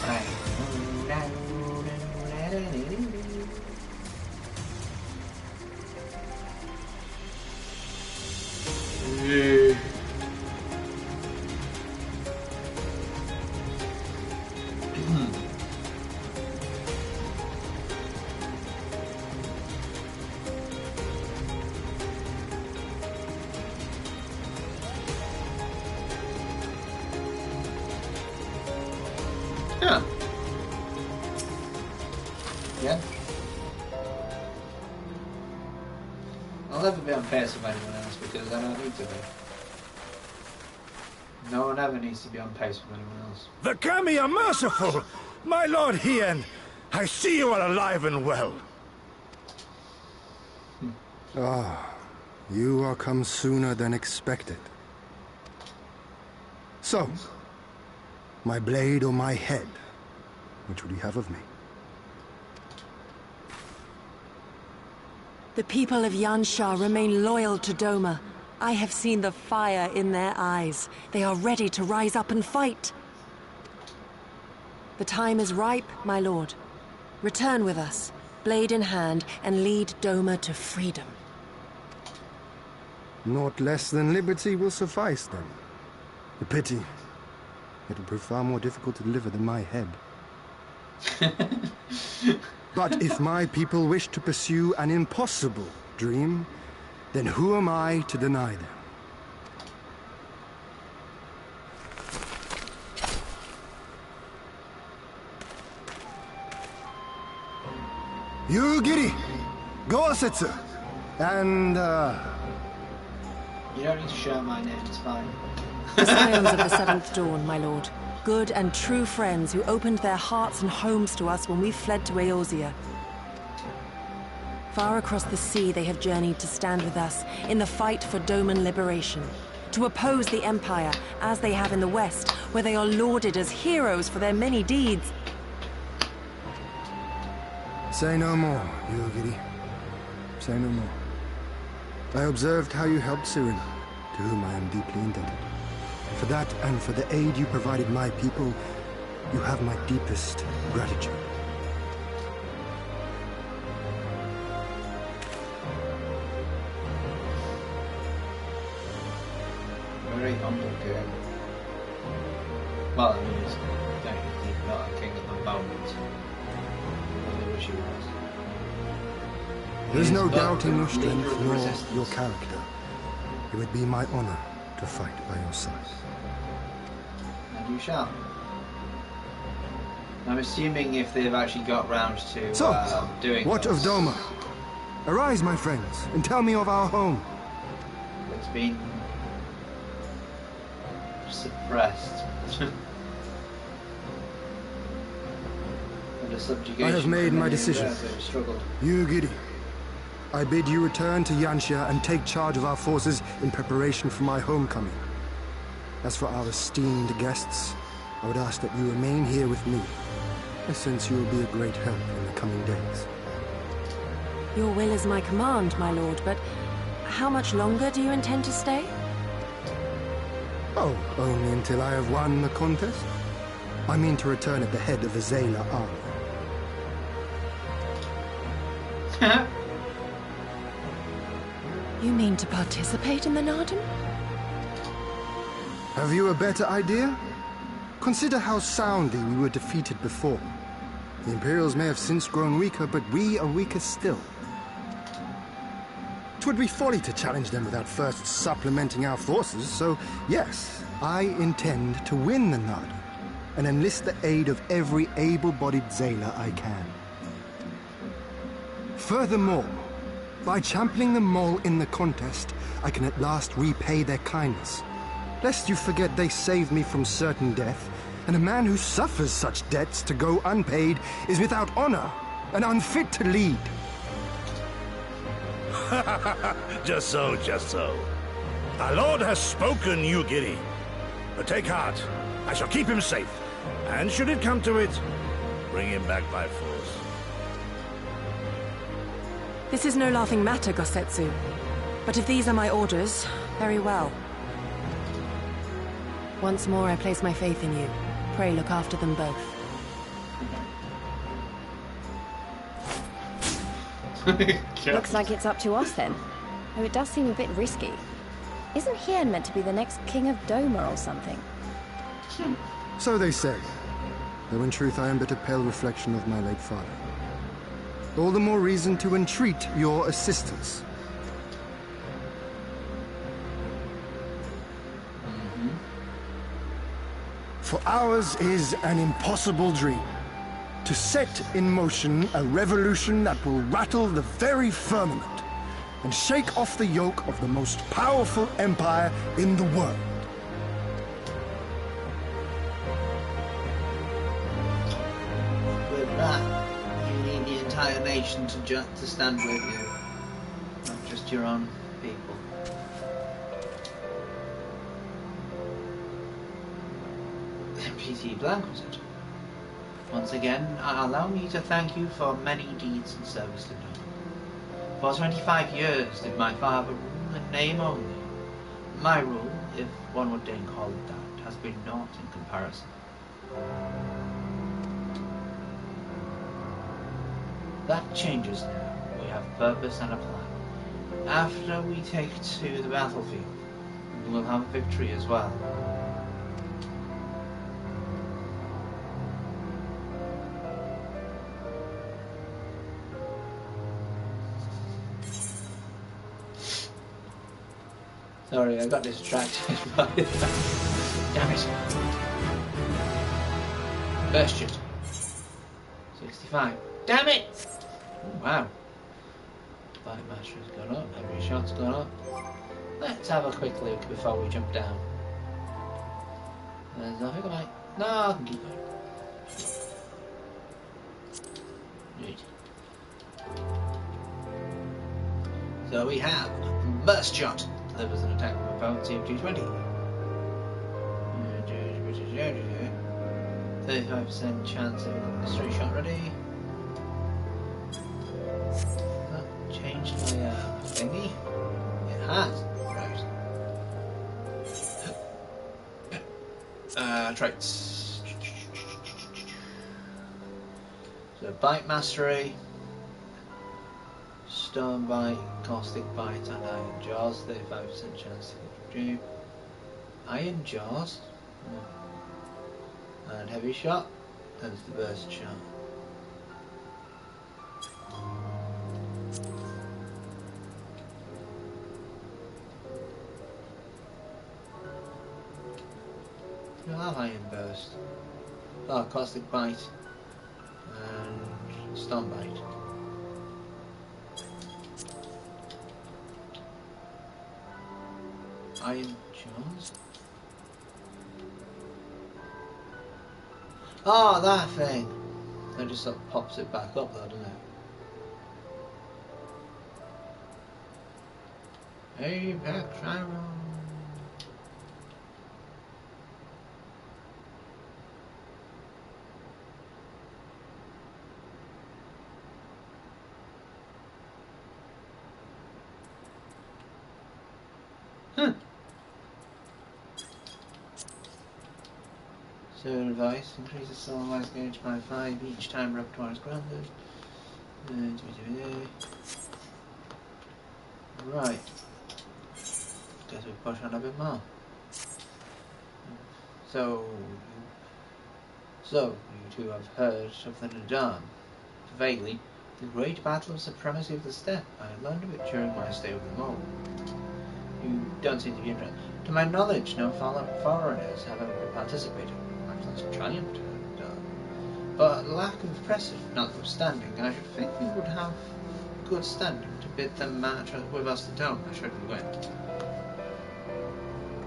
Right. Huh. Yeah. I'll never be on pace with anyone else because I don't need to be. No one ever needs to be on pace with anyone else. The Kami are merciful! My lord Hien, I see you are alive and well. Ah, you are come sooner than expected. So, my blade or my head? Which would you have of me? The people of Yansha remain loyal to Doma. I have seen the fire in their eyes. They are ready to rise up and fight. The time is ripe, my lord. Return with us, blade in hand, and lead Doma to freedom. Naught less than liberty will suffice, then. A pity. It will prove far more difficult to deliver than my head. But if my people wish to pursue an impossible dream, then who am I to deny them? You, Giri! Go-setsu! And, You don't need to show my name, it's fine. The scions of the Seventh Dawn, my lord. Good and true friends who opened their hearts and homes to us when we fled to Eorzea. Far across the sea they have journeyed to stand with us in the fight for Doman liberation. To oppose the Empire, as they have in the West, where they are lauded as heroes for their many deeds. Say no more, Yogiri. Say no more. I observed how you helped Cyril, to whom I am deeply indebted. For that and for the aid you provided my people, you have my deepest gratitude. Very humble girl. Well, I mean, he's technically not a king at the moment. I wish he was. There is no He's doubt in your not the leader strength of the nor resistance. your character. It would be my honor to fight by your side. And you shall. I'm assuming if they've actually got round to So, doing what those, of Doma? Arise, my friends, and tell me of our home. It's been suppressed. Under subjugation. I have made for my many decision. years, I've struggled. You, Giri, I bid you return to Yansha and take charge of our forces in preparation for my homecoming. As for our esteemed guests, I would ask that you remain here with me. I sense you will be a great help in the coming days. Your will is my command, my lord, but how much longer do you intend to stay? Oh, only until I have won the contest. I mean to return at the head of the Zayla army. You mean to participate in the Narden? Have you a better idea? Consider how soundly we were defeated before. The Imperials may have since grown weaker, but we are weaker still. 'Twould be folly to challenge them without first supplementing our forces, so yes, I intend to win the Narden and enlist the aid of every able-bodied Zayla I can. Furthermore, by championing them all in the contest, I can at last repay their kindness. Lest you forget they saved me from certain death, and a man who suffers such debts to go unpaid is without honor and unfit to lead. Just so, just so. Our lord has spoken, Yugiri. But take heart. I shall keep him safe. And should it come to it, bring him back by force. This is no laughing matter, Gosetsu. But if these are my orders, very well. Once more I place my faith in you. Pray look after them both. Looks like it's up to us then. Though it does seem a bit risky. Isn't Hien meant to be the next king of Doma or something? So they say, though in truth I am but a pale reflection of my late father. All the more reason to entreat your assistance. for ours is an impossible dream. To set in motion a revolution that will rattle the very firmament and shake off the yoke of the most powerful empire in the world. With that, you need the entire nation to stand with you, not just your own people. PT Blank, was it? Once again, allow me to thank you for many deeds and service to Dome. For 25 years did my father rule in name only. My rule, if one would deign call it that, has been naught in comparison. That changes now. We have purpose and a plan. After we take to the battlefield, we will have a victory as well. Sorry, I got distracted by that. Damn it. Burst shot. 65. Damn it! Oh, wow. Bite master has gone up. Every shot's gone up. Let's have a quick look before we jump down. There's nothing like... No, I can keep going. Right. So we have burst shot. Delivers an attack from opponent of 220. 35% chance of a straight shot ready. That changed my thingy? It has. Right. Traits. So bite mastery. Stone bite, caustic bite, and iron jaws. 35% chance to get through. Iron jaws. And heavy shot. There's the burst shot. You'll have iron burst. Oh, caustic bite and stone bite. Iron jaws. Oh, that thing. That just sort of pops it back up though, doesn't it? FFXIV. So advice, increases solar light gauge by 5 each time repertoire is granted. Right. Guess we push on a bit more. So you two have heard of the Nadam. Vaguely, the great battle of supremacy of the steppe. I learned of it during my stay with the mole. You don't seem to be interested. To my knowledge, no foreigners have ever participated. Triumphed, but lack of precedent notwithstanding, I should think we would have good standing to bid them match with us to Dome, should we win.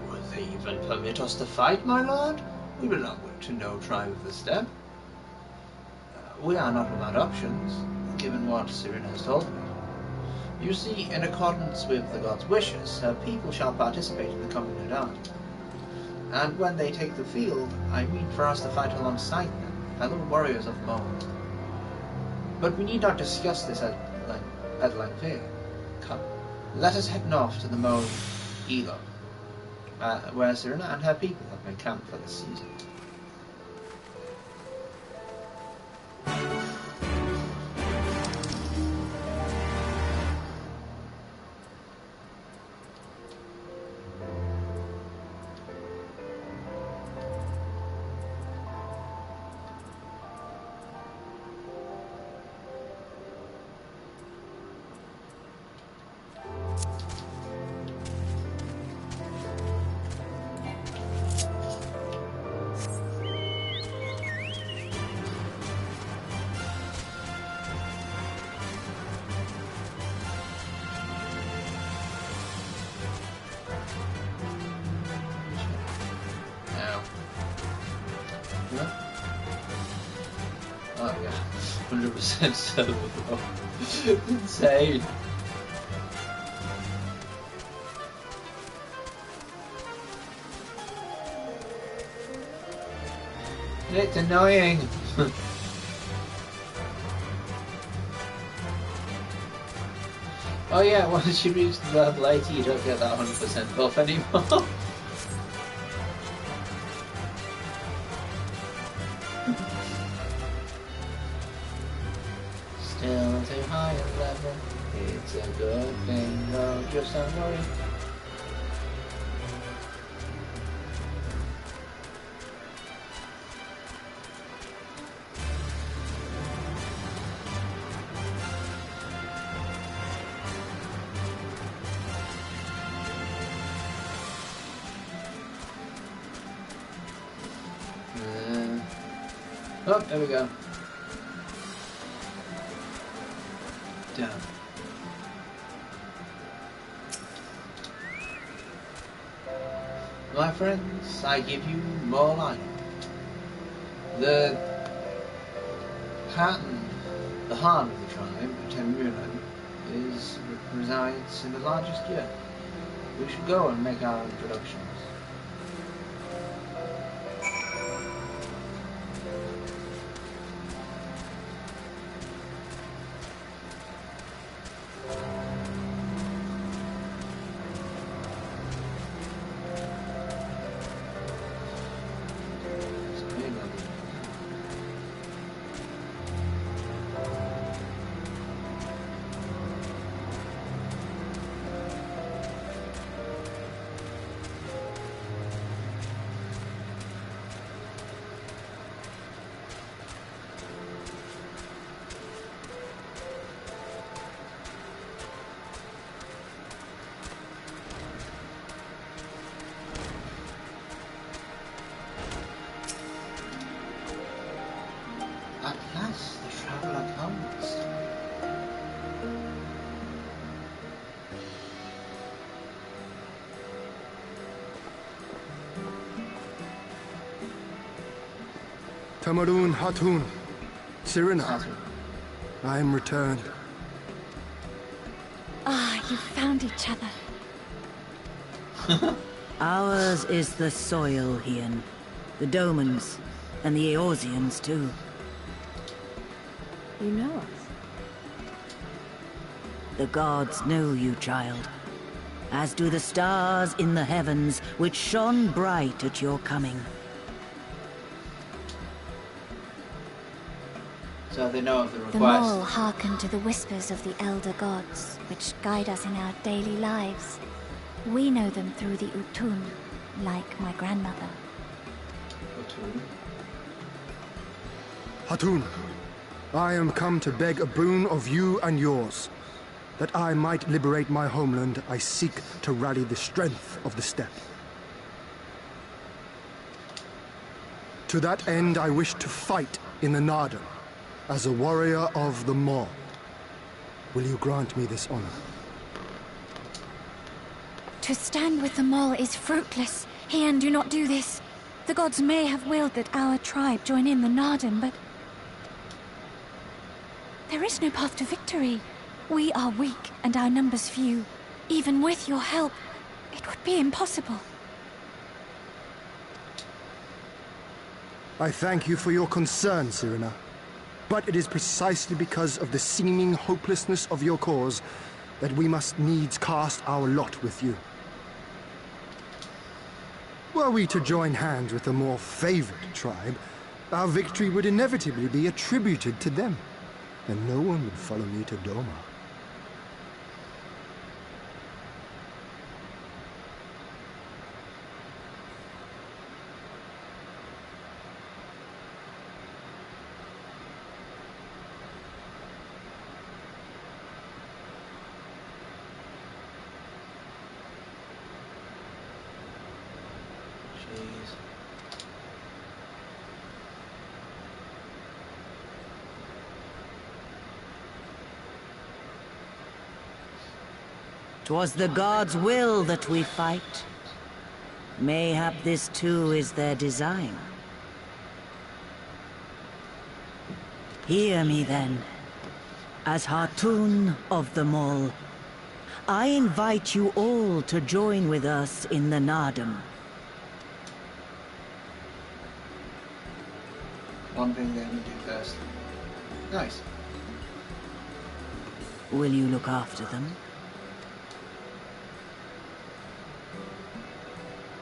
Would they even permit us to fight, my lord? We belong to no tribe of the steppe. We are not without options, given what Serena has told me. You see, in accordance with the god's wishes, her people shall participate in the coming army. And when they take the field, I mean for us to fight alongside them, fellow warriors of Mole. But we need not discuss this at length here. Come, let us head north to the Mole Elo, where Serena and her people have been camped for the season. Oh yeah, 100% silver, bro. Insane. It's annoying. Oh yeah, once you reach the level 80, you don't get that 100% buff anymore. Still too high a level. It's a good thing, though. Just don't worry. Oh, there we go. Down. My friends, I give you more light. The heart of the tribe, Temuran, resides in the largest year. We should go and make our introductions. At last the traveller comes. Tamarun Hatun, Sirina, I am returned. Ah, you found each other. Ours is the soil, Hien. The Domans, and the Eorzeans too. You know us? The gods know you, child. As do the stars in the heavens, which shone bright at your coming. So they know of the request. The Mole hearken to the whispers of the elder gods, which guide us in our daily lives. We know them through the Utun, like my grandmother. Hatun, I am come to beg a boon of you and yours. That I might liberate my homeland, I seek to rally the strength of the steppe. To that end, I wish to fight in the Narden, as a warrior of the Mole. Will you grant me this honor? To stand with the Mole is fruitless. Hien, do not do this. The gods may have willed that our tribe join in the Narden, but there is no path to victory. We are weak, and our numbers few. Even with your help, it would be impossible. I thank you for your concern, Sirina. But it is precisely because of the seeming hopelessness of your cause that we must needs cast our lot with you. Were we to join hands with a more favored tribe, our victory would inevitably be attributed to them, and no one would follow me to Doma. Jeez. 'Twas the gods' will that we fight. Mayhap this too is their design. Hear me then. As Hartoon of the Mall, I invite you all to join with us in the Nardum. One thing they need to do first. Nice. Will you look after them?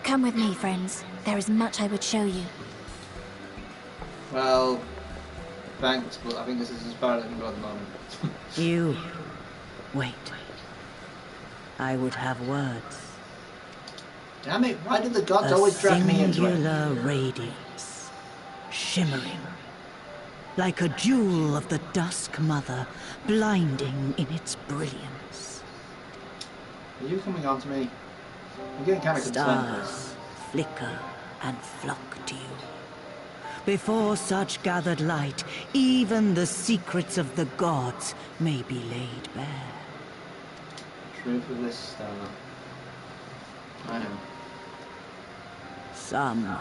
Come with me, friends. There is much I would show you. Well, thanks, but I think this is as far as I can go at the moment. You... wait. I would have words. Damn it, why did the gods always drag me into it? A singular radiance, shimmering, like a jewel of the Dusk Mother, blinding in its brilliance. Are you coming on to me? I'm getting kind of concerned. Stars flicker and flock to you. Before such gathered light, even the secrets of the gods may be laid bare. Truth of this star. I know. Some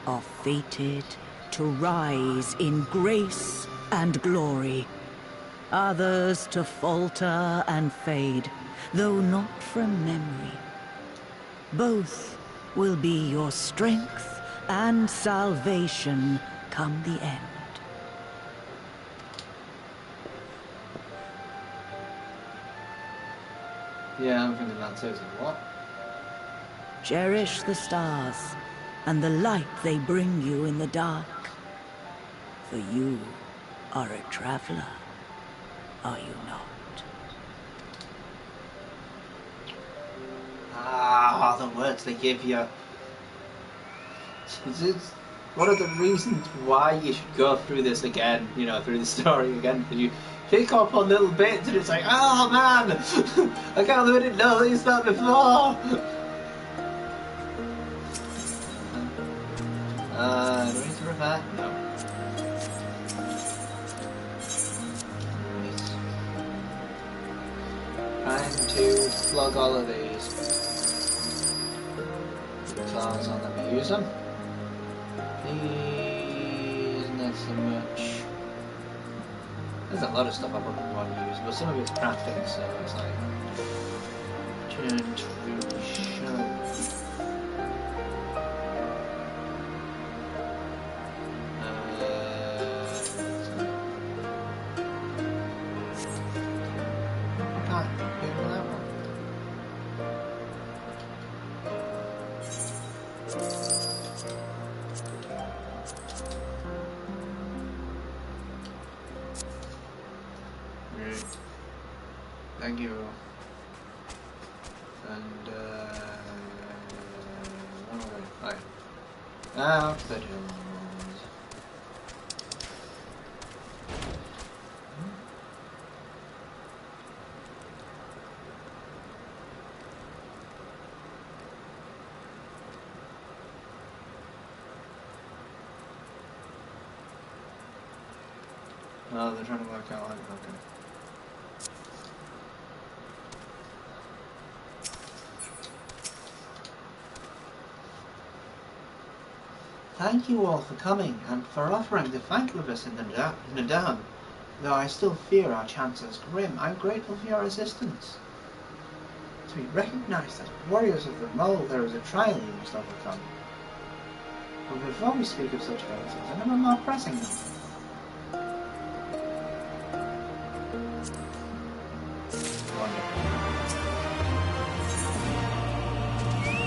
are fated to rise in grace and glory. Others to falter and fade, though not from memory. Both will be your strength and salvation come the end. Yeah, I'm thinking that too. What? Cherish the stars and the light they bring you in the dark. For you are a traveler, are you not? Ah, the words they give you. What are the reasons why you should go through this again? You know, through the story again? Because you pick up on little bits and it's like, oh man, I can't believe I didn't know these that before. Do we need to repair? No. Time to plug all of these. Claws on them and use them. These not so much. There's a lot of stuff I wouldn't want to use, but some of it's crafting, so it's like turn to really show. Thank you. And right. Out the doors. Oh, they're trying to work out like okay. Thank you all for coming and for offering to fight with us in the Nardum. Though I still fear our chances grim, I'm grateful for your assistance. To be recognized as warriors of the Mole, there is a trial you must overcome. But before we speak of such things, there's another more pressing matter.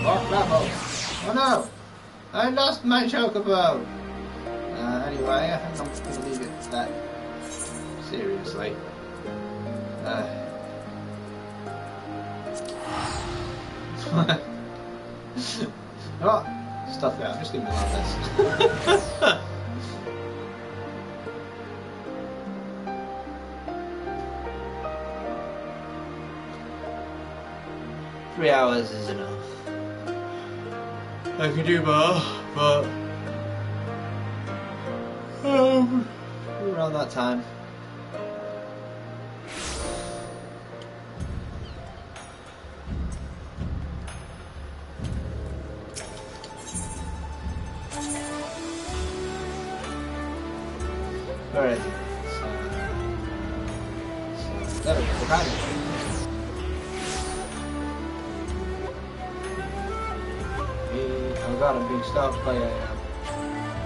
More trouble! Oh no! I lost my chocobo! Anyway, I think I'm going to leave it at that. Seriously. Oh, stuff it. I'm just leaving it like this. 3 hours is enough. I could do more, but around that time. Where is it? There we go, the crowd. Oh god, I'm being stalked by a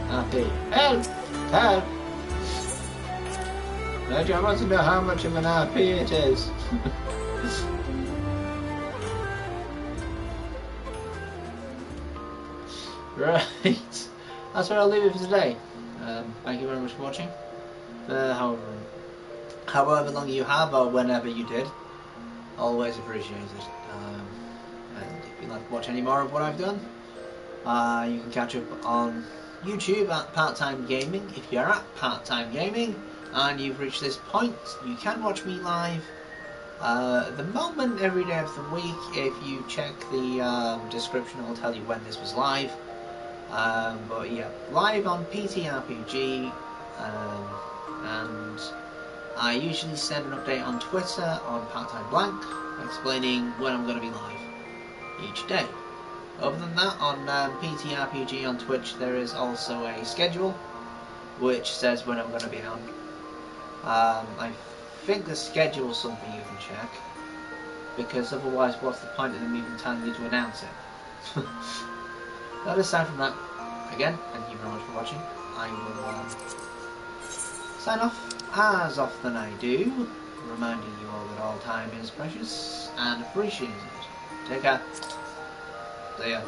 RP. Help! Help! I want to know how much of an RP it is. Right, that's where I'll leave it for today. Thank you very much for watching. However long you have, or whenever you did, always appreciate it. And if you'd like to watch any more of what I've done, you can catch up on YouTube at Part-Time Gaming. If you're at Part-Time Gaming and you've reached this point, you can watch me live. At the moment, every day of the week. If you check the description, I'll tell you when this was live. But yeah, live on PTRPG, and I usually send an update on Twitter on Part-Time Blank, explaining when I'm going to be live each day. Other than that, on PTRPG on Twitch, there is also a schedule which says when I'm going to be on. I think the schedule is something you can check, because otherwise what's the point of them even telling you to announce it? But aside from that, again, thank you very much for watching. I will sign off as often I do, reminding you all that all time is precious and appreciated. Take care. See ya.